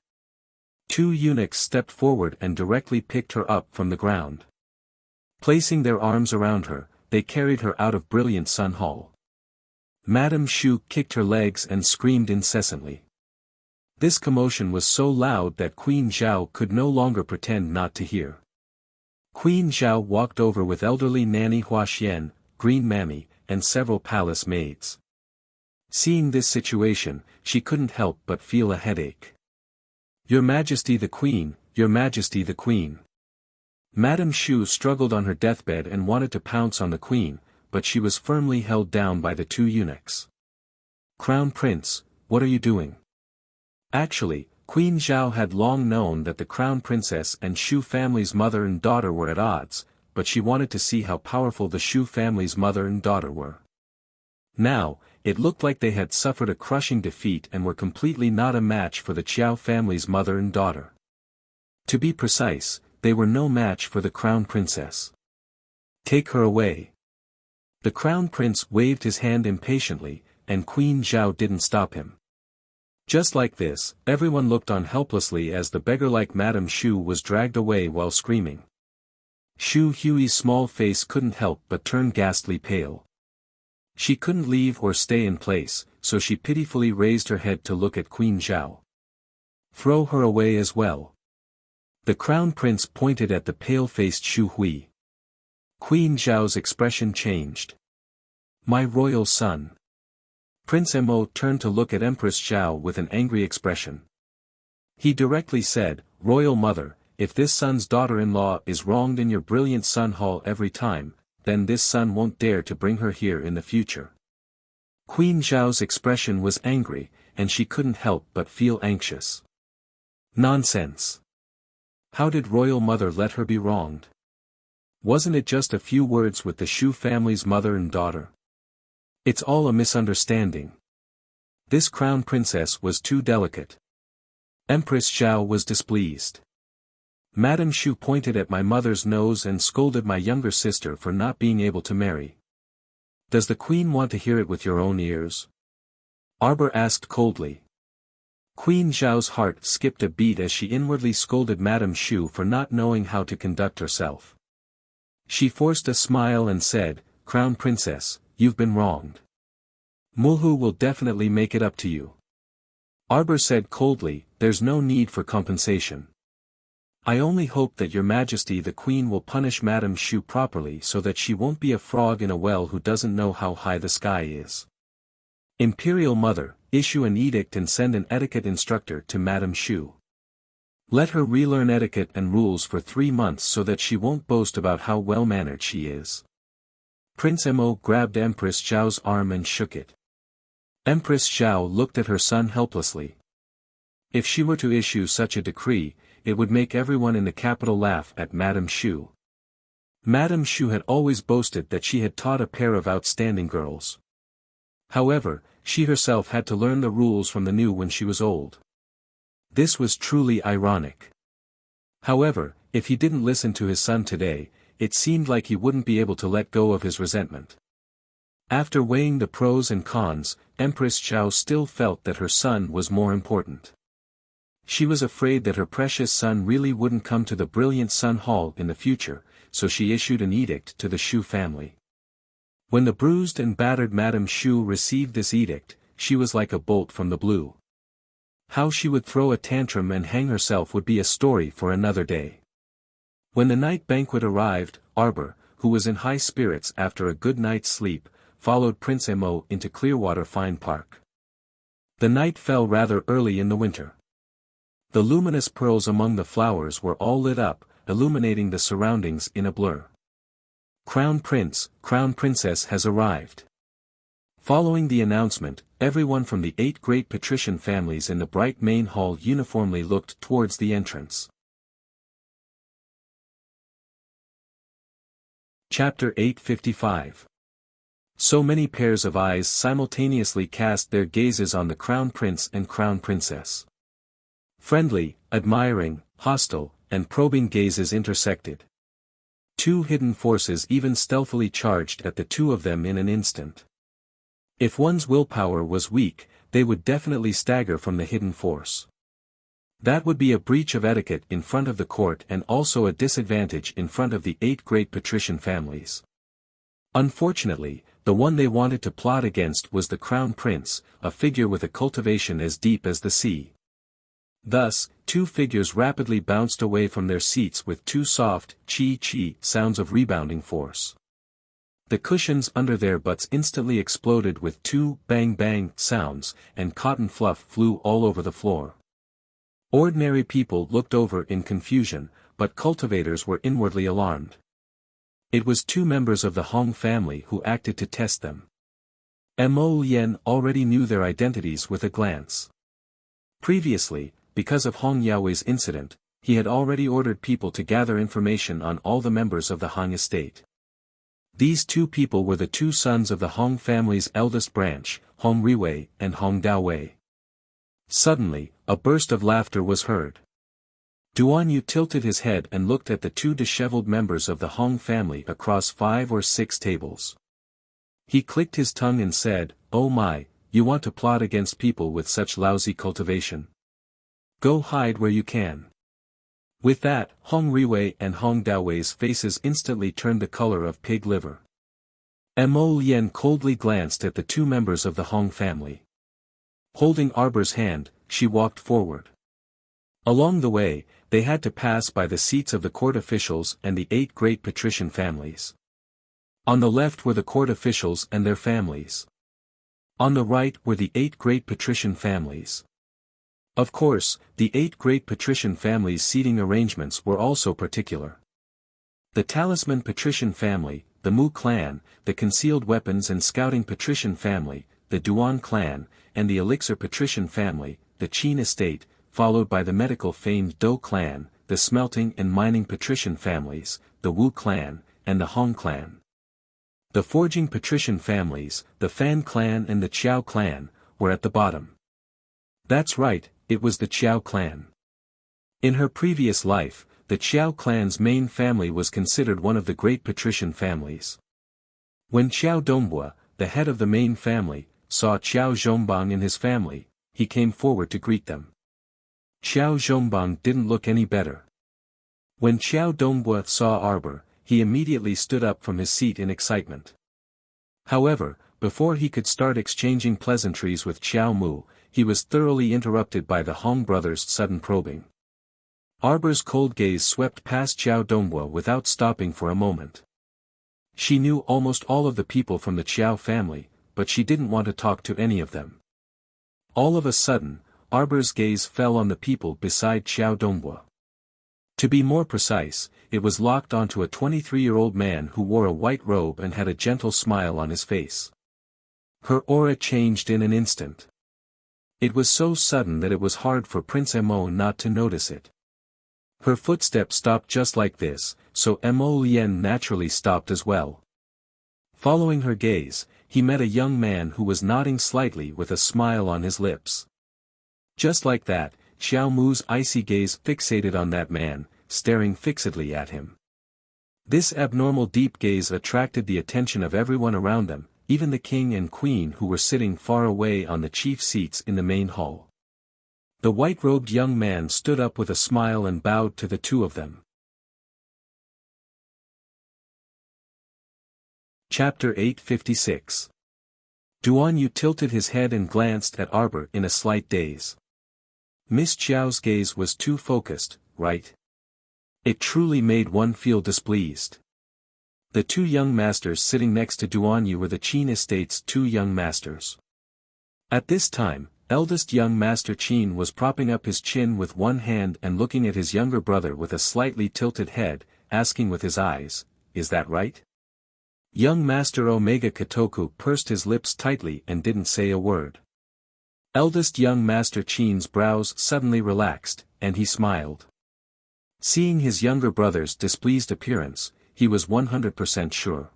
Two eunuchs stepped forward and directly picked her up from the ground. Placing their arms around her, they carried her out of Brilliant Sun Hall. Madame Shu kicked her legs and screamed incessantly. This commotion was so loud that Queen Zhao could no longer pretend not to hear. Queen Zhao walked over with elderly nanny Huaxian, Green Mammy, and several palace maids. Seeing this situation, she couldn't help but feel a headache. "Your Majesty the Queen, Your Majesty the Queen." Madame Shu struggled on her deathbed and wanted to pounce on the queen, but she was firmly held down by the two eunuchs. "Crown Prince, what are you doing?" Actually, Queen Zhao had long known that the crown princess and Shu family's mother and daughter were at odds, but she wanted to see how powerful the Shu family's mother and daughter were. Now, it looked like they had suffered a crushing defeat and were completely not a match for the Qiao family's mother and daughter. To be precise, they were no match for the crown princess. "Take her away." The crown prince waved his hand impatiently, and Queen Zhao didn't stop him. Just like this, everyone looked on helplessly as the beggar-like Madame Shu was dragged away while screaming. Shu Hui's small face couldn't help but turn ghastly pale. She couldn't leave or stay in place, so she pitifully raised her head to look at Queen Zhao. "Throw her away as well." The crown prince pointed at the pale-faced Shu Hui. Queen Zhao's expression changed. "My royal son." Prince Mo turned to look at Empress Zhao with an angry expression. He directly said, "Royal Mother, if this son's daughter-in-law is wronged in your Brilliant Sun Hall every time, then this son won't dare to bring her here in the future." Queen Zhao's expression was angry, and she couldn't help but feel anxious. Nonsense. How did Royal Mother let her be wronged? Wasn't it just a few words with the Shu family's mother and daughter? It's all a misunderstanding. This crown princess was too delicate. Empress Zhao was displeased. Madame Shu pointed at my mother's nose and scolded my younger sister for not being able to marry. Does the queen want to hear it with your own ears? Arbor asked coldly. Queen Zhao's heart skipped a beat as she inwardly scolded Madame Shu for not knowing how to conduct herself. She forced a smile and said, "Crown Princess, you've been wronged. Mulhu will definitely make it up to you." Arbor said coldly, "There's no need for compensation. I only hope that Your Majesty the Queen will punish Madame Shu properly so that she won't be a frog in a well who doesn't know how high the sky is. Imperial Mother, issue an edict and send an etiquette instructor to Madame Shu. Let her relearn etiquette and rules for 3 months so that she won't boast about how well-mannered she is." Prince Mo grabbed Empress Zhao's arm and shook it. Empress Zhao looked at her son helplessly. If she were to issue such a decree, it would make everyone in the capital laugh at Madame Shu. Madame Shu had always boasted that she had taught a pair of outstanding girls. However, she herself had to learn the rules from the new when she was old. This was truly ironic. However, if he didn't listen to his son today, it seemed like he wouldn't be able to let go of his resentment. After weighing the pros and cons, Empress Zhao still felt that her son was more important. She was afraid that her precious son really wouldn't come to the brilliant Sun Hall in the future, so she issued an edict to the Shu family. When the bruised and battered Madame Shu received this edict, she was like a bolt from the blue. How she would throw a tantrum and hang herself would be a story for another day. When the night banquet arrived, Arbor, who was in high spirits after a good night's sleep, followed Prince Mo into Clearwater Fine Park. The night fell rather early in the winter. The luminous pearls among the flowers were all lit up, illuminating the surroundings in a blur. Crown Prince, Crown Princess has arrived. Following the announcement, everyone from the 8 great patrician families in the bright main hall uniformly looked towards the entrance. Chapter 855. So many pairs of eyes simultaneously cast their gazes on the Crown Prince and Crown Princess. Friendly, admiring, hostile, and probing gazes intersected. 2 hidden forces even stealthily charged at the 2 of them in an instant. If one's willpower was weak, they would definitely stagger from the hidden force. That would be a breach of etiquette in front of the court and also a disadvantage in front of the 8 great patrician families. Unfortunately, the one they wanted to plot against was the Crown Prince, a figure with a cultivation as deep as the sea. Thus, 2 figures rapidly bounced away from their seats with 2 soft, chi-chi sounds of rebounding force. The cushions under their butts instantly exploded with 2 bang-bang sounds, and cotton fluff flew all over the floor. Ordinary people looked over in confusion, but cultivators were inwardly alarmed. It was 2 members of the Hong family who acted to test them. Mo Lien already knew their identities with a glance. Previously, because of Hong Yaoi's incident, he had already ordered people to gather information on all the members of the Hong estate. These 2 people were the 2 sons of the Hong family's eldest branch, Hong Riwei and Hong Daowei. Suddenly, a burst of laughter was heard. Duan Yu tilted his head and looked at the 2 disheveled members of the Hong family across 5 or 6 tables. He clicked his tongue and said, "Oh my, you want to plot against people with such lousy cultivation? Go hide where you can." With that, Hong Riwei and Hong Daowei's faces instantly turned the color of pig liver. Mo Lien coldly glanced at the 2 members of the Hong family. Holding Arbor's hand, she walked forward. Along the way, they had to pass by the seats of the court officials and the 8 great patrician families. On the left were the court officials and their families. On the right were the 8 great patrician families. Of course, the 8 great patrician families' seating arrangements were also particular. The Talisman patrician family, the Mu clan, the Concealed Weapons and Scouting patrician family, the Duan clan, and the Elixir patrician family, the Qin estate, followed by the medical famed Dou clan, the Smelting and Mining patrician families, the Wu clan, and the Hong clan. The Forging patrician families, the Fan clan and the Qiao clan, were at the bottom. That's right, it was the Qiao clan. In her previous life, the Qiao clan's main family was considered one of the great patrician families. When Qiao Donghua, the head of the main family, saw Xiao Zhongbang and his family, he came forward to greet them. Xiao Zhongbang didn't look any better. When Xiao Dongbua saw Arbor, he immediately stood up from his seat in excitement. However, before he could start exchanging pleasantries with Xiao Mu, he was thoroughly interrupted by the Hong brothers' sudden probing. Arbor's cold gaze swept past Xiao Dongbua without stopping for a moment. She knew almost all of the people from the Xiao family, but she didn't want to talk to any of them. All of a sudden, Arbor's gaze fell on the people beside Xiao Dongbua. To be more precise, it was locked onto a 23-year-old man who wore a white robe and had a gentle smile on his face. Her aura changed in an instant. It was so sudden that it was hard for Prince Mo not to notice it. Her footsteps stopped just like this, so Mo Lien naturally stopped as well. Following her gaze, he met a young man who was nodding slightly with a smile on his lips. Just like that, Xiao Mu's icy gaze fixated on that man, staring fixedly at him. This abnormal deep gaze attracted the attention of everyone around them, even the king and queen who were sitting far away on the chief seats in the main hall. The white-robed young man stood up with a smile and bowed to the two of them. Chapter 856. Duan Yu tilted his head and glanced at Arbor in a slight daze. Miss Xiao's gaze was too focused, right? It truly made one feel displeased. The two young masters sitting next to Duan Yu were the Qin estate's two young masters. At this time, eldest young master Qin was propping up his chin with one hand and looking at his younger brother with a slightly tilted head, asking with his eyes, "Is that right?" Young master Omega Kotoku pursed his lips tightly and didn't say a word. Eldest young master Qin's brows suddenly relaxed, and he smiled. Seeing his younger brother's displeased appearance, he was 100% sure.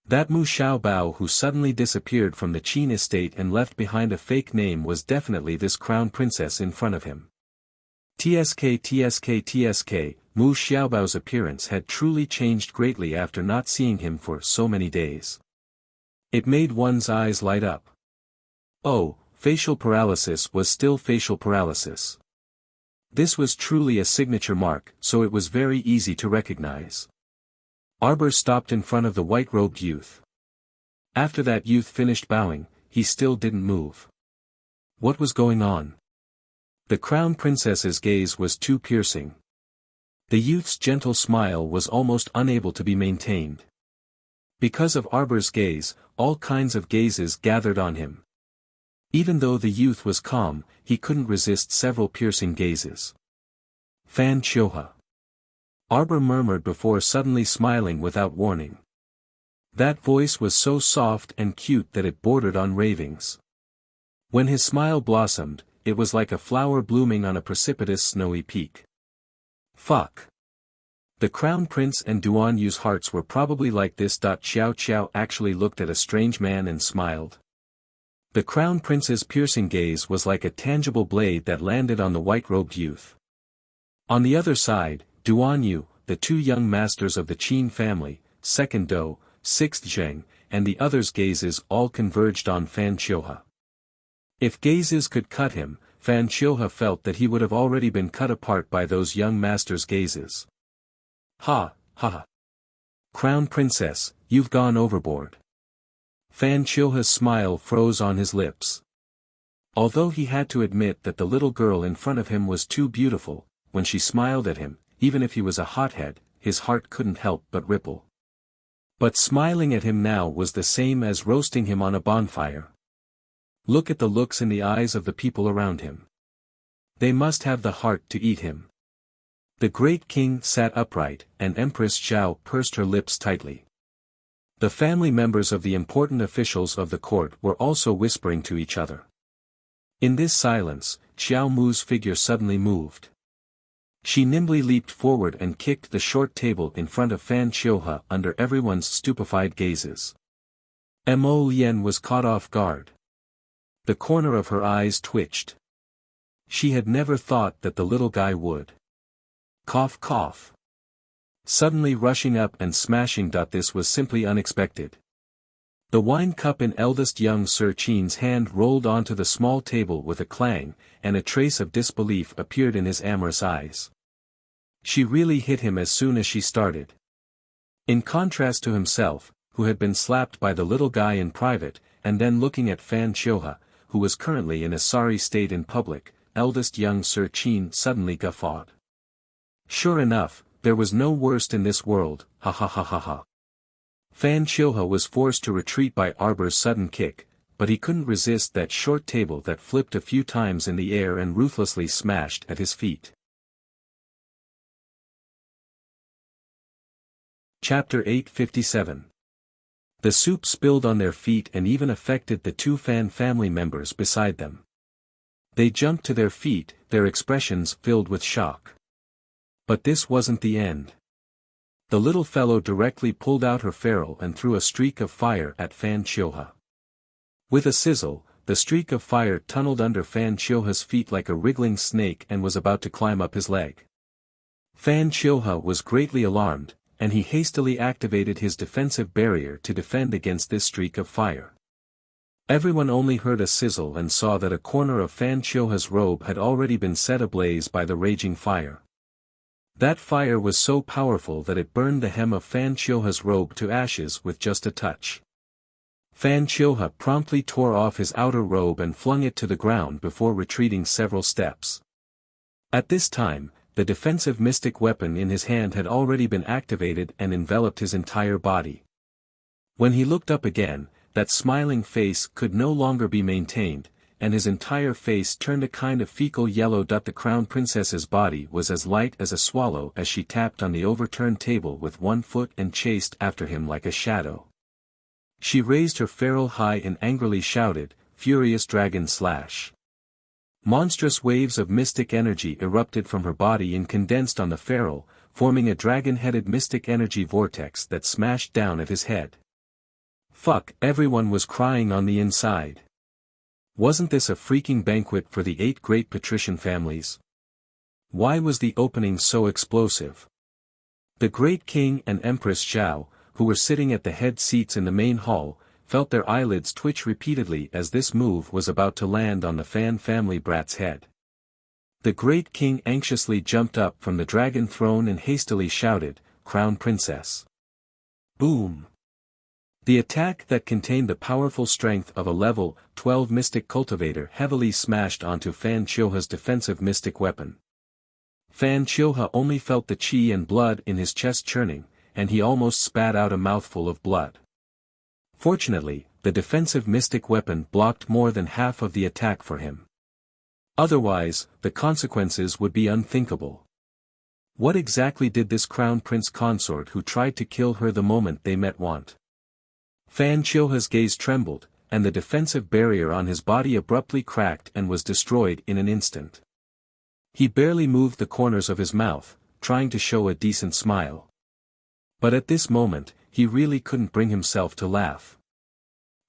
That Mu Xiaobao who suddenly disappeared from the Qin estate and left behind a fake name was definitely this crown princess in front of him. TSK, Mu Xiaobao's appearance had truly changed greatly after not seeing him for so many days. It made one's eyes light up. Oh, facial paralysis was still facial paralysis. This was truly a signature mark, so it was very easy to recognize. Arbor stopped in front of the white-robed youth. After that youth finished bowing, he still didn't move. What was going on? The crown princess's gaze was too piercing. The youth's gentle smile was almost unable to be maintained. Because of Arbor's gaze, all kinds of gazes gathered on him. Even though the youth was calm, he couldn't resist several piercing gazes. Fan Chioha. Arbor murmured before suddenly smiling without warning. That voice was so soft and cute that it bordered on ravings. When his smile blossomed, it was like a flower blooming on a precipitous snowy peak. Fuck. The crown prince and Duan Yu's hearts were probably like this. Xiao Qiao actually looked at a strange man and smiled. The crown prince's piercing gaze was like a tangible blade that landed on the white-robed youth. On the other side, Duan Yu, the two young masters of the Qin family, second Dou, sixth Zheng, and the others' gazes all converged on Fan Chioha. If gazes could cut him, Fan Chioha felt that he would have already been cut apart by those young masters' gazes. Ha, ha ha. Crown princess, you've gone overboard. Fan Chioha's smile froze on his lips. Although he had to admit that the little girl in front of him was too beautiful, when she smiled at him, even if he was a hothead, his heart couldn't help but ripple. But smiling at him now was the same as roasting him on a bonfire. Look at the looks in the eyes of the people around him. They must have the heart to eat him. The great king sat upright, and Empress Xiao pursed her lips tightly. The family members of the important officials of the court were also whispering to each other. In this silence, Xiao Mu's figure suddenly moved. She nimbly leaped forward and kicked the short table in front of Fan Chioha under everyone's stupefied gazes. Mo Lien was caught off guard. The corner of her eyes twitched. She had never thought that the little guy would. Cough cough. Suddenly rushing up and smashing. This was simply unexpected. The wine cup in eldest young Sir Chen's hand rolled onto the small table with a clang, and a trace of disbelief appeared in his amorous eyes. She really hit him as soon as she started. In contrast to himself, who had been slapped by the little guy in private, and then looking at Fan Chioha, who was currently in a sorry state in public, eldest young Sir Chen suddenly guffawed. Sure enough, there was no worst in this world, ha ha ha ha ha. Fan Chioha was forced to retreat by Arbor's sudden kick, but he couldn't resist that short table that flipped a few times in the air and ruthlessly smashed at his feet. Chapter 857. The soup spilled on their feet and even affected the two Fan family members beside them. They jumped to their feet, their expressions filled with shock. But this wasn't the end. The little fellow directly pulled out her ferrule and threw a streak of fire at Fan Chioha. With a sizzle, the streak of fire tunneled under Fan Chioha's feet like a wriggling snake and was about to climb up his leg. Fan Chioha was greatly alarmed, and he hastily activated his defensive barrier to defend against this streak of fire. Everyone only heard a sizzle and saw that a corner of Fan Chioha's robe had already been set ablaze by the raging fire. That fire was so powerful that it burned the hem of Fan Chioha's robe to ashes with just a touch. Fan Chioha promptly tore off his outer robe and flung it to the ground before retreating several steps. At this time, the defensive mystic weapon in his hand had already been activated and enveloped his entire body. When he looked up again, that smiling face could no longer be maintained, and his entire face turned a kind of fecal yellow. The crown princess's body was as light as a swallow as she tapped on the overturned table with one foot and chased after him like a shadow. She raised her ferrule high and angrily shouted, "Furious dragon slash!" Monstrous waves of mystic energy erupted from her body and condensed on the ferrule, forming a dragon-headed mystic energy vortex that smashed down at his head. Fuck, everyone was crying on the inside. Wasn't this a freaking banquet for the 8 great patrician families? Why was the opening so explosive? The great king and Empress Zhao, who were sitting at the head seats in the main hall, felt their eyelids twitch repeatedly as this move was about to land on the Fan family brat's head. The great king anxiously jumped up from the dragon throne and hastily shouted, "Crown Princess!" Boom! The attack that contained the powerful strength of a level 12 mystic cultivator heavily smashed onto Fan Chioha's defensive mystic weapon. Fan Chioha only felt the chi and blood in his chest churning, and he almost spat out a mouthful of blood. Fortunately, the defensive mystic weapon blocked more than half of the attack for him. Otherwise, the consequences would be unthinkable. What exactly did this crown prince consort who tried to kill her the moment they met want? Fan Chioha's gaze trembled, and the defensive barrier on his body abruptly cracked and was destroyed in an instant. He barely moved the corners of his mouth, trying to show a decent smile. But at this moment, he really couldn't bring himself to laugh.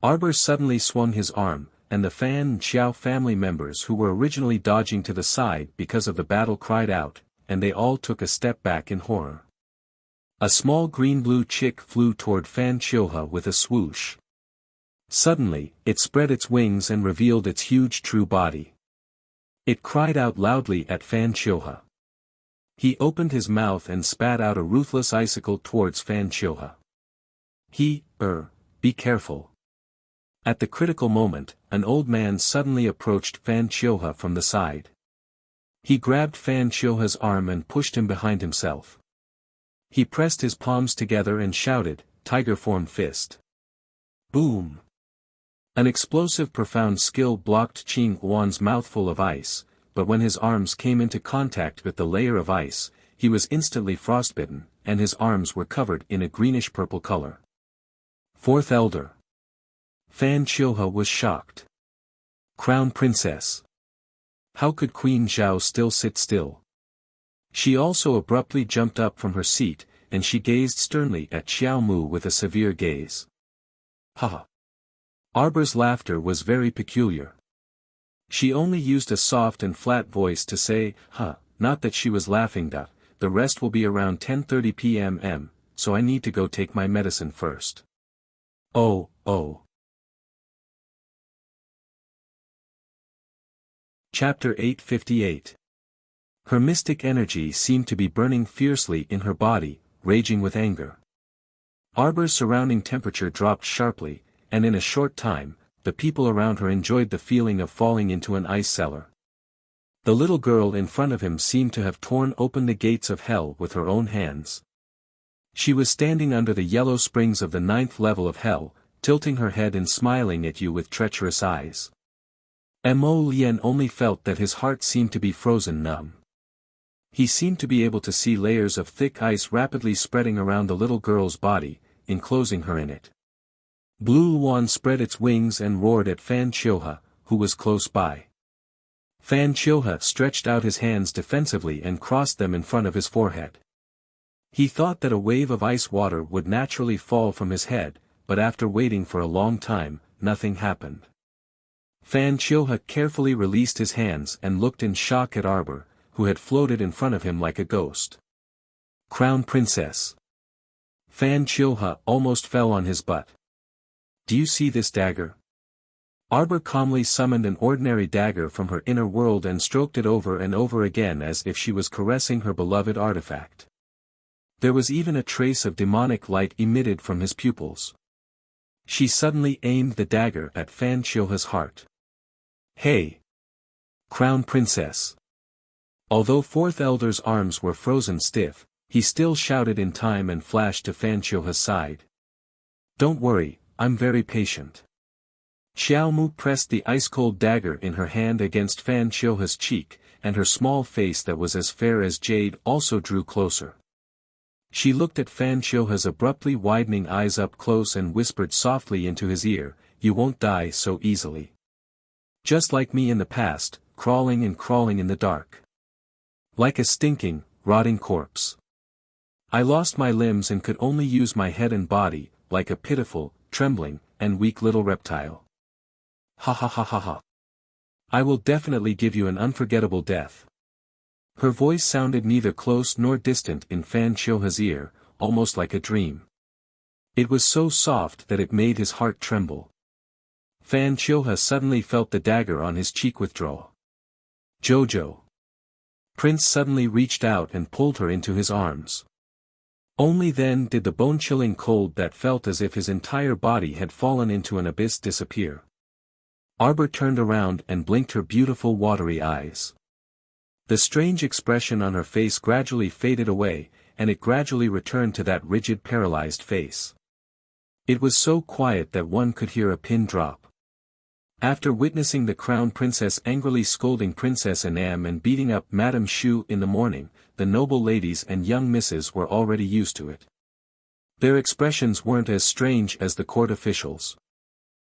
Arbor suddenly swung his arm, and the Fan and Xiao family members who were originally dodging to the side because of the battle cried out, and they all took a step back in horror. A small green-blue chick flew toward Fan Chioha with a swoosh. Suddenly, it spread its wings and revealed its huge true body. It cried out loudly at Fan Chioha. He opened his mouth and spat out a ruthless icicle towards Fan Chioha. Be careful. At the critical moment, an old man suddenly approached Fan Chioha from the side. He grabbed Fan Chioha's arm and pushed him behind himself. He pressed his palms together and shouted, "Tiger form fist." Boom! An explosive profound skill blocked Qing Huan's mouthful of ice, but when his arms came into contact with the layer of ice, he was instantly frostbitten, and his arms were covered in a greenish-purple color. Fourth Elder. Fan Chioha was shocked. Crown Princess. How could Queen Zhao still sit still? She also abruptly jumped up from her seat, and she gazed sternly at Xiao Mu with a severe gaze. Ha! Arbor's laughter was very peculiar. She only used a soft and flat voice to say, not that she was laughing. The rest will be around 10:30 p.m., so I need to go take my medicine first. Oh, oh. Chapter 858. Her mystic energy seemed to be burning fiercely in her body, raging with anger. Arbor's surrounding temperature dropped sharply, and in a short time, the people around her enjoyed the feeling of falling into an ice cellar. The little girl in front of him seemed to have torn open the gates of hell with her own hands. She was standing under the yellow springs of the 9th level of hell, tilting her head and smiling at you with treacherous eyes. Mo Lien only felt that his heart seemed to be frozen numb. He seemed to be able to see layers of thick ice rapidly spreading around the little girl's body, enclosing her in it. Blue Luan spread its wings and roared at Fan Chioha, who was close by. Fan Chioha stretched out his hands defensively and crossed them in front of his forehead. He thought that a wave of ice water would naturally fall from his head, but after waiting for a long time, nothing happened. Fan Chioha carefully released his hands and looked in shock at Arbor, who had floated in front of him like a ghost. Crown Princess. Fan Chioha almost fell on his butt. Do you see this dagger? Arbor calmly summoned an ordinary dagger from her inner world and stroked it over and over again as if she was caressing her beloved artifact. There was even a trace of demonic light emitted from his pupils. She suddenly aimed the dagger at Fan Chioha's heart. Hey! Crown Princess! Although Fourth Elder's arms were frozen stiff, he still shouted in time and flashed to Fan Chioha's side. Don't worry, I'm very patient. Xiao Mu pressed the ice-cold dagger in her hand against Fan Chioha's cheek, and her small face that was as fair as jade also drew closer. She looked at Fan Chioha's abruptly widening eyes up close and whispered softly into his ear, "You won't die so easily. Just like me in the past, crawling in the dark. Like a stinking, rotting corpse. I lost my limbs and could only use my head and body, like a pitiful, trembling, and weak little reptile. Ha ha ha ha ha. I will definitely give you an unforgettable death." Her voice sounded neither close nor distant in Fan Chioha's ear, almost like a dream. It was so soft that it made his heart tremble. Fan Chioha suddenly felt the dagger on his cheek withdraw. Jojo. Prince suddenly reached out and pulled her into his arms. Only then did the bone-chilling cold that felt as if his entire body had fallen into an abyss disappear. Arbor turned around and blinked her beautiful watery eyes. The strange expression on her face gradually faded away, and it gradually returned to that rigid paralyzed face. It was so quiet that one could hear a pin drop. After witnessing the Crown Princess angrily scolding Princess Anam and beating up Madame Shu in the morning, the noble ladies and young misses were already used to it. Their expressions weren't as strange as the court officials.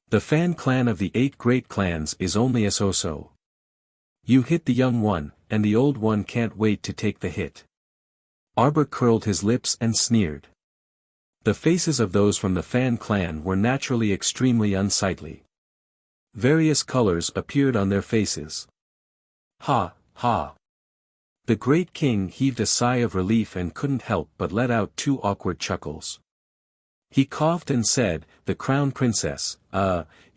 The Fan clan of the 8 great clans is only a so-so. You hit the young one, and the old one can't wait to take the hit. Arbor curled his lips and sneered. The faces of those from the Fan clan were naturally extremely unsightly. Various colors appeared on their faces. Ha, ha. The great king heaved a sigh of relief and couldn't help but let out 2 awkward chuckles. He coughed and said, "The Crown Princess,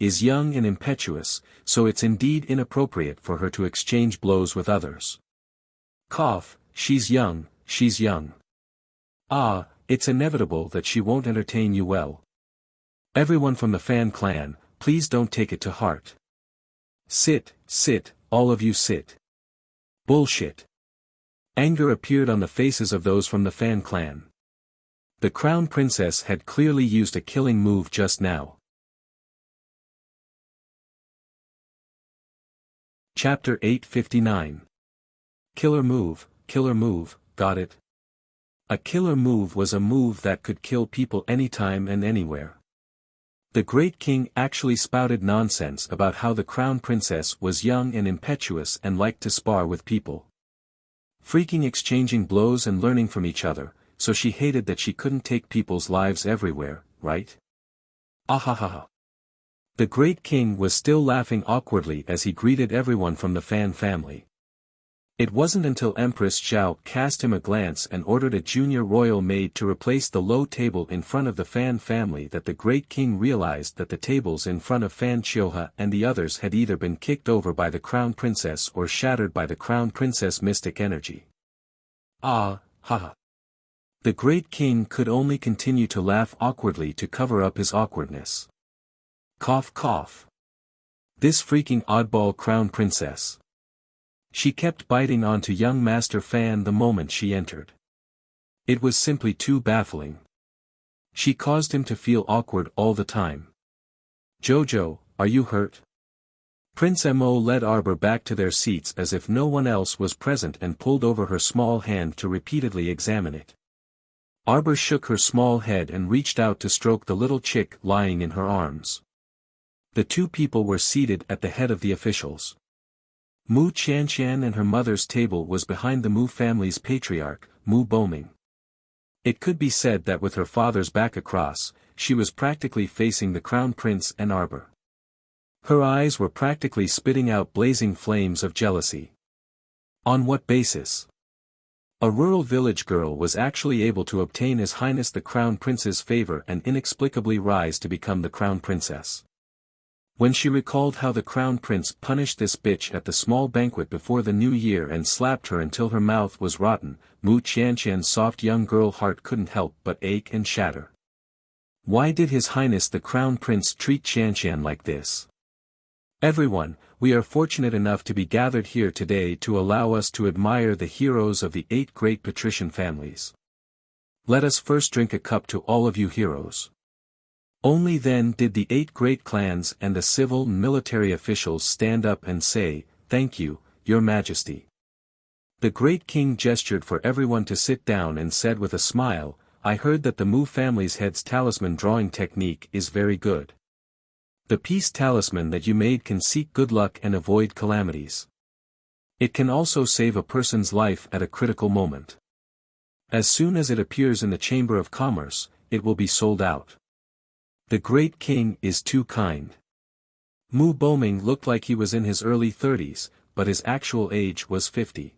is young and impetuous, so it's indeed inappropriate for her to exchange blows with others. Cough, she's young, she's young. It's inevitable that she won't entertain you well. Everyone from the Fan clan, please don't take it to heart. Sit, all of you sit. Bullshit." Anger appeared on the faces of those from the Fan clan. The Crown Princess had clearly used a killing move just now. Chapter 859. Killer move, got it? A killer move was a move that could kill people anytime and anywhere. The Great King actually spouted nonsense about how the Crown Princess was young and impetuous and liked to spar with people. Freaking exchanging blows and learning from each other, so she hated that she couldn't take people's lives everywhere, right? Ahahaha. The Great King was still laughing awkwardly as he greeted everyone from the Fan family. It wasn't until Empress Zhao cast him a glance and ordered a junior royal maid to replace the low table in front of the Fan family that the great king realized that the tables in front of Fan Chioha and the others had either been kicked over by the crown princess or shattered by the crown princess mystic energy. Ah, haha. The great king could only continue to laugh awkwardly to cover up his awkwardness. Cough cough. This freaking oddball crown princess. She kept biting onto young Master Fan the moment she entered. It was simply too baffling. She caused him to feel awkward all the time. Jojo, are you hurt? Prince Mo led Arbor back to their seats as if no one else was present and pulled over her small hand to repeatedly examine it. Arbor shook her small head and reached out to stroke the little chick lying in her arms. The two people were seated at the head of the officials. Mu Qianqian and her mother's table was behind the Mu family's patriarch, Mu Boming. It could be said that with her father's back across, she was practically facing the crown prince and Arbor. Her eyes were practically spitting out blazing flames of jealousy. On what basis? A rural village girl was actually able to obtain His Highness the Crown Prince's favor and inexplicably rise to become the Crown Princess. When she recalled how the Crown Prince punished this bitch at the small banquet before the new year and slapped her until her mouth was rotten, Mu Qianqian's soft young girl heart couldn't help but ache and shatter. Why did His Highness the Crown Prince treat Qianqian like this? Everyone, we are fortunate enough to be gathered here today to allow us to admire the heroes of the 8 great patrician families. Let us first drink a cup to all of you heroes. Only then did the 8 great clans and the civil and military officials stand up and say, "Thank you, Your Majesty." The great king gestured for everyone to sit down and said with a smile, "I heard that the Mu family's head's talisman drawing technique is very good. The peace talisman that you made can seek good luck and avoid calamities. It can also save a person's life at a critical moment. As soon as it appears in the Chamber of Commerce, it will be sold out. The great king is too kind." Mu Boming looked like he was in his early 30s, but his actual age was 50.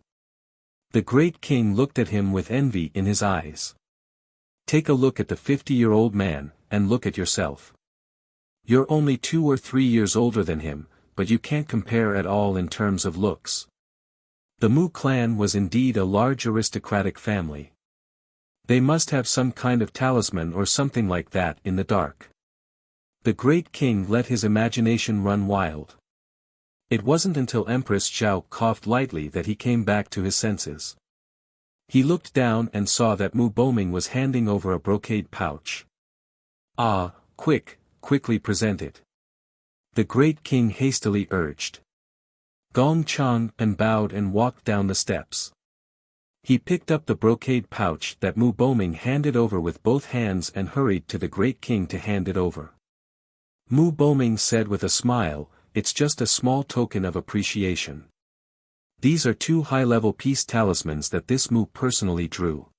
The great king looked at him with envy in his eyes. Take a look at the 50-year-old man, and look at yourself. You're only 2 or 3 years older than him, but you can't compare at all in terms of looks. The Mu clan was indeed a large aristocratic family. They must have some kind of talisman or something like that in the dark. The great king let his imagination run wild. It wasn't until Empress Zhao coughed lightly that he came back to his senses. He looked down and saw that Mu Boming was handing over a brocade pouch. "Ah, quickly present it," the great king hastily urged. Gong Chang and bowed and walked down the steps. He picked up the brocade pouch that Mu Boming handed over with both hands and hurried to the great king to hand it over. Mu Boming said with a smile, "It's just a small token of appreciation. These are 2 high-level peace talismans that this Mu personally drew.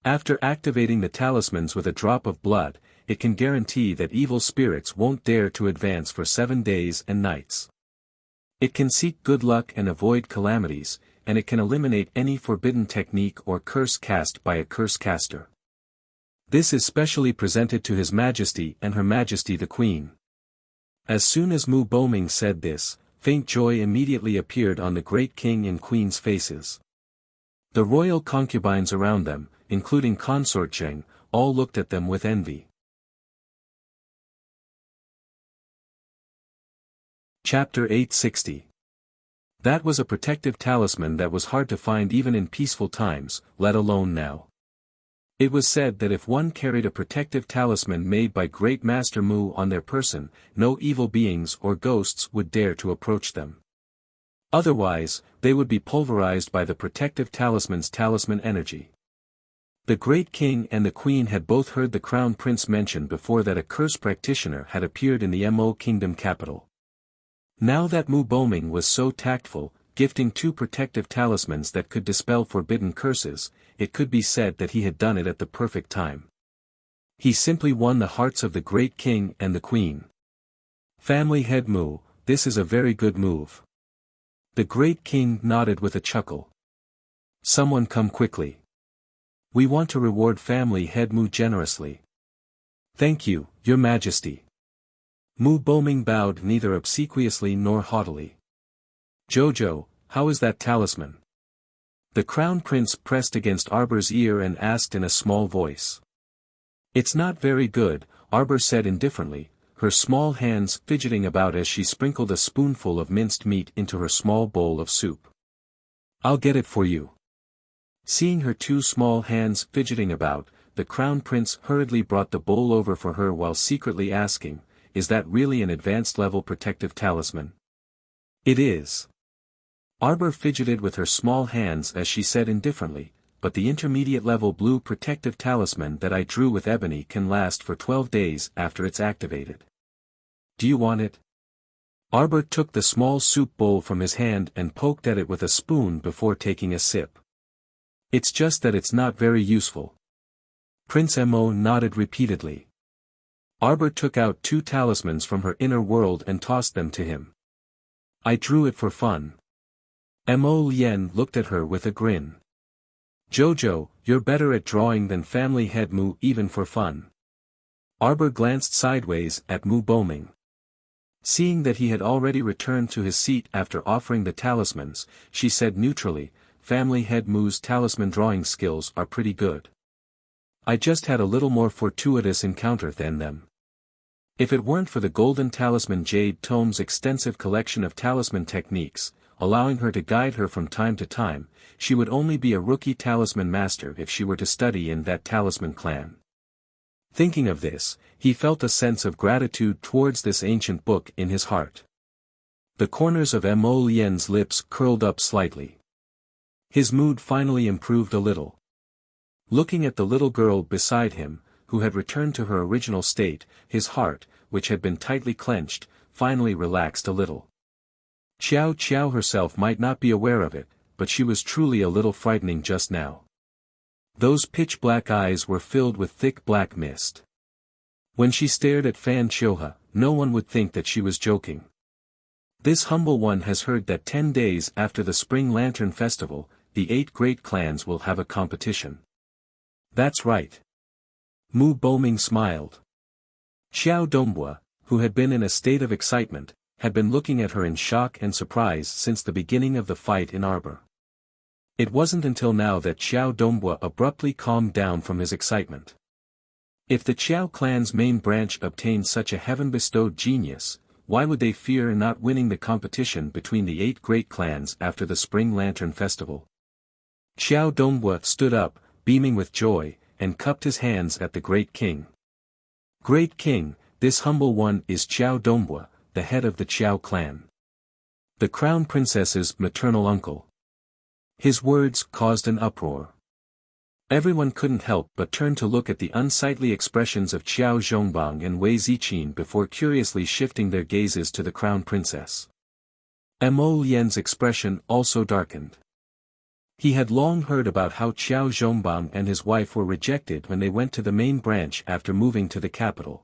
After activating the talismans with a drop of blood, it can guarantee that evil spirits won't dare to advance for 7 days and nights. It can seek good luck and avoid calamities, and it can eliminate any forbidden technique or curse cast by a curse caster. This is specially presented to His Majesty and Her Majesty the Queen." As soon as Mu Boming said this, faint joy immediately appeared on the great king and queen's faces. The royal concubines around them, including Consort Zheng, all looked at them with envy. Chapter 860. That was a protective talisman that was hard to find even in peaceful times, let alone now. It was said that if one carried a protective talisman made by Great Master Mu on their person, no evil beings or ghosts would dare to approach them. Otherwise, they would be pulverized by the protective talisman's talisman energy. The great king and the queen had both heard the crown prince mention before that a curse practitioner had appeared in the Mo kingdom capital. Now that Mu Boming was so tactful, gifting 2 protective talismans that could dispel forbidden curses, it could be said that he had done it at the perfect time. He simply won the hearts of the great king and the queen. "Family head Mu, this is a very good move. The great king nodded with a chuckle. Someone come quickly. We want to reward family head Mu generously. Thank you, your majesty. Mu Boming bowed neither obsequiously nor haughtily. Jojo, how is that talisman? The crown prince pressed against Arbor's ear and asked in a small voice. It's not very good, Arbor said indifferently, her small hands fidgeting about as she sprinkled a spoonful of minced meat into her small bowl of soup. I'll get it for you. Seeing her two small hands fidgeting about, the crown prince hurriedly brought the bowl over for her while secretly asking, is that really an advanced level protective talisman? It is. Arbor fidgeted with her small hands as she said indifferently, but the intermediate level blue protective talisman that I drew with ebony can last for 12 days after it's activated. Do you want it? Arbor took the small soup bowl from his hand and poked at it with a spoon before taking a sip. It's just that it's not very useful. Prince Mo nodded repeatedly. Arbor took out 2 talismans from her inner world and tossed them to him. I drew it for fun. Mo Lien looked at her with a grin. Jojo, you're better at drawing than family head Mu even for fun. Arbor glanced sideways at Mu Boming. Seeing that he had already returned to his seat after offering the talismans, she said neutrally, family head Mu's talisman drawing skills are pretty good. I just had a little more fortuitous encounter than them. If it weren't for the Golden Talisman Jade Tome's extensive collection of talisman techniques, allowing her to guide her from time to time, she would only be a rookie talisman master if she were to study in that talisman clan. Thinking of this, he felt a sense of gratitude towards this ancient book in his heart. The corners of Mo Lien's lips curled up slightly. His mood finally improved a little. Looking at the little girl beside him, who had returned to her original state, his heart, which had been tightly clenched, finally relaxed a little. Xiao Qiao herself might not be aware of it, but she was truly a little frightening just now. Those pitch-black eyes were filled with thick black mist. When she stared at Fan Chioha, no one would think that she was joking. This humble one has heard that 10 days after the Spring Lantern Festival, the 8 great clans will have a competition. That's right. Mu Boming smiled. Xiao Dongbua, who had been in a state of excitement, had been looking at her in shock and surprise since the beginning of the fight in Arbor. It wasn't until now that Xiao Dongbua abruptly calmed down from his excitement. If the Qiao clan's main branch obtained such a heaven-bestowed genius, why would they fear not winning the competition between the 8 great clans after the Spring Lantern Festival? Xiao Dongbua stood up, beaming with joy, and cupped his hands at the Great King. Great King, this humble one is Xiao Dongbua, the head of the Qiao clan. The Crown Princess's maternal uncle. His words caused an uproar. Everyone couldn't help but turn to look at the unsightly expressions of Qiao Zhongbang and Wei Ziqin before curiously shifting their gazes to the Crown Princess. Mo Lien's expression also darkened. He had long heard about how Qiao Zhongbang and his wife were rejected when they went to the main branch after moving to the capital.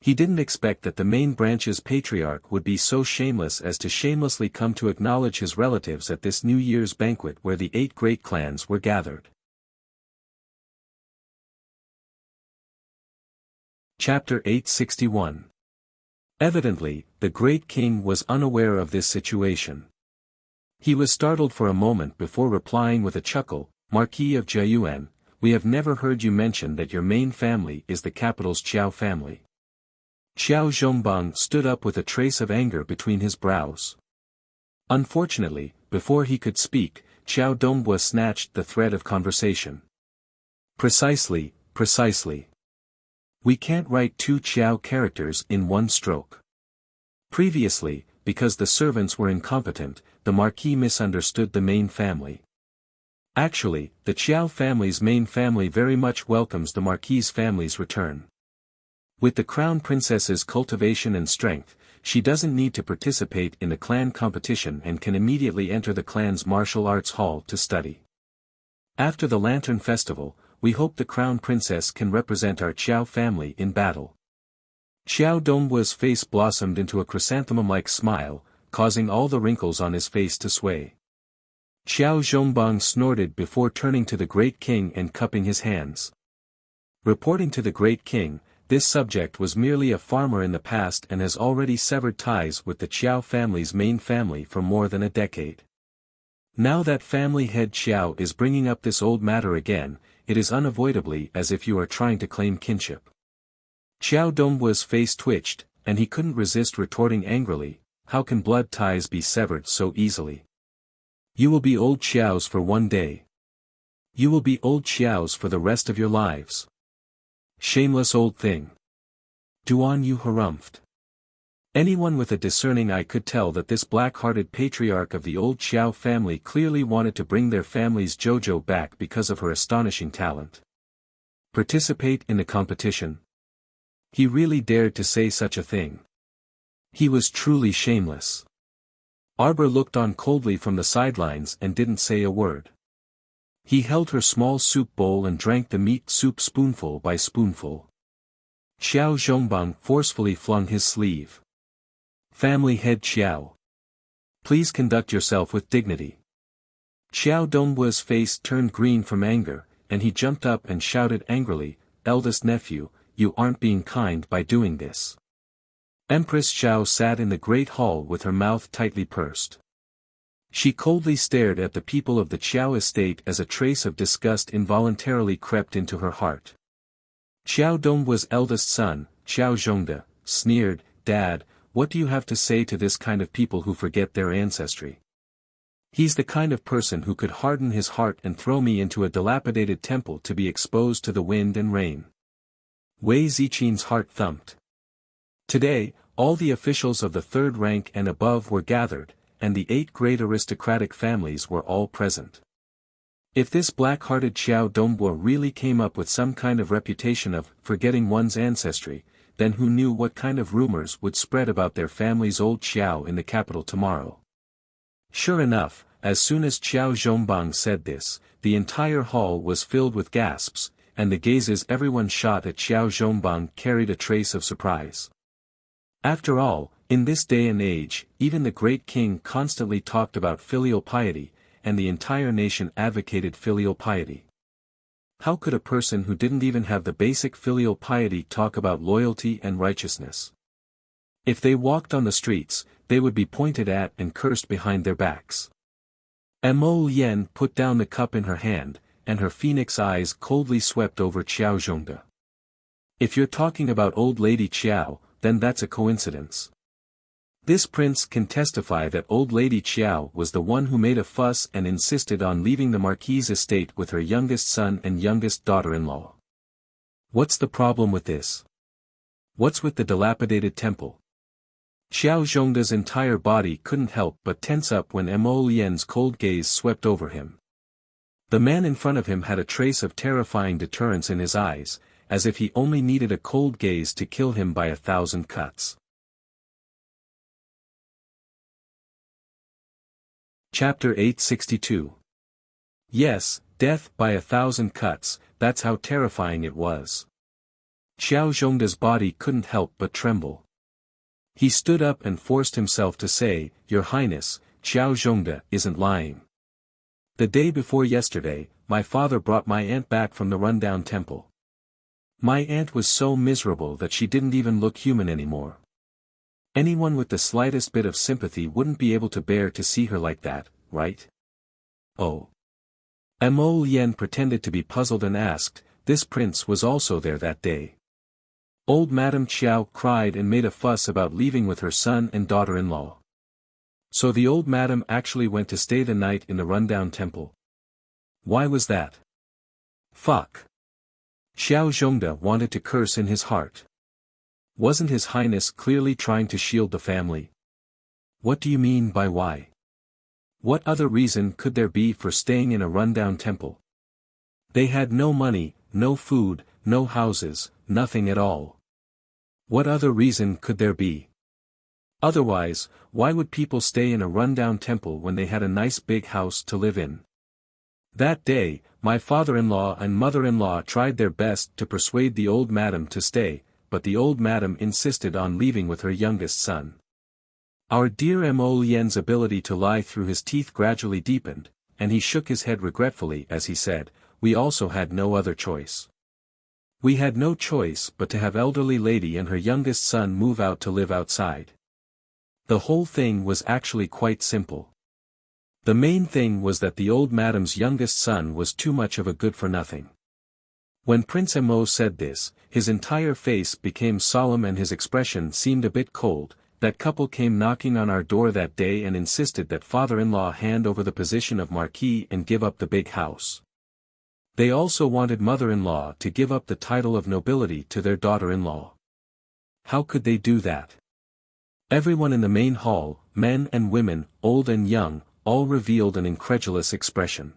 He didn't expect that the main branch's patriarch would be so shameless as to shamelessly come to acknowledge his relatives at this New Year's banquet where the 8 great clans were gathered. Chapter 861. Evidently, the Great King was unaware of this situation. He was startled for a moment before replying with a chuckle, Marquis of Jiayuan, we have never heard you mention that your main family is the capital's Qiao family. Xiao Zhongbang stood up with a trace of anger between his brows. Unfortunately, before he could speak, Xiao Dongbua snatched the thread of conversation. Precisely. We can't write 2 Qiao characters in one stroke. Previously, because the servants were incompetent, the Marquis misunderstood the main family. Actually, the Qiao family's main family very much welcomes the Marquis's family's return. With the Crown Princess's cultivation and strength, she doesn't need to participate in the clan competition and can immediately enter the clan's martial arts hall to study. After the Lantern Festival, we hope the Crown Princess can represent our Qiao family in battle. Xiao Dongbua's face blossomed into a chrysanthemum-like smile, causing all the wrinkles on his face to sway. Xiao Zhongbang snorted before turning to the great king and cupping his hands. Reporting to the great king, this subject was merely a farmer in the past and has already severed ties with the Qiao family's main family for more than a decade. Now that family head Qiao is bringing up this old matter again, it is unavoidably as if you are trying to claim kinship. Qiao Dongbu's face twitched, and he couldn't resist retorting angrily, how can blood ties be severed so easily? You will be old Qiaos for one day. You will be old Qiaos for the rest of your lives. Shameless old thing. Duan you harumphed. Anyone with a discerning eye could tell that this black-hearted patriarch of the old Qiao family clearly wanted to bring their family's Jojo back because of her astonishing talent. Participate in the competition? He really dared to say such a thing. He was truly shameless. Arbor looked on coldly from the sidelines and didn't say a word. He held her small soup bowl and drank the meat soup spoonful by spoonful. Xiao Zhongbang forcefully flung his sleeve. Family head Xiao. Please conduct yourself with dignity. Xiao Dongbu's face turned green from anger, and he jumped up and shouted angrily, eldest nephew, you aren't being kind by doing this. Empress Xiao sat in the great hall with her mouth tightly pursed. She coldly stared at the people of the Qiao estate as a trace of disgust involuntarily crept into her heart. Xiao Dongbu's eldest son, Xiao Zhongde, sneered, Dad, what do you have to say to this kind of people who forget their ancestry? He's the kind of person who could harden his heart and throw me into a dilapidated temple to be exposed to the wind and rain. Wei Zichin's heart thumped. Today, all the officials of the third rank and above were gathered, and the 8 great aristocratic families were all present. If this black-hearted Xiao Dongbu really came up with some kind of reputation of forgetting one's ancestry, then who knew what kind of rumors would spread about their family's old Qiao in the capital tomorrow? Sure enough, as soon as Xiao Zhongbang said this, the entire hall was filled with gasps, and the gazes everyone shot at Xiao Zhongbang carried a trace of surprise. After all, in this day and age, even the great king constantly talked about filial piety, and the entire nation advocated filial piety. How could a person who didn't even have the basic filial piety talk about loyalty and righteousness? If they walked on the streets, they would be pointed at and cursed behind their backs. Mo Lien put down the cup in her hand, and her phoenix eyes coldly swept over Qiao Zhongde. If you're talking about old lady Qiao, then that's a coincidence. This prince can testify that old lady Qiao was the one who made a fuss and insisted on leaving the marquis's estate with her youngest son and youngest daughter-in-law. What's the problem with this? What's with the dilapidated temple? Xiao Zhongde's entire body couldn't help but tense up when Mo Lien's cold gaze swept over him. The man in front of him had a trace of terrifying deterrence in his eyes, as if he only needed a cold gaze to kill him by 1,000 cuts. Chapter 862. Yes, death by 1,000 cuts, that's how terrifying it was. Xiao Zhongde's body couldn't help but tremble. He stood up and forced himself to say, Your Highness, Xiao Zhongde isn't lying. The day before yesterday, my father brought my aunt back from the rundown temple. My aunt was so miserable that she didn't even look human anymore. Anyone with the slightest bit of sympathy wouldn't be able to bear to see her like that, right? Oh. Mo Lien pretended to be puzzled and asked, this prince was also there that day. Old Madame Qiao cried and made a fuss about leaving with her son and daughter-in-law. So the old madam actually went to stay the night in the rundown temple. Why was that? Fuck. Xiao Zhongde wanted to curse in his heart. Wasn't His Highness clearly trying to shield the family? What do you mean by why? What other reason could there be for staying in a rundown temple? They had no money, no food, no houses, nothing at all. What other reason could there be? Otherwise, why would people stay in a rundown temple when they had a nice big house to live in? That day, my father-in-law and mother-in-law tried their best to persuade the old madam to stay, but the old madam insisted on leaving with her youngest son. Our dear Mo Lien's ability to lie through his teeth gradually deepened, and he shook his head regretfully as he said, we also had no other choice. We had no choice but to have elderly lady and her youngest son move out to live outside. The whole thing was actually quite simple. The main thing was that the old madam's youngest son was too much of a good-for-nothing. When Prince Mo said this, his entire face became solemn and his expression seemed a bit cold. That couple came knocking on our door that day and insisted that father-in-law hand over the position of marquis and give up the big house. They also wanted mother-in-law to give up the title of nobility to their daughter-in-law. How could they do that? Everyone in the main hall, men and women, old and young, all revealed an incredulous expression.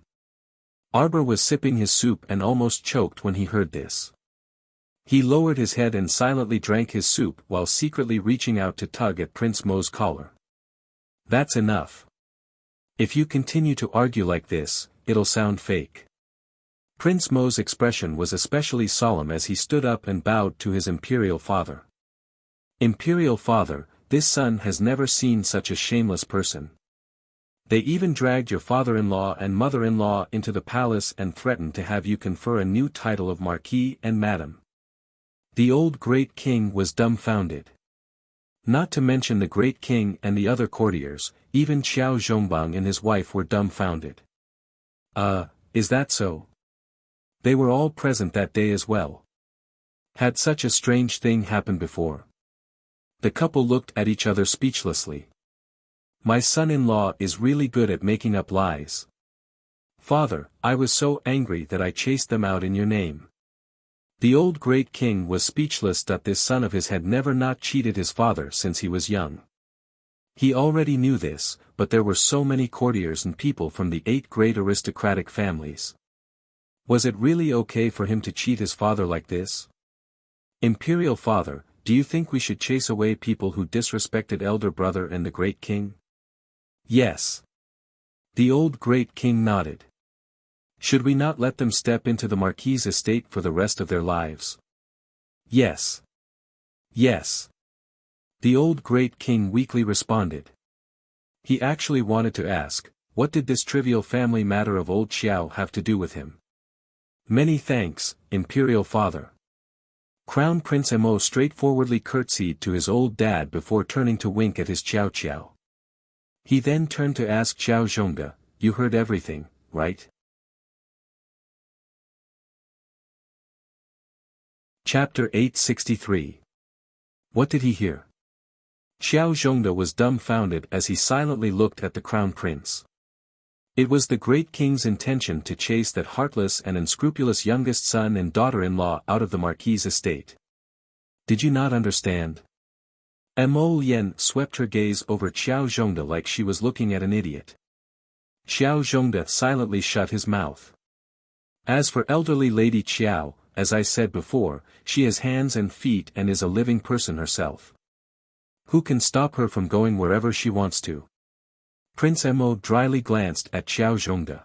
Arbor was sipping his soup and almost choked when he heard this. He lowered his head and silently drank his soup while secretly reaching out to tug at Prince Mo's collar. That's enough. If you continue to argue like this, it'll sound fake. Prince Mo's expression was especially solemn as he stood up and bowed to his imperial father. Imperial father, this son has never seen such a shameless person. They even dragged your father-in-law and mother-in-law into the palace and threatened to have you confer a new title of marquis and madam. The old great king was dumbfounded. Not to mention the great king and the other courtiers, even Xiao Zhongbang and his wife were dumbfounded. Is that so? They were all present that day as well. Had such a strange thing happened before? The couple looked at each other speechlessly. My son-in-law is really good at making up lies. Father, I was so angry that I chased them out in your name. The old great king was speechless that this son of his had never not cheated his father since he was young. He already knew this, but there were so many courtiers and people from the 8 great aristocratic families. Was it really okay for him to cheat his father like this? Imperial father, do you think we should chase away people who disrespected elder brother and the great king? Yes. The old great king nodded. Should we not let them step into the marquis' estate for the rest of their lives? Yes. Yes. The old great king weakly responded. He actually wanted to ask, what did this trivial family matter of old Xiao have to do with him? Many thanks, Imperial father. Crown Prince Mo straightforwardly curtsied to his old dad before turning to wink at his Xiao Xiao. He then turned to ask Xiao Zhongde, you heard everything, right? Chapter 863. What did he hear? Xiao Zhongde was dumbfounded as he silently looked at the crown prince. It was the great king's intention to chase that heartless and unscrupulous youngest son and daughter-in-law out of the marquis' estate. Did you not understand? Mo Lien swept her gaze over Xiao Zhongde like she was looking at an idiot. Xiao Zhongde silently shut his mouth. As for elderly Lady Qiao, as I said before, she has hands and feet and is a living person herself. Who can stop her from going wherever she wants to? Prince Mo dryly glanced at Xiao Zhongde.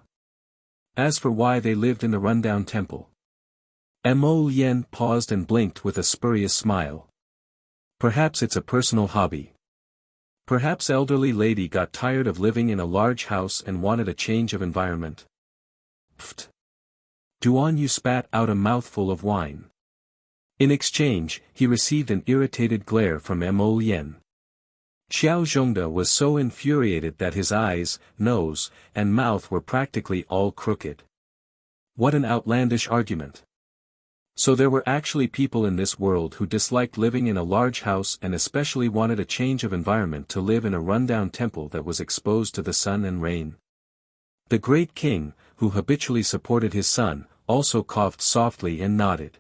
As for why they lived in the rundown temple. Mo Lien paused and blinked with a spurious smile. Perhaps it's a personal hobby. Perhaps elderly lady got tired of living in a large house and wanted a change of environment. Pfft. Duan Yu spat out a mouthful of wine. In exchange, he received an irritated glare from Mo Lien. Xiao Zhongde was so infuriated that his eyes, nose, and mouth were practically all crooked. What an outlandish argument. So there were actually people in this world who disliked living in a large house and especially wanted a change of environment to live in a rundown temple that was exposed to the sun and rain. The great king, who habitually supported his son, also coughed softly and nodded.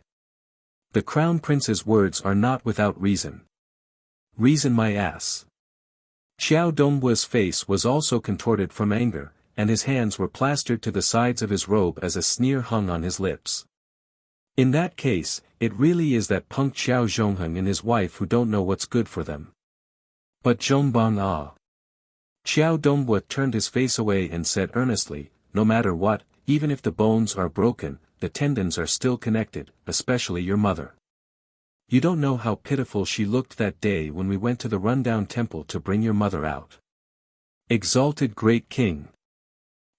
The crown prince's words are not without reason. Reason my ass. Xiao Dongbu's face was also contorted from anger, and his hands were plastered to the sides of his robe as a sneer hung on his lips. In that case, it really is that punk Xiao Zhongheng and his wife who don't know what's good for them. But Zhongbang ah. Xiao Dongbu turned his face away and said earnestly, no matter what, even if the bones are broken, the tendons are still connected, especially your mother. You don't know how pitiful she looked that day when we went to the rundown temple to bring your mother out. Exalted great king.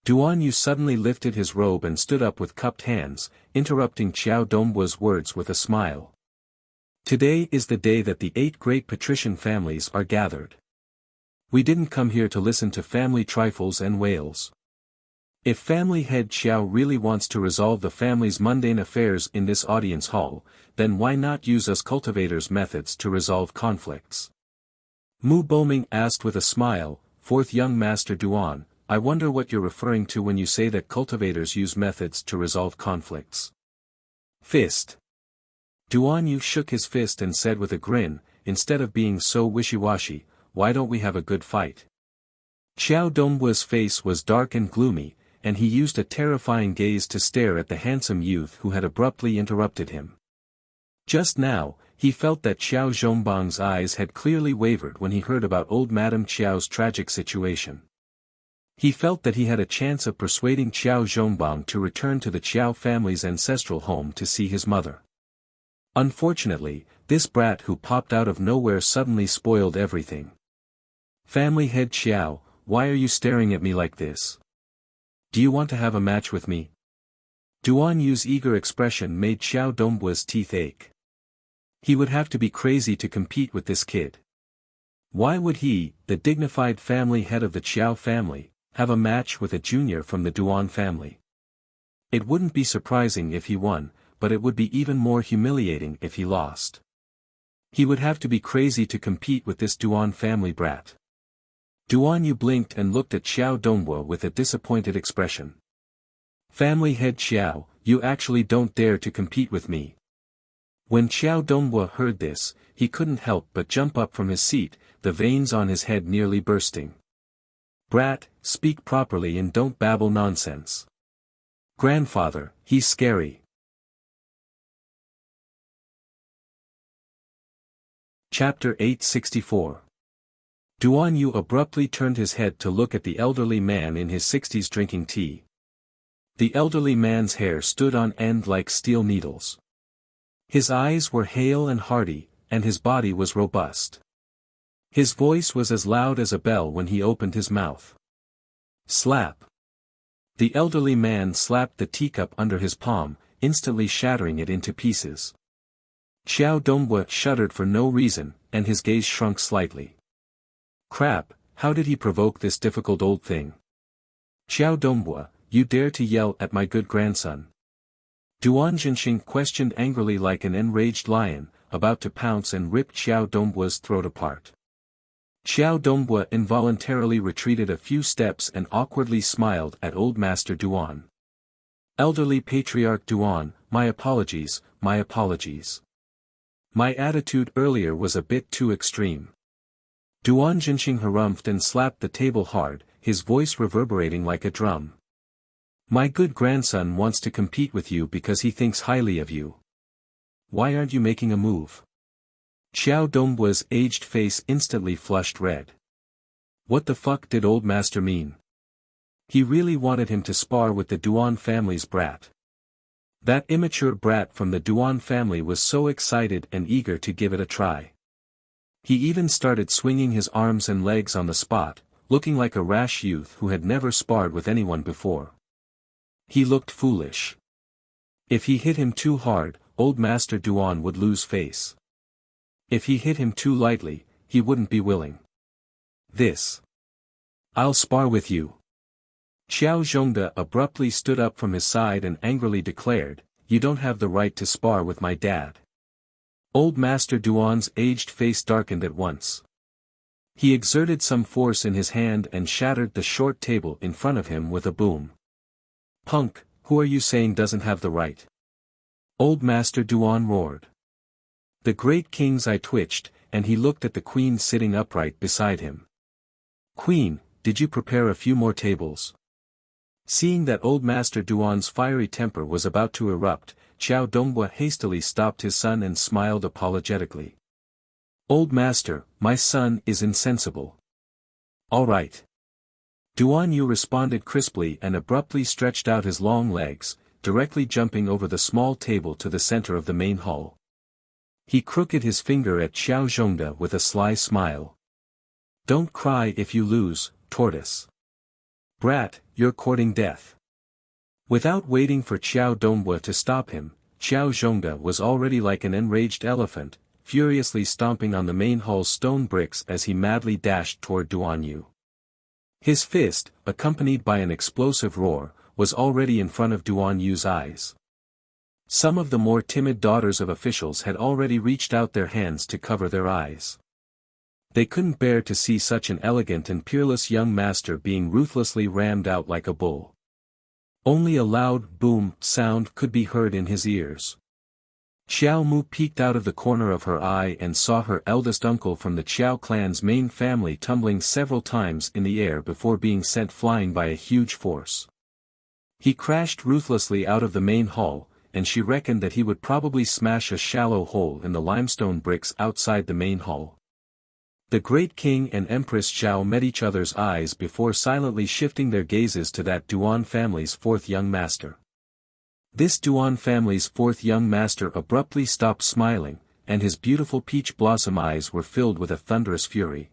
Duan Yu suddenly lifted his robe and stood up with cupped hands, interrupting Xiao Dongbua's words with a smile. Today is the day that the 8 great patrician families are gathered. We didn't come here to listen to family trifles and wails. If family head Xiao really wants to resolve the family's mundane affairs in this audience hall, then why not use us cultivators' methods to resolve conflicts? Mu Boming asked with a smile, fourth young master Duan, I wonder what you're referring to when you say that cultivators use methods to resolve conflicts. Fist. Duan Yu shook his fist and said with a grin, instead of being so wishy-washy, why don't we have a good fight? Xiao Dongbua's face was dark and gloomy, and he used a terrifying gaze to stare at the handsome youth who had abruptly interrupted him. Just now, he felt that Xiao Zhongbang's eyes had clearly wavered when he heard about old Madame Qiao's tragic situation. He felt that he had a chance of persuading Xiao Zhongbang to return to the Qiao family's ancestral home to see his mother. Unfortunately, this brat who popped out of nowhere suddenly spoiled everything. Family head Xiao, why are you staring at me like this? Do you want to have a match with me? Duan Yu's eager expression made Xiao Dongbua's teeth ache. He would have to be crazy to compete with this kid. Why would he, the dignified family head of the Qiao family, have a match with a junior from the Duan family? It wouldn't be surprising if he won, but it would be even more humiliating if he lost. He would have to be crazy to compete with this Duan family brat. Duan Yu blinked and looked at Xiao Dongbua with a disappointed expression. Family head Xiao, you actually don't dare to compete with me. When Xiao Dongbua heard this, he couldn't help but jump up from his seat, the veins on his head nearly bursting. Brat, speak properly and don't babble nonsense. Grandfather, he's scary. Chapter 864. Duan Yu abruptly turned his head to look at the elderly man in his 60s drinking tea. The elderly man's hair stood on end like steel needles. His eyes were hale and hearty, and his body was robust. His voice was as loud as a bell when he opened his mouth. Slap. The elderly man slapped the teacup under his palm, instantly shattering it into pieces. Xiao Dongbua shuddered for no reason, and his gaze shrunk slightly. Crap, how did he provoke this difficult old thing? Xiao Dongbua, you dare to yell at my good grandson? Duan Jinxing questioned angrily like an enraged lion, about to pounce and rip Xiao Dongbua's throat apart. Xiao Dongbua involuntarily retreated a few steps and awkwardly smiled at Old Master Duan. Elderly Patriarch Duan, my apologies, my apologies. My attitude earlier was a bit too extreme. Duan Jinxing harumphed and slapped the table hard, his voice reverberating like a drum. My good grandson wants to compete with you because he thinks highly of you. Why aren't you making a move? Xiao Dongbua's aged face instantly flushed red. What the fuck did Old Master mean? He really wanted him to spar with the Duan family's brat. That immature brat from the Duan family was so excited and eager to give it a try. He even started swinging his arms and legs on the spot, looking like a rash youth who had never sparred with anyone before. He looked foolish. If he hit him too hard, Old Master Duan would lose face. If he hit him too lightly, he wouldn't be willing. I'll spar with you. Xiao Zhongde abruptly stood up from his side and angrily declared, you don't have the right to spar with my dad. Old Master Duan's aged face darkened at once. He exerted some force in his hand and shattered the short table in front of him with a boom. Punk, who are you saying doesn't have the right? Old Master Duan roared. The great king's eye twitched, and he looked at the queen sitting upright beside him. Queen, did you prepare a few more tables? Seeing that Old Master Duan's fiery temper was about to erupt, Xiao Dongbua hastily stopped his son and smiled apologetically. Old Master, my son is insensible. All right. Duan Yu responded crisply and abruptly stretched out his long legs, directly jumping over the small table to the center of the main hall. He crooked his finger at Xiao Zhongde with a sly smile. Don't cry if you lose, tortoise. Brat, you're courting death. Without waiting for Xiao Dongbua to stop him, Xiao Zhongde was already like an enraged elephant, furiously stomping on the main hall's stone bricks as he madly dashed toward Duan Yu. His fist, accompanied by an explosive roar, was already in front of Duan Yu's eyes. Some of the more timid daughters of officials had already reached out their hands to cover their eyes. They couldn't bear to see such an elegant and peerless young master being ruthlessly rammed out like a bull. Only a loud boom sound could be heard in his ears. Xiao Mu peeked out of the corner of her eye and saw her eldest uncle from the Qiao clan's main family tumbling several times in the air before being sent flying by a huge force. He crashed ruthlessly out of the main hall, and she reckoned that he would probably smash a shallow hole in the limestone bricks outside the main hall. The great king and Empress Zhao met each other's eyes before silently shifting their gazes to that Duan family's fourth young master. This Duan family's fourth young master abruptly stopped smiling, and his beautiful peach blossom eyes were filled with a thunderous fury.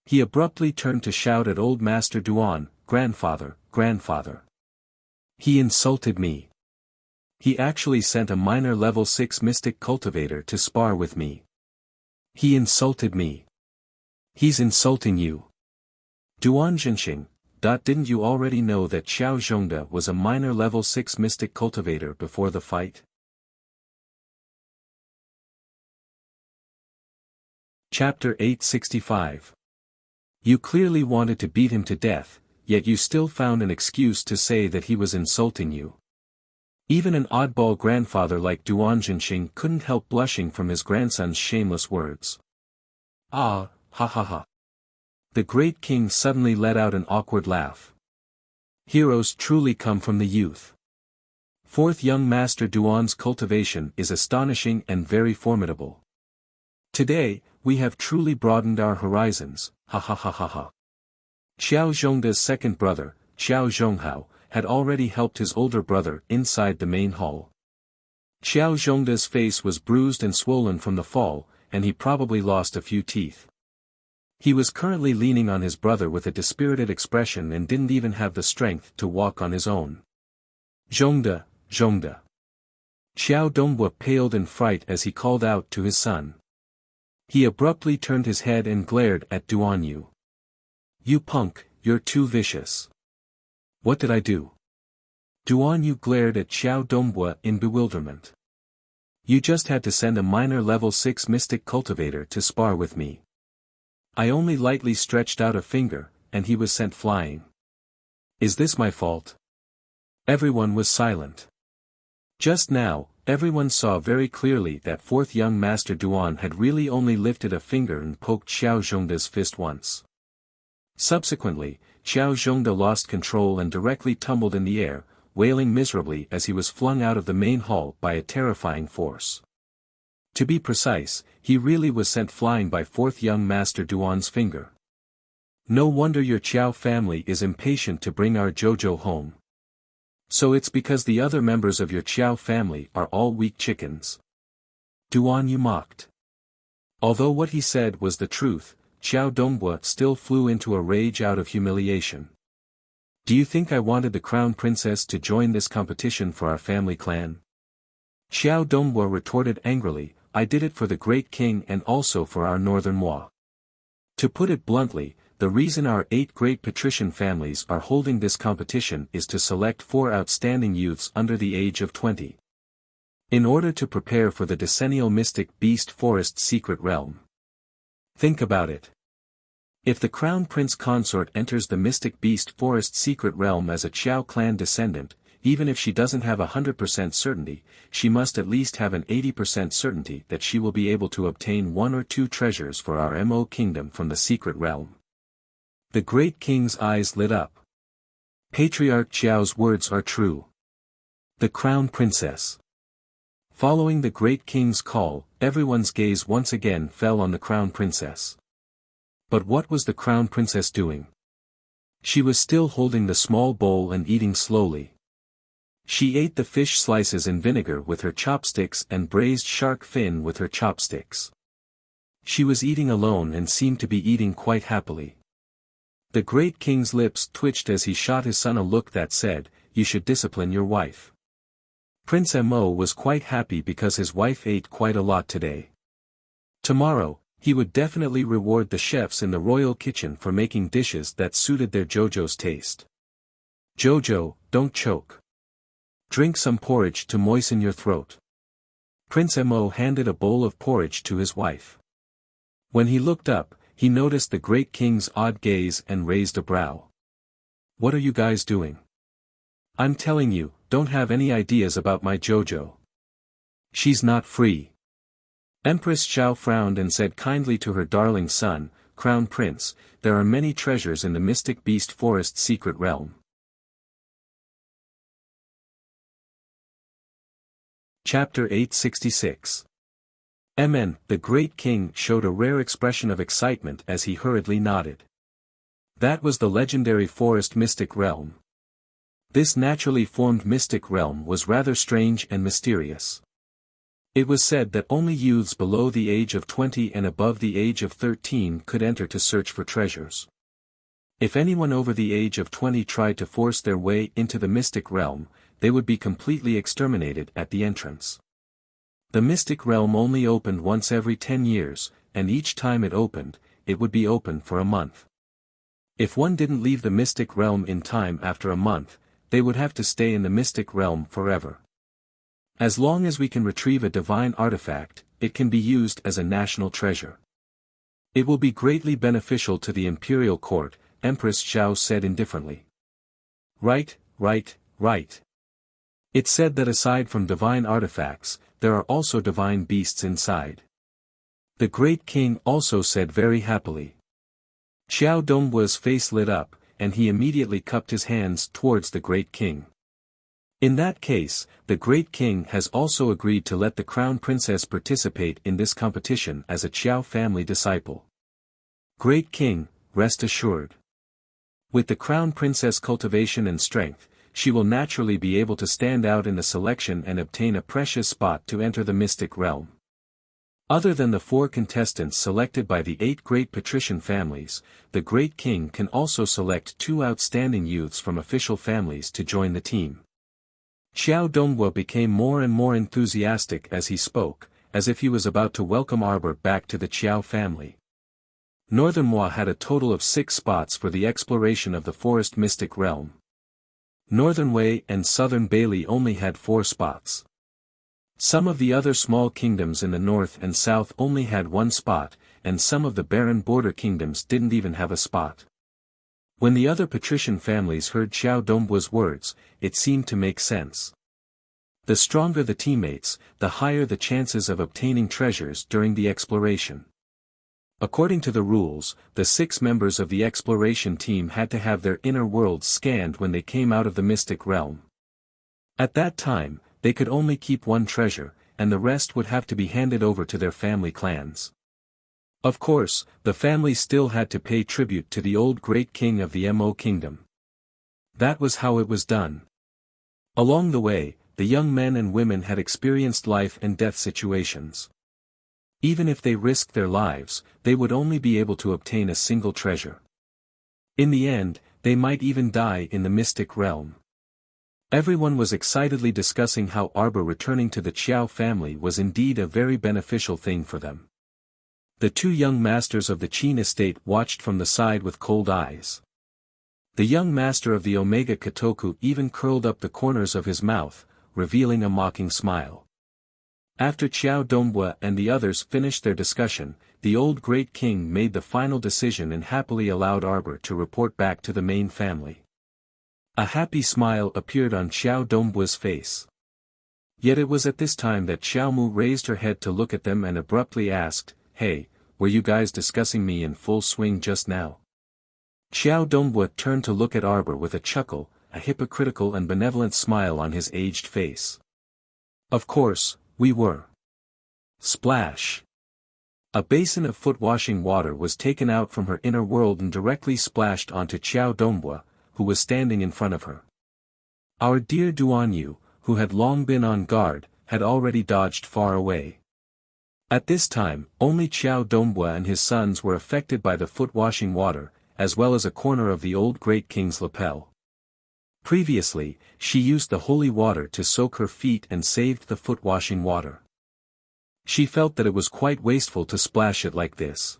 He abruptly turned to shout at old Master Duan, "Grandfather, grandfather! He insulted me. He actually sent a minor level 6 mystic cultivator to spar with me. He insulted me. He's insulting you. Duan Zhenxing, didn't you already know that Xiao Zhongde was a minor level 6 mystic cultivator before the fight?" Chapter 865. You clearly wanted to beat him to death, yet you still found an excuse to say that he was insulting you. Even an oddball grandfather like Duan Zhenxing couldn't help blushing from his grandson's shameless words. Ah, ha ha ha. The great king suddenly let out an awkward laugh. Heroes truly come from the youth. Fourth young master Duan's cultivation is astonishing and very formidable. Today, we have truly broadened our horizons, ha ha ha ha ha. Xiao Zhongde's second brother, Xiao Zhonghao, had already helped his older brother inside the main hall. Xiao Zhongde's face was bruised and swollen from the fall, and he probably lost a few teeth. He was currently leaning on his brother with a dispirited expression and didn't even have the strength to walk on his own. "Zhongde, Zhongde." Xiao Dongbua paled in fright as he called out to his son. He abruptly turned his head and glared at Duan Yu. "You punk, you're too vicious. What did I do?" Duan Yu glared at Xiao Dongbua in bewilderment. "You just had to send a minor level 6 mystic cultivator to spar with me. I only lightly stretched out a finger, and he was sent flying. Is this my fault?" Everyone was silent. Just now, everyone saw very clearly that fourth young master Duan had really only lifted a finger and poked Xiao Zhongde's fist once. Subsequently, Xiao Zhongde lost control and directly tumbled in the air, wailing miserably as he was flung out of the main hall by a terrifying force. To be precise, he really was sent flying by fourth young master Duan's finger. No wonder your Qiao family is impatient to bring our Jojo home. So it's because the other members of your Qiao family are all weak chickens. Duan Yu mocked. Although what he said was the truth, Xiao Dongbua still flew into a rage out of humiliation. "Do you think I wanted the crown princess to join this competition for our family clan?" Xiao Dongbua retorted angrily, "I did it for the great king and also for our northern moi. To put it bluntly, the reason our 8 great patrician families are holding this competition is to select 4 outstanding youths under the age of 20. In order to prepare for the decennial mystic beast forest secret realm. Think about it. If the crown prince consort enters the mystic beast forest secret realm as a Qiao clan descendant, even if she doesn't have 100% certainty, she must at least have an 80% certainty that she will be able to obtain 1 or 2 treasures for our Mo kingdom from the secret realm." The great king's eyes lit up. Patriarch Qiao's words are true. The crown princess. Following the great king's call, everyone's gaze once again fell on the crown princess. But what was the crown princess doing? She was still holding the small bowl and eating slowly. She ate the fish slices in vinegar with her chopsticks and braised shark fin with her chopsticks. She was eating alone and seemed to be eating quite happily. The great king's lips twitched as he shot his son a look that said, "You should discipline your wife." Prince Mo was quite happy because his wife ate quite a lot today. Tomorrow, he would definitely reward the chefs in the royal kitchen for making dishes that suited their Jojo's taste. "Jojo, don't choke. Drink some porridge to moisten your throat." Prince Mo handed a bowl of porridge to his wife. When he looked up, he noticed the great king's odd gaze and raised a brow. "What are you guys doing? I'm telling you, don't have any ideas about my Jojo. She's not free." Empress Xiao frowned and said kindly to her darling son, "Crown Prince, there are many treasures in the mystic beast forest secret realm." Chapter 866. The great king showed a rare expression of excitement as he hurriedly nodded. That was the legendary forest mystic realm. This naturally formed mystic realm was rather strange and mysterious. It was said that only youths below the age of 20 and above the age of 13 could enter to search for treasures. If anyone over the age of 20 tried to force their way into the mystic realm, they would be completely exterminated at the entrance. The mystic realm only opened once every 10 years, and each time it opened, it would be open for a month. If one didn't leave the mystic realm in time after a month, they would have to stay in the mystic realm forever. As long as we can retrieve a divine artifact, it can be used as a national treasure. It will be greatly beneficial to the imperial court, Empress Xiao said indifferently. Right. It said that aside from divine artifacts, there are also divine beasts inside. The great king also said very happily. Xiao Dongbua's face lit up, and he immediately cupped his hands towards the great king. In that case, the great king has also agreed to let the crown princess participate in this competition as a Qiao family disciple. Great king, rest assured. With the crown princess' cultivation and strength, she will naturally be able to stand out in the selection and obtain a precious spot to enter the mystic realm. Other than the 4 contestants selected by the 8 great patrician families, the great king can also select 2 outstanding youths from official families to join the team. Xiao Donghua became more and more enthusiastic as he spoke, as if he was about to welcome Arbor back to the Qiao family. Northern Moi had a total of 6 spots for the exploration of the forest mystic realm. Northern Wei and Southern Bailey only had 4 spots. Some of the other small kingdoms in the north and south only had 1 spot, and some of the barren border kingdoms didn't even have a spot. When the other patrician families heard Xiao Dongbua's words, it seemed to make sense. The stronger the teammates, the higher the chances of obtaining treasures during the exploration. According to the rules, the 6 members of the exploration team had to have their inner worlds scanned when they came out of the mystic realm. At that time, they could only keep 1 treasure, and the rest would have to be handed over to their family clans. Of course, the family still had to pay tribute to the old great king of the Mo kingdom. That was how it was done. Along the way, the young men and women had experienced life and death situations. Even if they risked their lives, they would only be able to obtain a single treasure. In the end, they might even die in the mystic realm. Everyone was excitedly discussing how Arbor returning to the Qiao family was indeed a very beneficial thing for them. The 2 young masters of the Qin estate watched from the side with cold eyes. The young master of the Omega Kotoku even curled up the corners of his mouth, revealing a mocking smile. After Xiao Donghua and the others finished their discussion, the old great king made the final decision and happily allowed Arbor to report back to the main family. A happy smile appeared on Xiao Dongbua's face. Yet it was at this time that Xiao Mu raised her head to look at them and abruptly asked, "Hey, were you guys discussing me in full swing just now?" Xiao Donghua turned to look at Arbor with a chuckle, a hypocritical and benevolent smile on his aged face. "Of course, we were." Splash! A basin of foot-washing water was taken out from her inner world and directly splashed onto Xiao Donghua, who was standing in front of her. Our dear Duanyu, who had long been on guard, had already dodged far away. At this time, only Xiao Dongbua and his sons were affected by the foot-washing water, as well as a corner of the old Great King's lapel. Previously, she used the holy water to soak her feet and saved the foot-washing water. She felt that it was quite wasteful to splash it like this.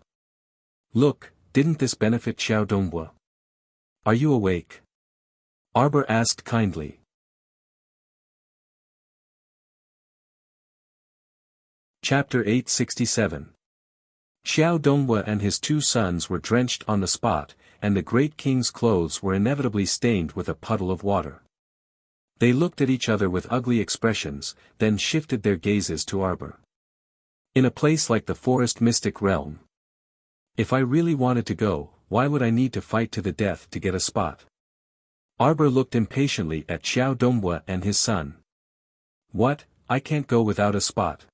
Look, didn't this benefit Xiao Dongbua? Are you awake? Arbor asked kindly. Chapter 867. Xiao Dongbua and his two sons were drenched on the spot, and the Great King's clothes were inevitably stained with a puddle of water. They looked at each other with ugly expressions, then shifted their gazes to Arbor. In a place like the forest mystic realm. If I really wanted to go, why would I need to fight to the death to get a spot? Arbor looked impatiently at Xiao Dongbua and his son. What, I can't go without a spot.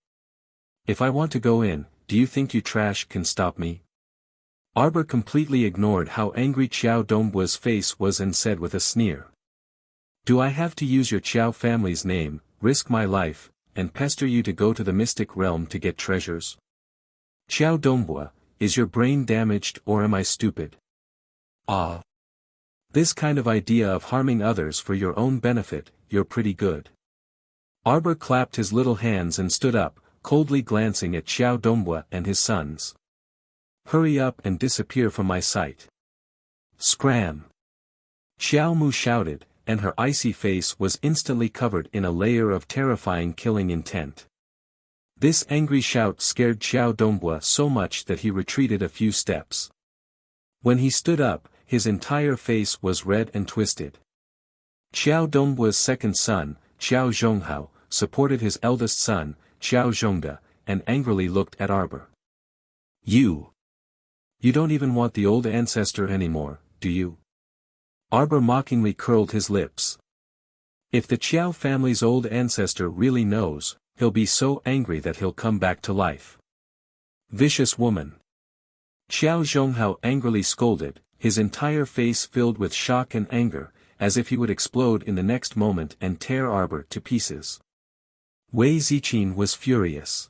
If I want to go in, do you think you trash can stop me? Arbor completely ignored how angry Xiao Dongbua's face was and said with a sneer. Do I have to use your Xiao family's name, risk my life, and pester you to go to the mystic realm to get treasures? Xiao Dongbua, is your brain damaged or am I stupid? Ah. This kind of idea of harming others for your own benefit, you're pretty good. Arbor clapped his little hands and stood up, coldly glancing at Xiao Dongbua and his sons. Hurry up and disappear from my sight. Scram! Xiao Mu shouted, and her icy face was instantly covered in a layer of terrifying killing intent. This angry shout scared Xiao Dongbua so much that he retreated a few steps. When he stood up, his entire face was red and twisted. Xiao Dongbua's second son, Xiao Zhonghao, supported his eldest son, Xiao Zhongda, and angrily looked at Arbor. You don't even want the old ancestor anymore, do you? Arbor mockingly curled his lips. If the Qiao family's old ancestor really knows, he'll be so angry that he'll come back to life. Vicious woman. Xiao Zhonghao angrily scolded, his entire face filled with shock and anger, as if he would explode in the next moment and tear Arbor to pieces. Wei Ziqin was furious.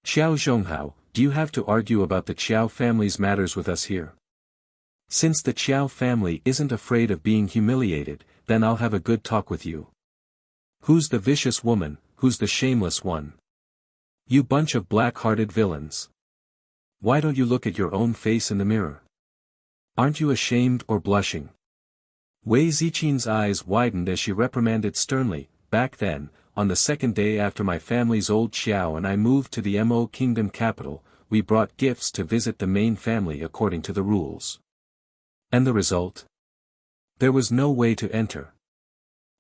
Xiao Zhonghao, do you have to argue about the Qiao family's matters with us here? Since the Qiao family isn't afraid of being humiliated, then I'll have a good talk with you. Who's the vicious woman, who's the shameless one? You bunch of black-hearted villains. Why don't you look at your own face in the mirror? Aren't you ashamed or blushing? Wei Ziqin's eyes widened as she reprimanded sternly, back then, on the second day after my family's old Xiao and I moved to the Mo Kingdom capital, we brought gifts to visit the main family according to the rules. And the result? There was no way to enter.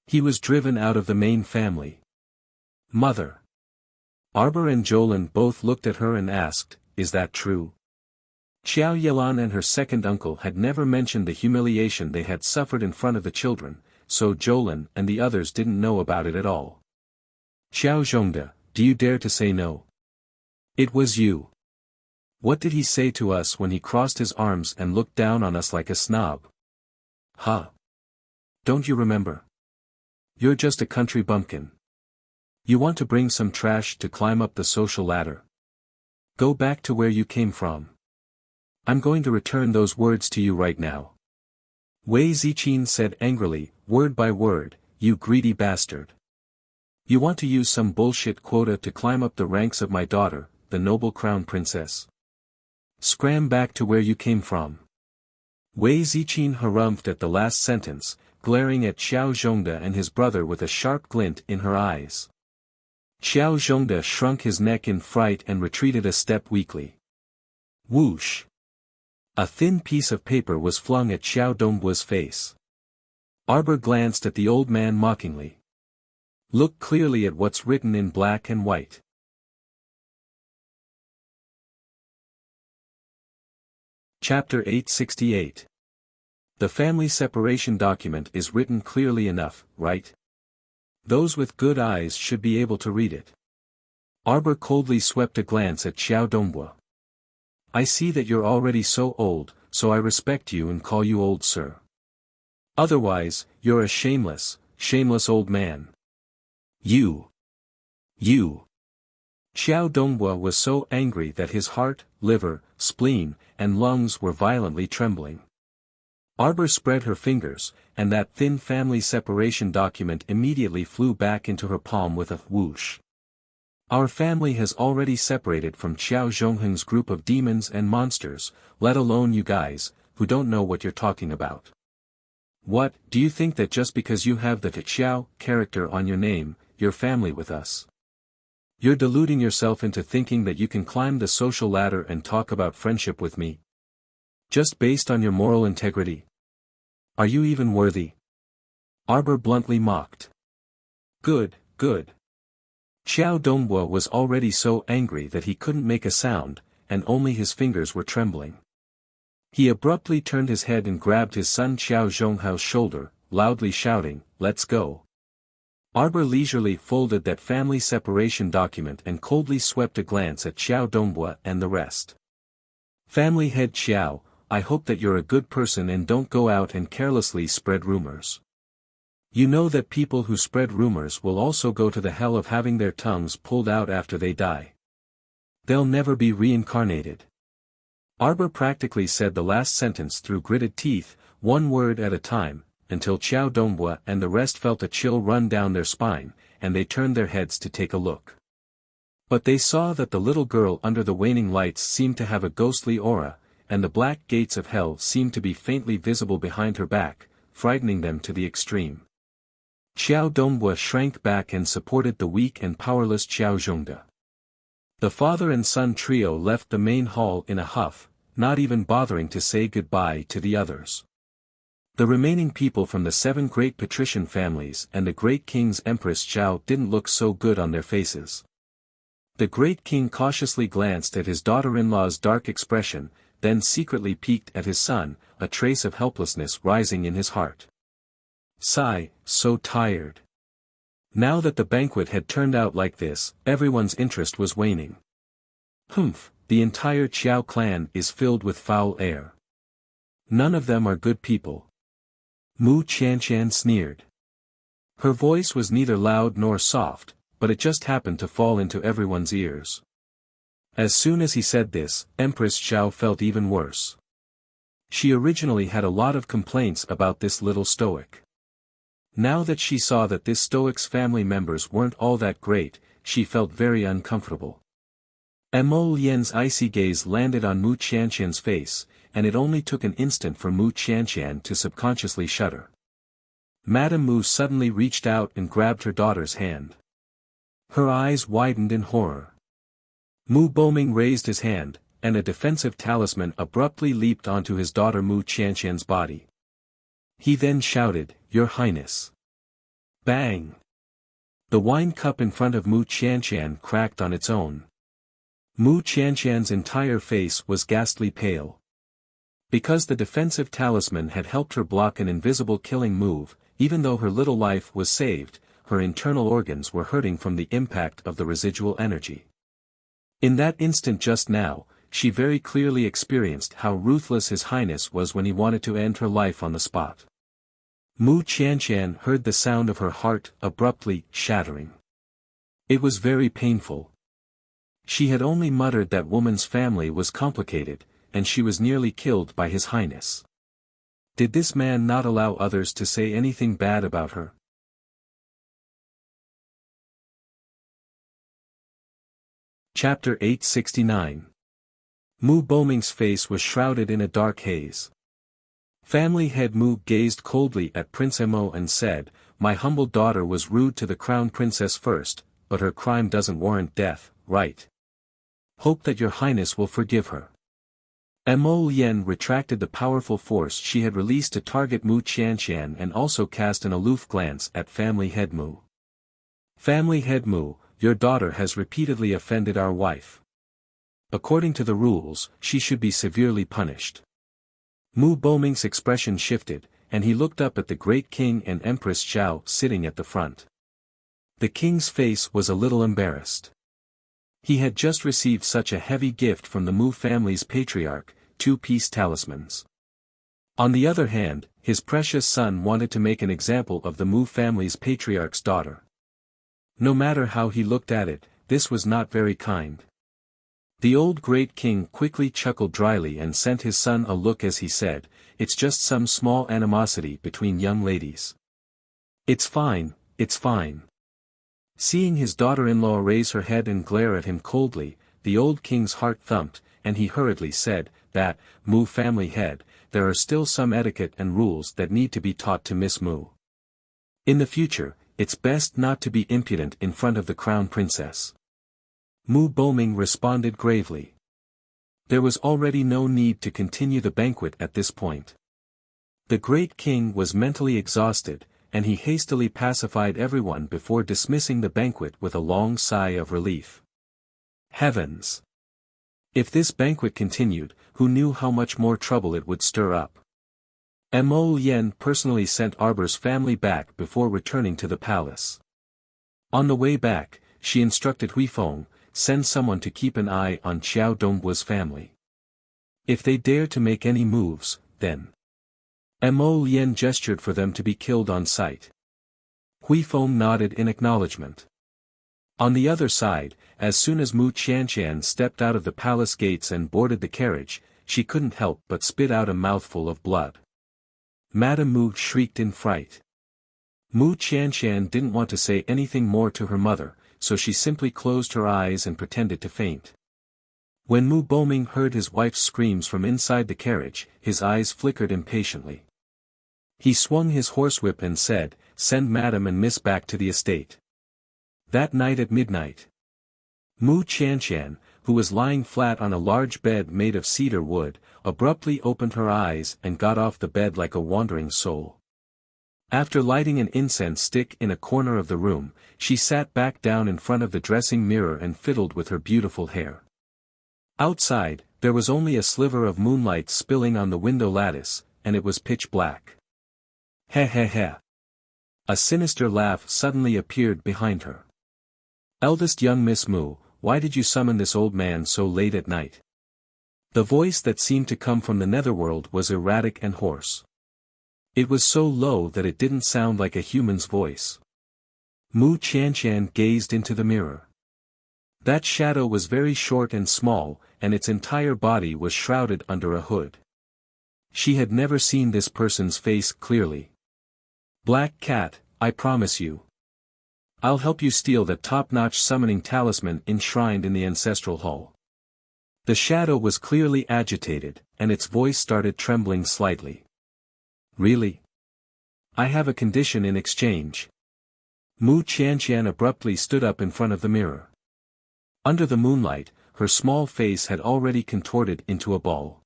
He was driven out of the main family. Mother. Arbor and Jolin both looked at her and asked, is that true? Xiao Yelan and her second uncle had never mentioned the humiliation they had suffered in front of the children, so Jolin and the others didn't know about it at all. Xiao Zhongda, do you dare to say no? It was you. What did he say to us when he crossed his arms and looked down on us like a snob? Huh? Don't you remember? You're just a country bumpkin. You want to bring some trash to climb up the social ladder? Go back to where you came from. I'm going to return those words to you right now. Wei Ziqin said angrily, word by word, you greedy bastard. You want to use some bullshit quota to climb up the ranks of my daughter, the noble crown princess? Scram back to where you came from. Wei Ziqin harumphed at the last sentence, glaring at Xiao Zhongda and his brother with a sharp glint in her eyes. Xiao Zhongda shrunk his neck in fright and retreated a step weakly. Whoosh! A thin piece of paper was flung at Xiao Dongbua's face. Arbor glanced at the old man mockingly. Look clearly at what's written in black and white. Chapter 868. The family separation document is written clearly enough, right? Those with good eyes should be able to read it. Arbor coldly swept a glance at Xiao Dongbua. I see that you're already so old, so I respect you and call you old sir. Otherwise, you're a shameless, shameless old man. You. Xiao Donghua was so angry that his heart, liver, spleen, and lungs were violently trembling. Arbor spread her fingers, and that thin family separation document immediately flew back into her palm with a whoosh. Our family has already separated from Xiao Zhongheng's group of demons and monsters, let alone you guys, who don't know what you're talking about. What, do you think that just because you have the Xiao character on your name, you're family with us? You're deluding yourself into thinking that you can climb the social ladder and talk about friendship with me? Just based on your moral integrity? Are you even worthy? Arbor bluntly mocked. Good. Xiao Donghua was already so angry that he couldn't make a sound, and only his fingers were trembling. He abruptly turned his head and grabbed his son Xiao Zhonghao's shoulder, loudly shouting, "Let's go." Arbor leisurely folded that family separation document and coldly swept a glance at Xiao Donghua and the rest. Family head Xiao, I hope that you're a good person and don't go out and carelessly spread rumors. You know that people who spread rumors will also go to the hell of having their tongues pulled out after they die. They'll never be reincarnated. Arbor practically said the last sentence through gritted teeth, one word at a time, until Xiao Donghua and the rest felt a chill run down their spine, and they turned their heads to take a look. But they saw that the little girl under the waning lights seemed to have a ghostly aura, and the black gates of hell seemed to be faintly visible behind her back, frightening them to the extreme. Xiao Donghua shrank back and supported the weak and powerless Xiao Zhongde. The father and son trio left the main hall in a huff, not even bothering to say goodbye to the others. The remaining people from the 7 great patrician families and the great king's Empress Zhao didn't look so good on their faces. The great king cautiously glanced at his daughter-in-law's dark expression, then secretly peeked at his son, a trace of helplessness rising in his heart. Sigh, so tired. Now that the banquet had turned out like this, everyone's interest was waning. The entire Qiao clan is filled with foul air. None of them are good people. Mu Qianshan sneered. Her voice was neither loud nor soft, but it just happened to fall into everyone's ears. As soon as he said this, Empress Zhao felt even worse. She originally had a lot of complaints about this little stoic. Now that she saw that this stoic's family members weren't all that great, she felt very uncomfortable. Mo Lian's icy gaze landed on Mu Qianshan's face, and it only took an instant for Mu Qianshan to subconsciously shudder. Madame Mu suddenly reached out and grabbed her daughter's hand. Her eyes widened in horror. Mu Boming raised his hand, and a defensive talisman abruptly leaped onto his daughter Mu Qianshan's body. He then shouted, "Your Highness!" Bang! The wine cup in front of Mu Qianshan cracked on its own. Mu Qianshan's entire face was ghastly pale. Because the defensive talisman had helped her block an invisible killing move, even though her little life was saved, her internal organs were hurting from the impact of the residual energy. In that instant just now, she very clearly experienced how ruthless His Highness was when he wanted to end her life on the spot. Mu Qianshan heard the sound of her heart abruptly shattering. It was very painful. She had only muttered that woman's family was complicated, and she was nearly killed by His Highness. Did this man not allow others to say anything bad about her? Chapter 869. Mu Boming's face was shrouded in a dark haze. Family head Mu gazed coldly at Prince Mo and said, "My humble daughter was rude to the crown princess first, but her crime doesn't warrant death, right? Hope that your highness will forgive her." Mo Lian retracted the powerful force she had released to target Mu Qianshan and also cast an aloof glance at family head Mu. "Family head Mu, your daughter has repeatedly offended our wife. According to the rules, she should be severely punished." Mu Boming's expression shifted, and he looked up at the great king and Empress Zhao sitting at the front. The king's face was a little embarrassed. He had just received such a heavy gift from the Mu family's patriarch, 2 peace talismans. On the other hand, his precious son wanted to make an example of the Mu family's patriarch's daughter. No matter how he looked at it, this was not very kind. The old great king quickly chuckled dryly and sent his son a look as he said, "It's just some small animosity between young ladies. It's fine, it's fine." Seeing his daughter-in-law raise her head and glare at him coldly, the old king's heart thumped, and he hurriedly said, "That, Mu family head, there are still some etiquette and rules that need to be taught to Miss Mu. In the future, it's best not to be impudent in front of the crown princess." Mu Boming responded gravely. There was already no need to continue the banquet at this point. The great king was mentally exhausted, and he hastily pacified everyone before dismissing the banquet with a long sigh of relief. Heavens! If this banquet continued, who knew how much more trouble it would stir up? Mo Lien personally sent Arbor's family back before returning to the palace. On the way back, she instructed Huifeng, "Send someone to keep an eye on Xiao Dongbu's family. If they dare to make any moves, then..." Mo Lien gestured for them to be killed on sight. Huifeng nodded in acknowledgement. On the other side, as soon as Mu Qianqian stepped out of the palace gates and boarded the carriage, she couldn't help but spit out a mouthful of blood. Madame Mu shrieked in fright. Mu Qianqian didn't want to say anything more to her mother, so she simply closed her eyes and pretended to faint. When Mu Boming heard his wife's screams from inside the carriage, his eyes flickered impatiently. He swung his horsewhip and said, "Send Madam and Miss back to the estate." That night at midnight, Mu Qianqian, who was lying flat on a large bed made of cedar wood, abruptly opened her eyes and got off the bed like a wandering soul. After lighting an incense stick in a corner of the room, she sat back down in front of the dressing mirror and fiddled with her beautiful hair. Outside, there was only a sliver of moonlight spilling on the window lattice, and it was pitch black. "Heh heh heh." A sinister laugh suddenly appeared behind her. "Eldest young Miss Mu, why did you summon this old man so late at night?" The voice that seemed to come from the netherworld was erratic and hoarse. It was so low that it didn't sound like a human's voice. Mu Qianqian gazed into the mirror. That shadow was very short and small, and its entire body was shrouded under a hood. She had never seen this person's face clearly. "Black Cat, I promise you. I'll help you steal the top-notch summoning talisman enshrined in the ancestral hall." The shadow was clearly agitated, and its voice started trembling slightly. "Really? I have a condition in exchange." Mu Qianqian abruptly stood up in front of the mirror. Under the moonlight, her small face had already contorted into a ball.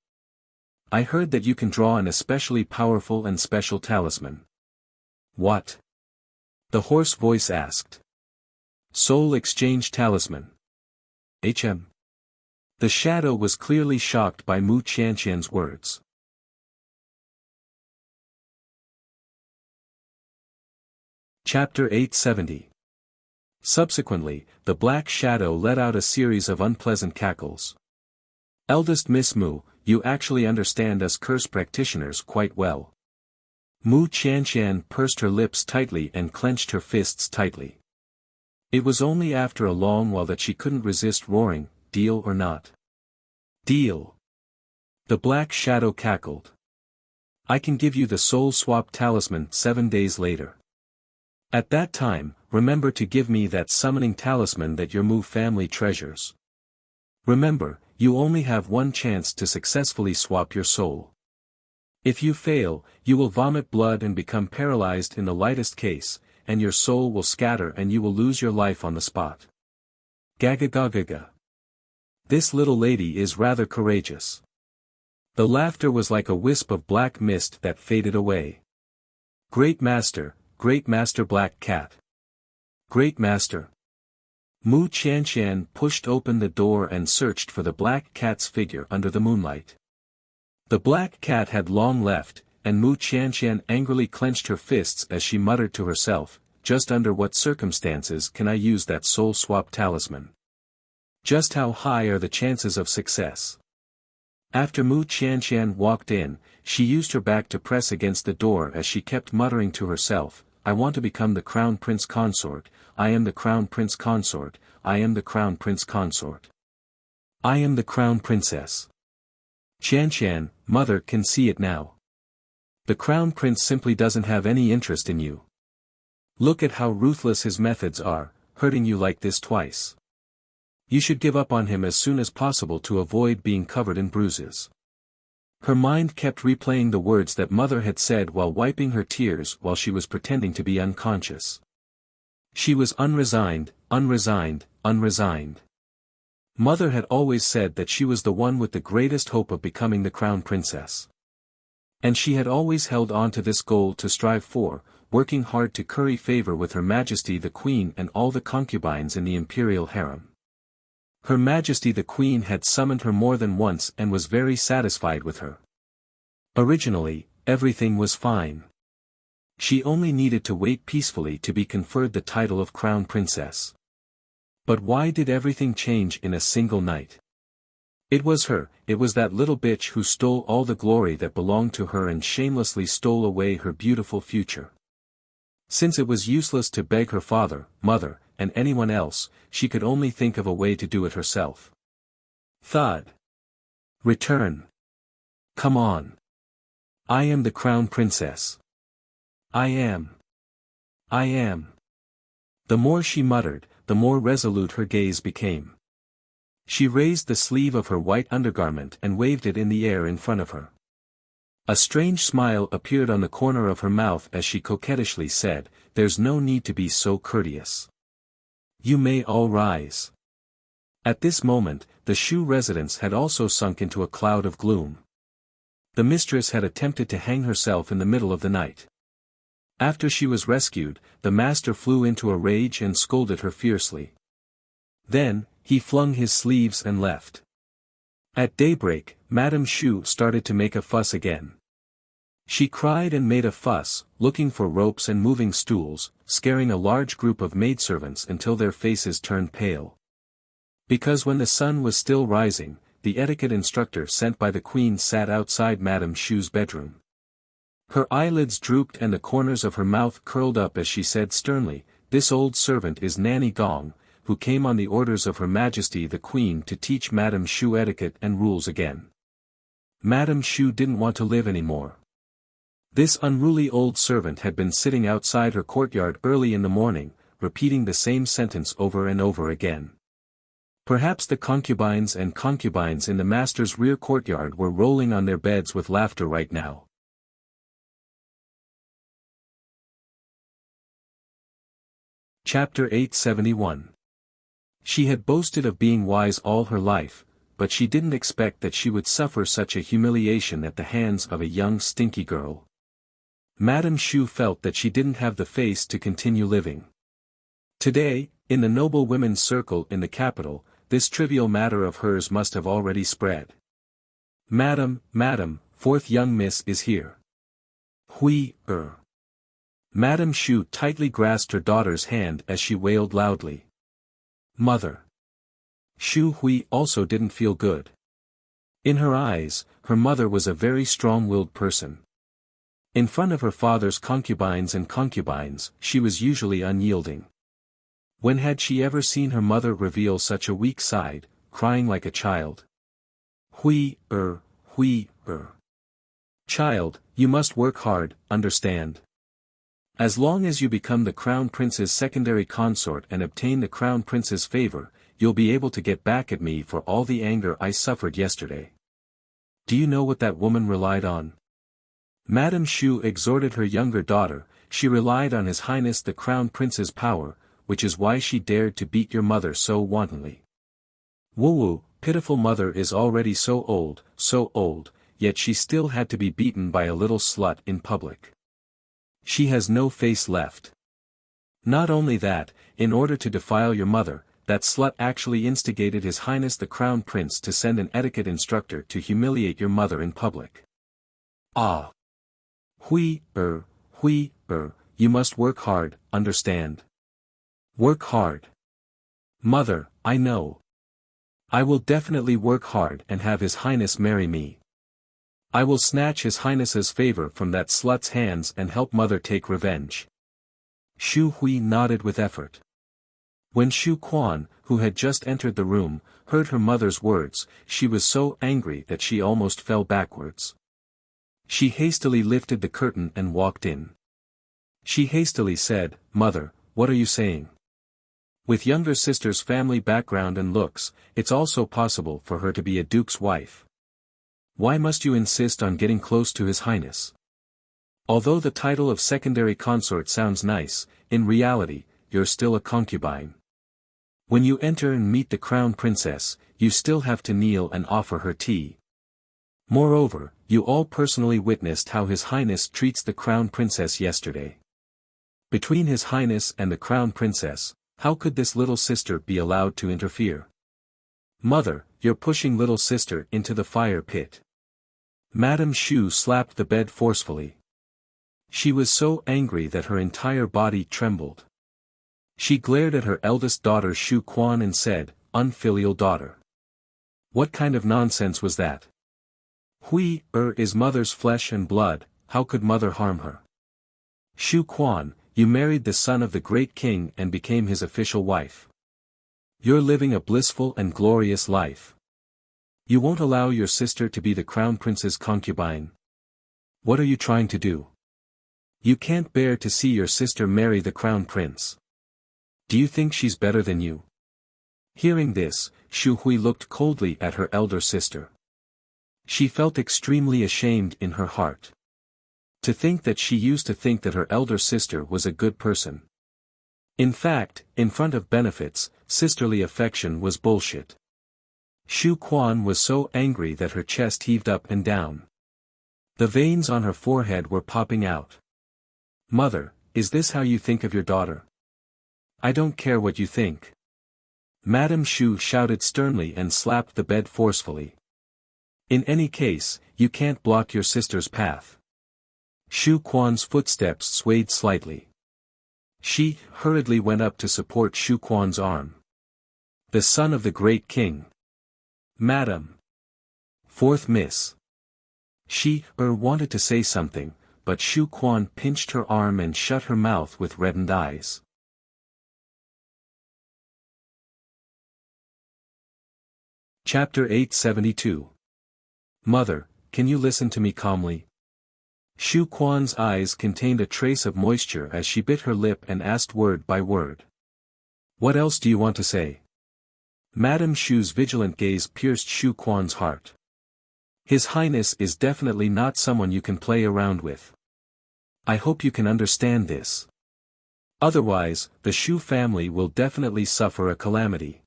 "I heard that you can draw an especially powerful and special talisman." "What?" the hoarse voice asked. "Soul exchange talisman. HM." The shadow was clearly shocked by Mu Qianqian's words. Chapter 870. Subsequently, the black shadow let out a series of unpleasant cackles. "Eldest Miss Mu, you actually understand us curse practitioners quite well." Mu Qianqian pursed her lips tightly and clenched her fists tightly. It was only after a long while that she couldn't resist roaring, "Deal or not?" "Deal." The black shadow cackled. "I can give you the soul swap talisman 7 days later. At that time, remember to give me that summoning talisman that your Mu family treasures. Remember, you only have one chance to successfully swap your soul. If you fail, you will vomit blood and become paralyzed in the lightest case, and your soul will scatter and you will lose your life on the spot." Gaga gaga gaga. This little lady is rather courageous. The laughter was like a wisp of black mist that faded away. Great Master Black Cat. Great Master. Mu Qianqian pushed open the door and searched for the black cat's figure under the moonlight. The black cat had long left, and Mu Qianqian angrily clenched her fists as she muttered to herself, "Just under what circumstances can I use that soul swap talisman? Just how high are the chances of success?" After Mu Qianqian walked in, she used her back to press against the door as she kept muttering to herself, I want to become the Crown Prince Consort, I am the Crown Prince Consort, I am the Crown Prince Consort. I am the Crown Princess. Qianshan, mother can see it now. The Crown Prince simply doesn't have any interest in you. Look at how ruthless his methods are, hurting you like this twice. You should give up on him as soon as possible to avoid being covered in bruises. Her mind kept replaying the words that mother had said while wiping her tears while she was pretending to be unconscious. She was unresigned, unresigned, unresigned. Mother had always said that she was the one with the greatest hope of becoming the Crown Princess. And she had always held on to this goal to strive for, working hard to curry favor with Her Majesty the Queen and all the concubines in the imperial harem. Her Majesty the Queen had summoned her more than once and was very satisfied with her. Originally, everything was fine. She only needed to wait peacefully to be conferred the title of Crown Princess. But why did everything change in a single night? It was that little bitch who stole all the glory that belonged to her and shamelessly stole away her beautiful future. Since it was useless to beg her father, mother, and anyone else, she could only think of a way to do it herself. Thud. Return. Come on. I am the Crown Princess. I am. I am. The more she muttered, the more resolute her gaze became. She raised the sleeve of her white undergarment and waved it in the air in front of her. A strange smile appeared on the corner of her mouth as she coquettishly said, "There's no need to be so courteous. You may all rise." At this moment, the Shu residence had also sunk into a cloud of gloom. The mistress had attempted to hang herself in the middle of the night. After she was rescued, the master flew into a rage and scolded her fiercely. Then, he flung his sleeves and left. At daybreak, Madame Shu started to make a fuss again. She cried and made a fuss, looking for ropes and moving stools, scaring a large group of maidservants until their faces turned pale. Because when the sun was still rising, the etiquette instructor sent by the queen sat outside Madame Shu's bedroom. Her eyelids drooped and the corners of her mouth curled up as she said sternly, "This old servant is Nanny Gong, who came on the orders of Her Majesty the Queen to teach Madame Shu etiquette and rules again." Madame Shu didn't want to live anymore. This unruly old servant had been sitting outside her courtyard early in the morning, repeating the same sentence over and over again. Perhaps the concubines in the master's rear courtyard were rolling on their beds with laughter right now. Chapter 871. She had boasted of being wise all her life, but she didn't expect that she would suffer such a humiliation at the hands of a young stinky girl. Madame Shu felt that she didn't have the face to continue living. Today, in the noble women's circle in the capital, this trivial matter of hers must have already spread. "Madam, fourth young miss is here." Madame Shu tightly grasped her daughter's hand as she wailed loudly. "Mother." Shu Hui also didn't feel good. In her eyes, her mother was a very strong-willed person. In front of her father's concubines, she was usually unyielding. When had she ever seen her mother reveal such a weak side, crying like a child? Child, you must work hard, understand? As long as you become the Crown Prince's secondary consort and obtain the Crown Prince's favor, you'll be able to get back at me for all the anger I suffered yesterday. Do you know what that woman relied on? Madame Shu exhorted her younger daughter. She relied on His Highness the Crown Prince's power, which is why she dared to beat your mother so wantonly. Wu, pitiful mother is already so old, yet she still had to be beaten by a little slut in public. She has no face left. Not only that, in order to defile your mother, that slut actually instigated His Highness the Crown Prince to send an etiquette instructor to humiliate your mother in public. Ah! You must work hard, understand? Work hard. Mother, I know. I will definitely work hard and have His Highness marry me. I will snatch His Highness's favor from that slut's hands and help mother take revenge. Xu Hui nodded with effort. When Xu Quan, who had just entered the room, heard her mother's words, she was so angry that she almost fell backwards. She hastily lifted the curtain and walked in. She hastily said, "Mother, what are you saying? With younger sister's family background and looks, it's also possible for her to be a duke's wife. Why must you insist on getting close to His Highness? Although the title of secondary consort sounds nice, in reality, you're still a concubine. When you enter and meet the crown princess, you still have to kneel and offer her tea. Moreover, you all personally witnessed how His Highness treats the crown princess yesterday. Between His Highness and the crown princess, how could this little sister be allowed to interfere? Mother, you're pushing little sister into the fire pit." Madame Xu slapped the bed forcefully. She was so angry that her entire body trembled. She glared at her eldest daughter Xu Quan and said, "Unfilial daughter. What kind of nonsense was that? Hui is mother's flesh and blood, how could mother harm her? Xu Quan, you married the son of the great king and became his official wife. You're living a blissful and glorious life. You won't allow your sister to be the crown prince's concubine. What are you trying to do? You can't bear to see your sister marry the crown prince. Do you think she's better than you?" Hearing this, Xu Hui looked coldly at her elder sister. She felt extremely ashamed in her heart. To think that she used to think that her elder sister was a good person. In fact, in front of benefits, sisterly affection was bullshit. Xu Quan was so angry that her chest heaved up and down. The veins on her forehead were popping out. "Mother, is this how you think of your daughter? I don't care what you think." Madame Xu shouted sternly and slapped the bed forcefully. "In any case, you can't block your sister's path." Xu Quan's footsteps swayed slightly. She hurriedly went up to support Xu Quan's arm. "The son of the great king. Madam." "Fourth miss." She wanted to say something, but Xu Quan pinched her arm and shut her mouth with reddened eyes. Chapter 872. "Mother, can you listen to me calmly?" Xu Quan's eyes contained a trace of moisture as she bit her lip and asked word by word. "What else do you want to say?" Madame Xu's vigilant gaze pierced Xu Quan's heart. "His Highness is definitely not someone you can play around with. I hope you can understand this. Otherwise, the Xu family will definitely suffer a calamity.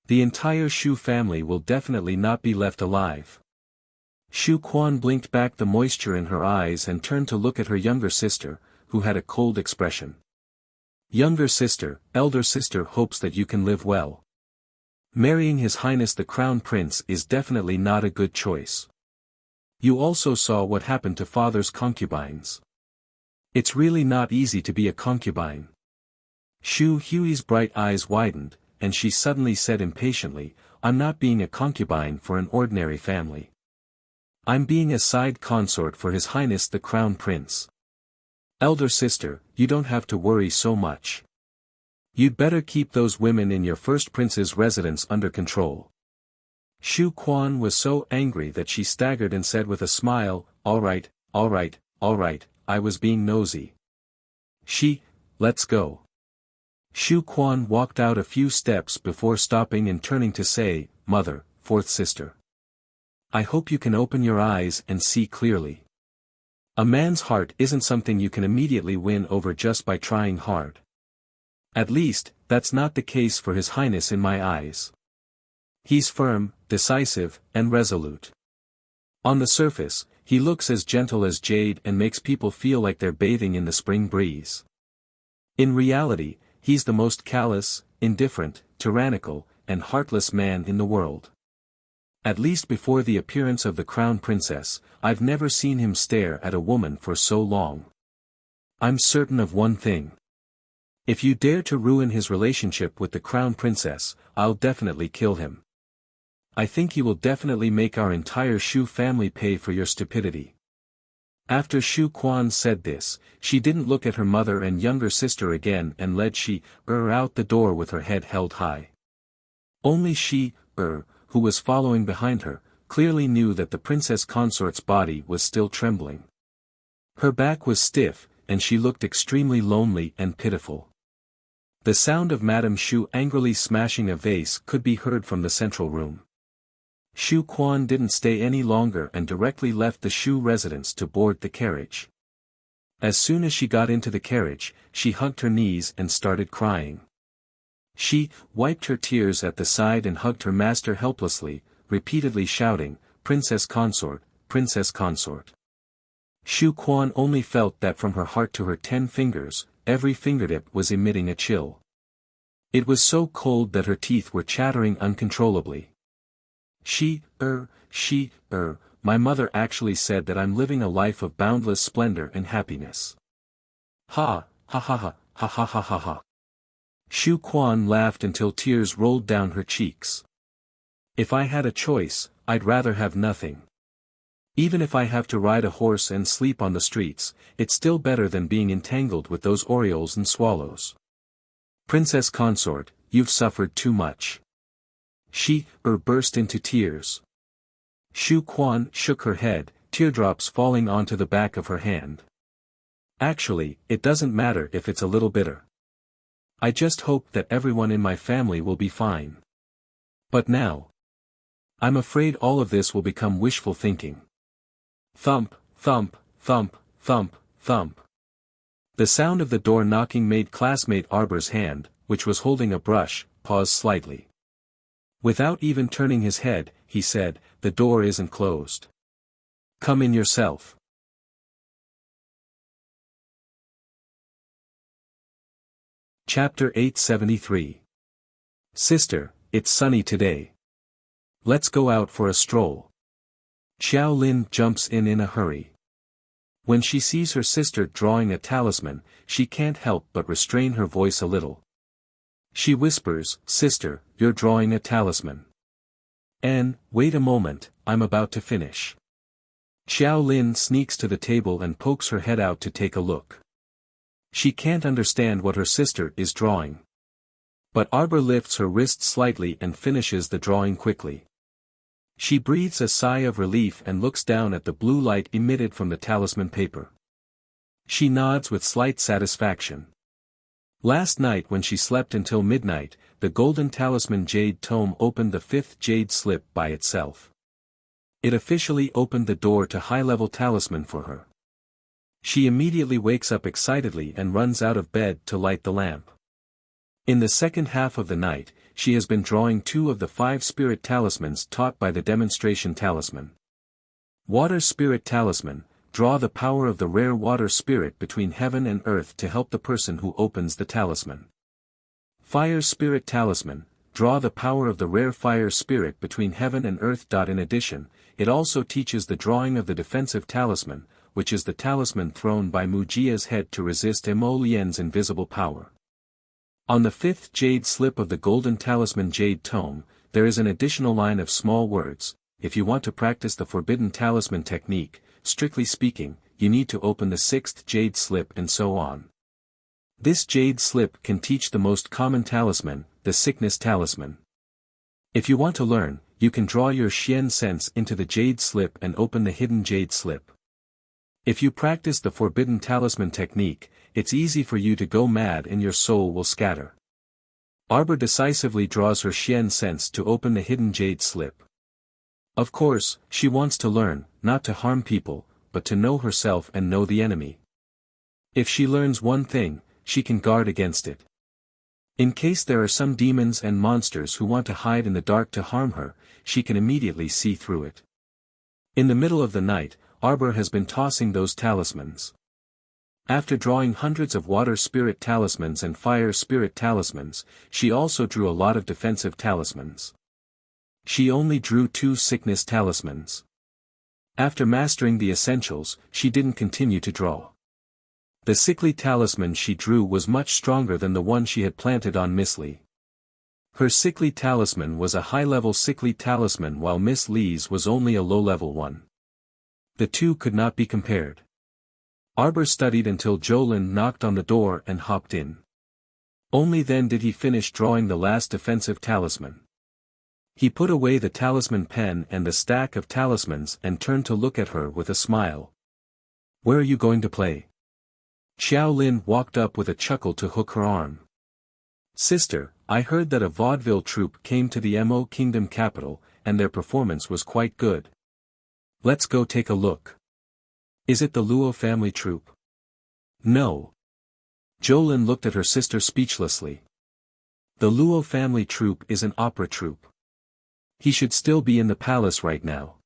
The entire Xu family will definitely not be left alive." Xu Quan blinked back the moisture in her eyes and turned to look at her younger sister, who had a cold expression. "Younger sister, elder sister hopes that you can live well. Marrying His Highness the Crown Prince is definitely not a good choice. You also saw what happened to father's concubines. It's really not easy to be a concubine." Xu Hui's bright eyes widened, and she suddenly said impatiently, "I'm not being a concubine for an ordinary family. I'm being a side consort for His Highness the Crown Prince. Elder sister, you don't have to worry so much. You'd better keep those women in your first prince's residence under control." Xu Quan was so angry that she staggered and said with a smile, all right, I was being nosy." Let's go." Xu Quan walked out a few steps before stopping and turning to say, "Mother, fourth sister. I hope you can open your eyes and see clearly. A man's heart isn't something you can immediately win over just by trying hard. At least, that's not the case for His Highness in my eyes. He's firm, decisive, and resolute. On the surface, he looks as gentle as jade and makes people feel like they're bathing in the spring breeze. In reality, he's the most callous, indifferent, tyrannical, and heartless man in the world. At least before the appearance of the crown princess, I've never seen him stare at a woman for so long. I'm certain of one thing. If you dare to ruin his relationship with the crown princess, I'll definitely kill him. I think you will definitely make our entire Shu family pay for your stupidity. After Shu Quan said this, she didn't look at her mother and younger sister again and led out the door with her head held high. Only who was following behind her, clearly knew that the princess consort's body was still trembling. Her back was stiff, and she looked extremely lonely and pitiful. The sound of Madame Shu angrily smashing a vase could be heard from the central room. Shu Quan didn't stay any longer and directly left the Shu residence to board the carriage. As soon as she got into the carriage, she hugged her knees and started crying. She wiped her tears at the side and hugged her master helplessly, repeatedly shouting, "Princess Consort, Princess Consort." Shu Quan only felt that from her heart to her 10 fingers, every fingertip was emitting a chill. It was so cold that her teeth were chattering uncontrollably. My mother actually said that I'm living a life of boundless splendor and happiness. Ha, ha ha ha, ha ha ha ha ha. Shu Quan laughed until tears rolled down her cheeks. If I had a choice, I'd rather have nothing. Even if I have to ride a horse and sleep on the streets, it's still better than being entangled with those orioles and swallows. Princess Consort, you've suffered too much. She burst into tears. Shu Quan shook her head, teardrops falling onto the back of her hand. Actually, it doesn't matter if it's a little bitter. I just hope that everyone in my family will be fine. But now, I'm afraid all of this will become wishful thinking. Thump, thump, thump, thump, thump. The sound of the door knocking made classmate Arbor's hand, which was holding a brush, pause slightly. Without even turning his head, he said, "The door isn't closed. Come in yourself." Chapter 873. Sister, it's sunny today. Let's go out for a stroll. Xiao Lin jumps in a hurry. When she sees her sister drawing a talisman, she can't help but restrain her voice a little. She whispers, "Sister, you're drawing a talisman." Wait a moment, I'm about to finish. Xiao Lin sneaks to the table and pokes her head out to take a look. She can't understand what her sister is drawing. But Arbor lifts her wrist slightly and finishes the drawing quickly. She breathes a sigh of relief and looks down at the blue light emitted from the talisman paper. She nods with slight satisfaction. Last night when she slept until midnight, the golden talisman jade tome opened the 5th jade slip by itself. It officially opened the door to high-level talisman for her. She immediately wakes up excitedly and runs out of bed to light the lamp. In the second half of the night, she has been drawing 2 of the 5 spirit talismans taught by the demonstration talisman. Water Spirit Talisman, draw the power of the rare water spirit between heaven and earth to help the person who opens the talisman. Fire Spirit Talisman, draw the power of the rare fire spirit between heaven and earth. In addition, it also teaches the drawing of the defensive talisman, which is the talisman thrown by Mujia's head to resist Mo Lian's invisible power. On the 5th jade slip of the golden talisman jade tome, there is an additional line of small words. If you want to practice the forbidden talisman technique, strictly speaking, you need to open the 6th jade slip and so on. This jade slip can teach the most common talisman, the sickness talisman. If you want to learn, you can draw your Xian sense into the jade slip and open the hidden jade slip. If you practice the forbidden talisman technique, it's easy for you to go mad and your soul will scatter. Arbor decisively draws her Xian sense to open the hidden jade slip. Of course, she wants to learn, not to harm people, but to know herself and know the enemy. If she learns one thing, she can guard against it. In case there are some demons and monsters who want to hide in the dark to harm her, she can immediately see through it. In the middle of the night, Arbor has been tossing those talismans. After drawing hundreds of water spirit talismans and fire spirit talismans, she also drew a lot of defensive talismans. She only drew 2 sickness talismans. After mastering the essentials, she didn't continue to draw. The sickly talisman she drew was much stronger than the one she had planted on Miss Li. Her sickly talisman was a high-level sickly talisman while Miss Lee's was only a low-level one. The two could not be compared. Arbor studied until Jolin knocked on the door and hopped in. Only then did he finish drawing the last defensive talisman. He put away the talisman pen and the stack of talismans and turned to look at her with a smile. "Where are you going to play?" Xiao Lin walked up with a chuckle to hook her arm. "Sister, I heard that a vaudeville troupe came to the Mo Kingdom capital, and their performance was quite good. Let's go take a look." "Is it the Luo family troupe?" "No." Jolin looked at her sister speechlessly. "The Luo family troupe is an opera troupe. He should still be in the palace right now."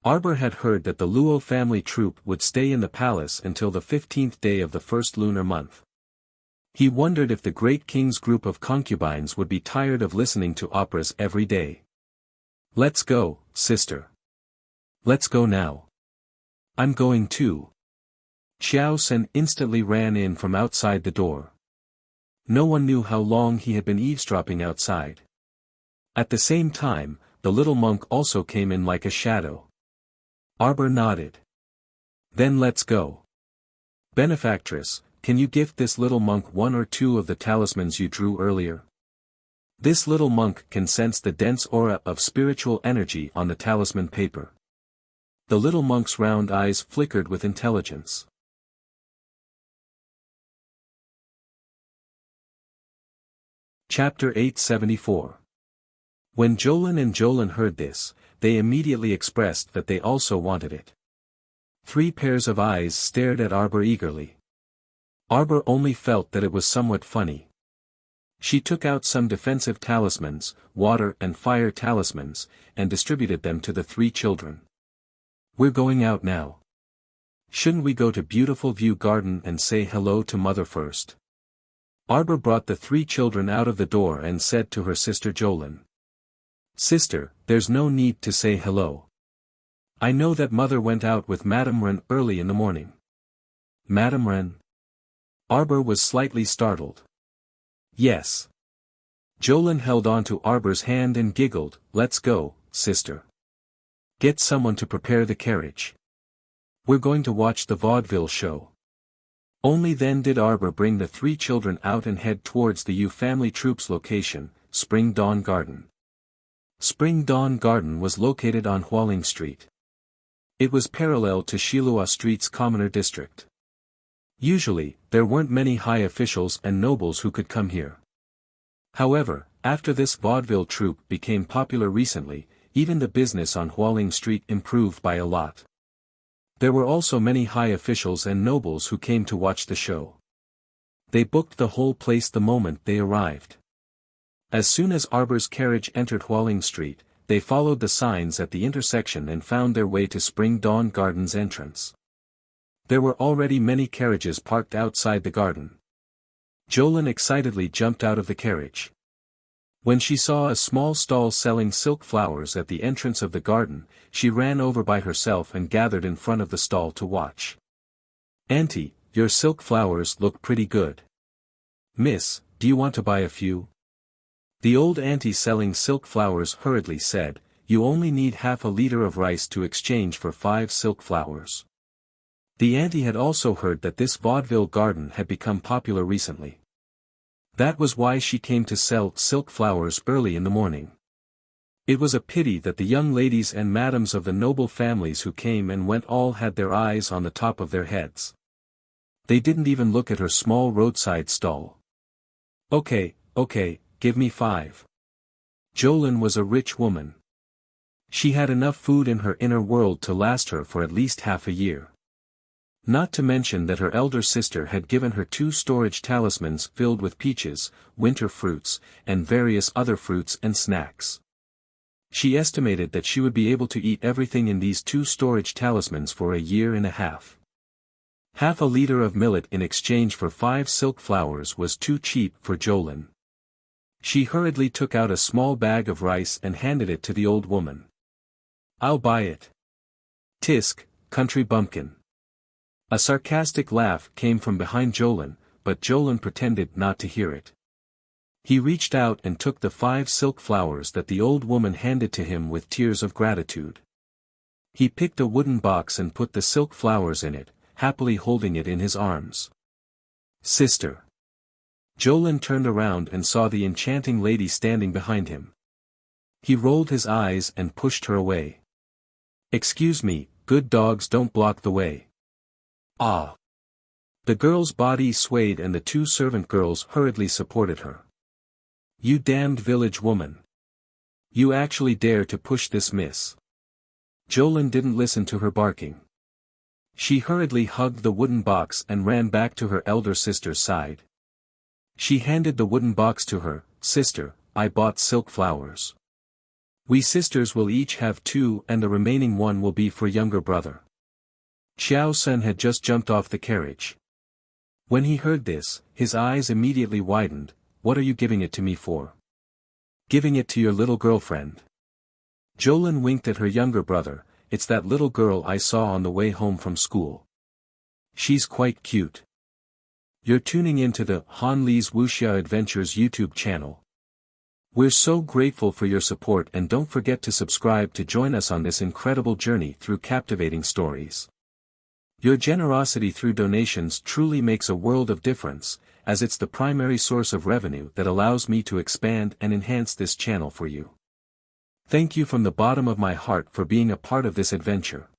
Arbor had heard that the Luo family troupe would stay in the palace until the 15th day of the first lunar month. He wondered if the great king's group of concubines would be tired of listening to operas every day. "Let's go, sister." "Let's go now." "I'm going too." Xiao Sen instantly ran in from outside the door. No one knew how long he had been eavesdropping outside. At the same time, the little monk also came in like a shadow. Arbor nodded. "Then let's go. Benefactress, can you gift this little monk one or two of the talismans you drew earlier? This little monk can sense the dense aura of spiritual energy on the talisman paper." The little monk's round eyes flickered with intelligence. Chapter 874. When Jolin and Jolin heard this, they immediately expressed that they also wanted it. 3 pairs of eyes stared at Arbor eagerly. Arbor only felt that it was somewhat funny. She took out some defensive talismans, water and fire talismans, and distributed them to the 3 children. "We're going out now. Shouldn't we go to Beautiful View Garden and say hello to Mother first?" Arbor brought the 3 children out of the door and said to her sister Jolin. "Sister, there's no need to say hello. I know that Mother went out with Madame Ren early in the morning." "Madame Ren?" Arbor was slightly startled. "Yes." Jolin held on to Arbor's hand and giggled, "Let's go, sister. Get someone to prepare the carriage. We're going to watch the vaudeville show." Only then did Arbor bring the 3 children out and head towards the Yu family troupe's location, Spring Dawn Garden. Spring Dawn Garden was located on Hualing Street. It was parallel to Shilua Street's commoner district. Usually, there weren't many high officials and nobles who could come here. However, after this vaudeville troupe became popular recently, even the business on Hualing Street improved by a lot. There were also many high officials and nobles who came to watch the show. They booked the whole place the moment they arrived. As soon as Arbor's carriage entered Hualing Street, they followed the signs at the intersection and found their way to Spring Dawn Garden's entrance. There were already many carriages parked outside the garden. Jolin excitedly jumped out of the carriage. When she saw a small stall selling silk flowers at the entrance of the garden, she ran over by herself and gathered in front of the stall to watch. "Auntie, your silk flowers look pretty good. Miss, do you want to buy a few?" The old auntie selling silk flowers hurriedly said, "You only need half a liter of rice to exchange for 5 silk flowers." The auntie had also heard that this vaudeville garden had become popular recently. That was why she came to sell silk flowers early in the morning. It was a pity that the young ladies and madams of the noble families who came and went all had their eyes on the top of their heads. They didn't even look at her small roadside stall. Okay, give me 5. Jolin was a rich woman. She had enough food in her inner world to last her for at least half a year. Not to mention that her elder sister had given her 2 storage talismans filled with peaches, winter fruits, and various other fruits and snacks. She estimated that she would be able to eat everything in these 2 storage talismans for a year and a half. Half a liter of millet in exchange for 5 silk flowers was too cheap for Jolin. She hurriedly took out a small bag of rice and handed it to the old woman. "I'll buy it. Tisk, country bumpkin." A sarcastic laugh came from behind Jolin, but Jolin pretended not to hear it. He reached out and took the 5 silk flowers that the old woman handed to him with tears of gratitude. He picked a wooden box and put the silk flowers in it, happily holding it in his arms. Sister. Jolin turned around and saw the enchanting lady standing behind him. He rolled his eyes and pushed her away. Excuse me, good dogs don't block the way. Ah! The girl's body swayed and the 2 servant girls hurriedly supported her. You damned village woman. You actually dare to push this miss. Jolin didn't listen to her barking. She hurriedly hugged the wooden box and ran back to her elder sister's side. She handed the wooden box to her. Sister, I bought silk flowers. We sisters will each have 2 and the remaining 1 will be for younger brother. Xiao Sun had just jumped off the carriage. When he heard this, his eyes immediately widened. What are you giving it to me for? Giving it to your little girlfriend. Jolin winked at her younger brother. It's that little girl I saw on the way home from school. She's quite cute. You're tuning into the Han Li's Wuxia Adventures YouTube channel. We're so grateful for your support and don't forget to subscribe to join us on this incredible journey through captivating stories. Your generosity through donations truly makes a world of difference, as it's the primary source of revenue that allows me to expand and enhance this channel for you. Thank you from the bottom of my heart for being a part of this adventure.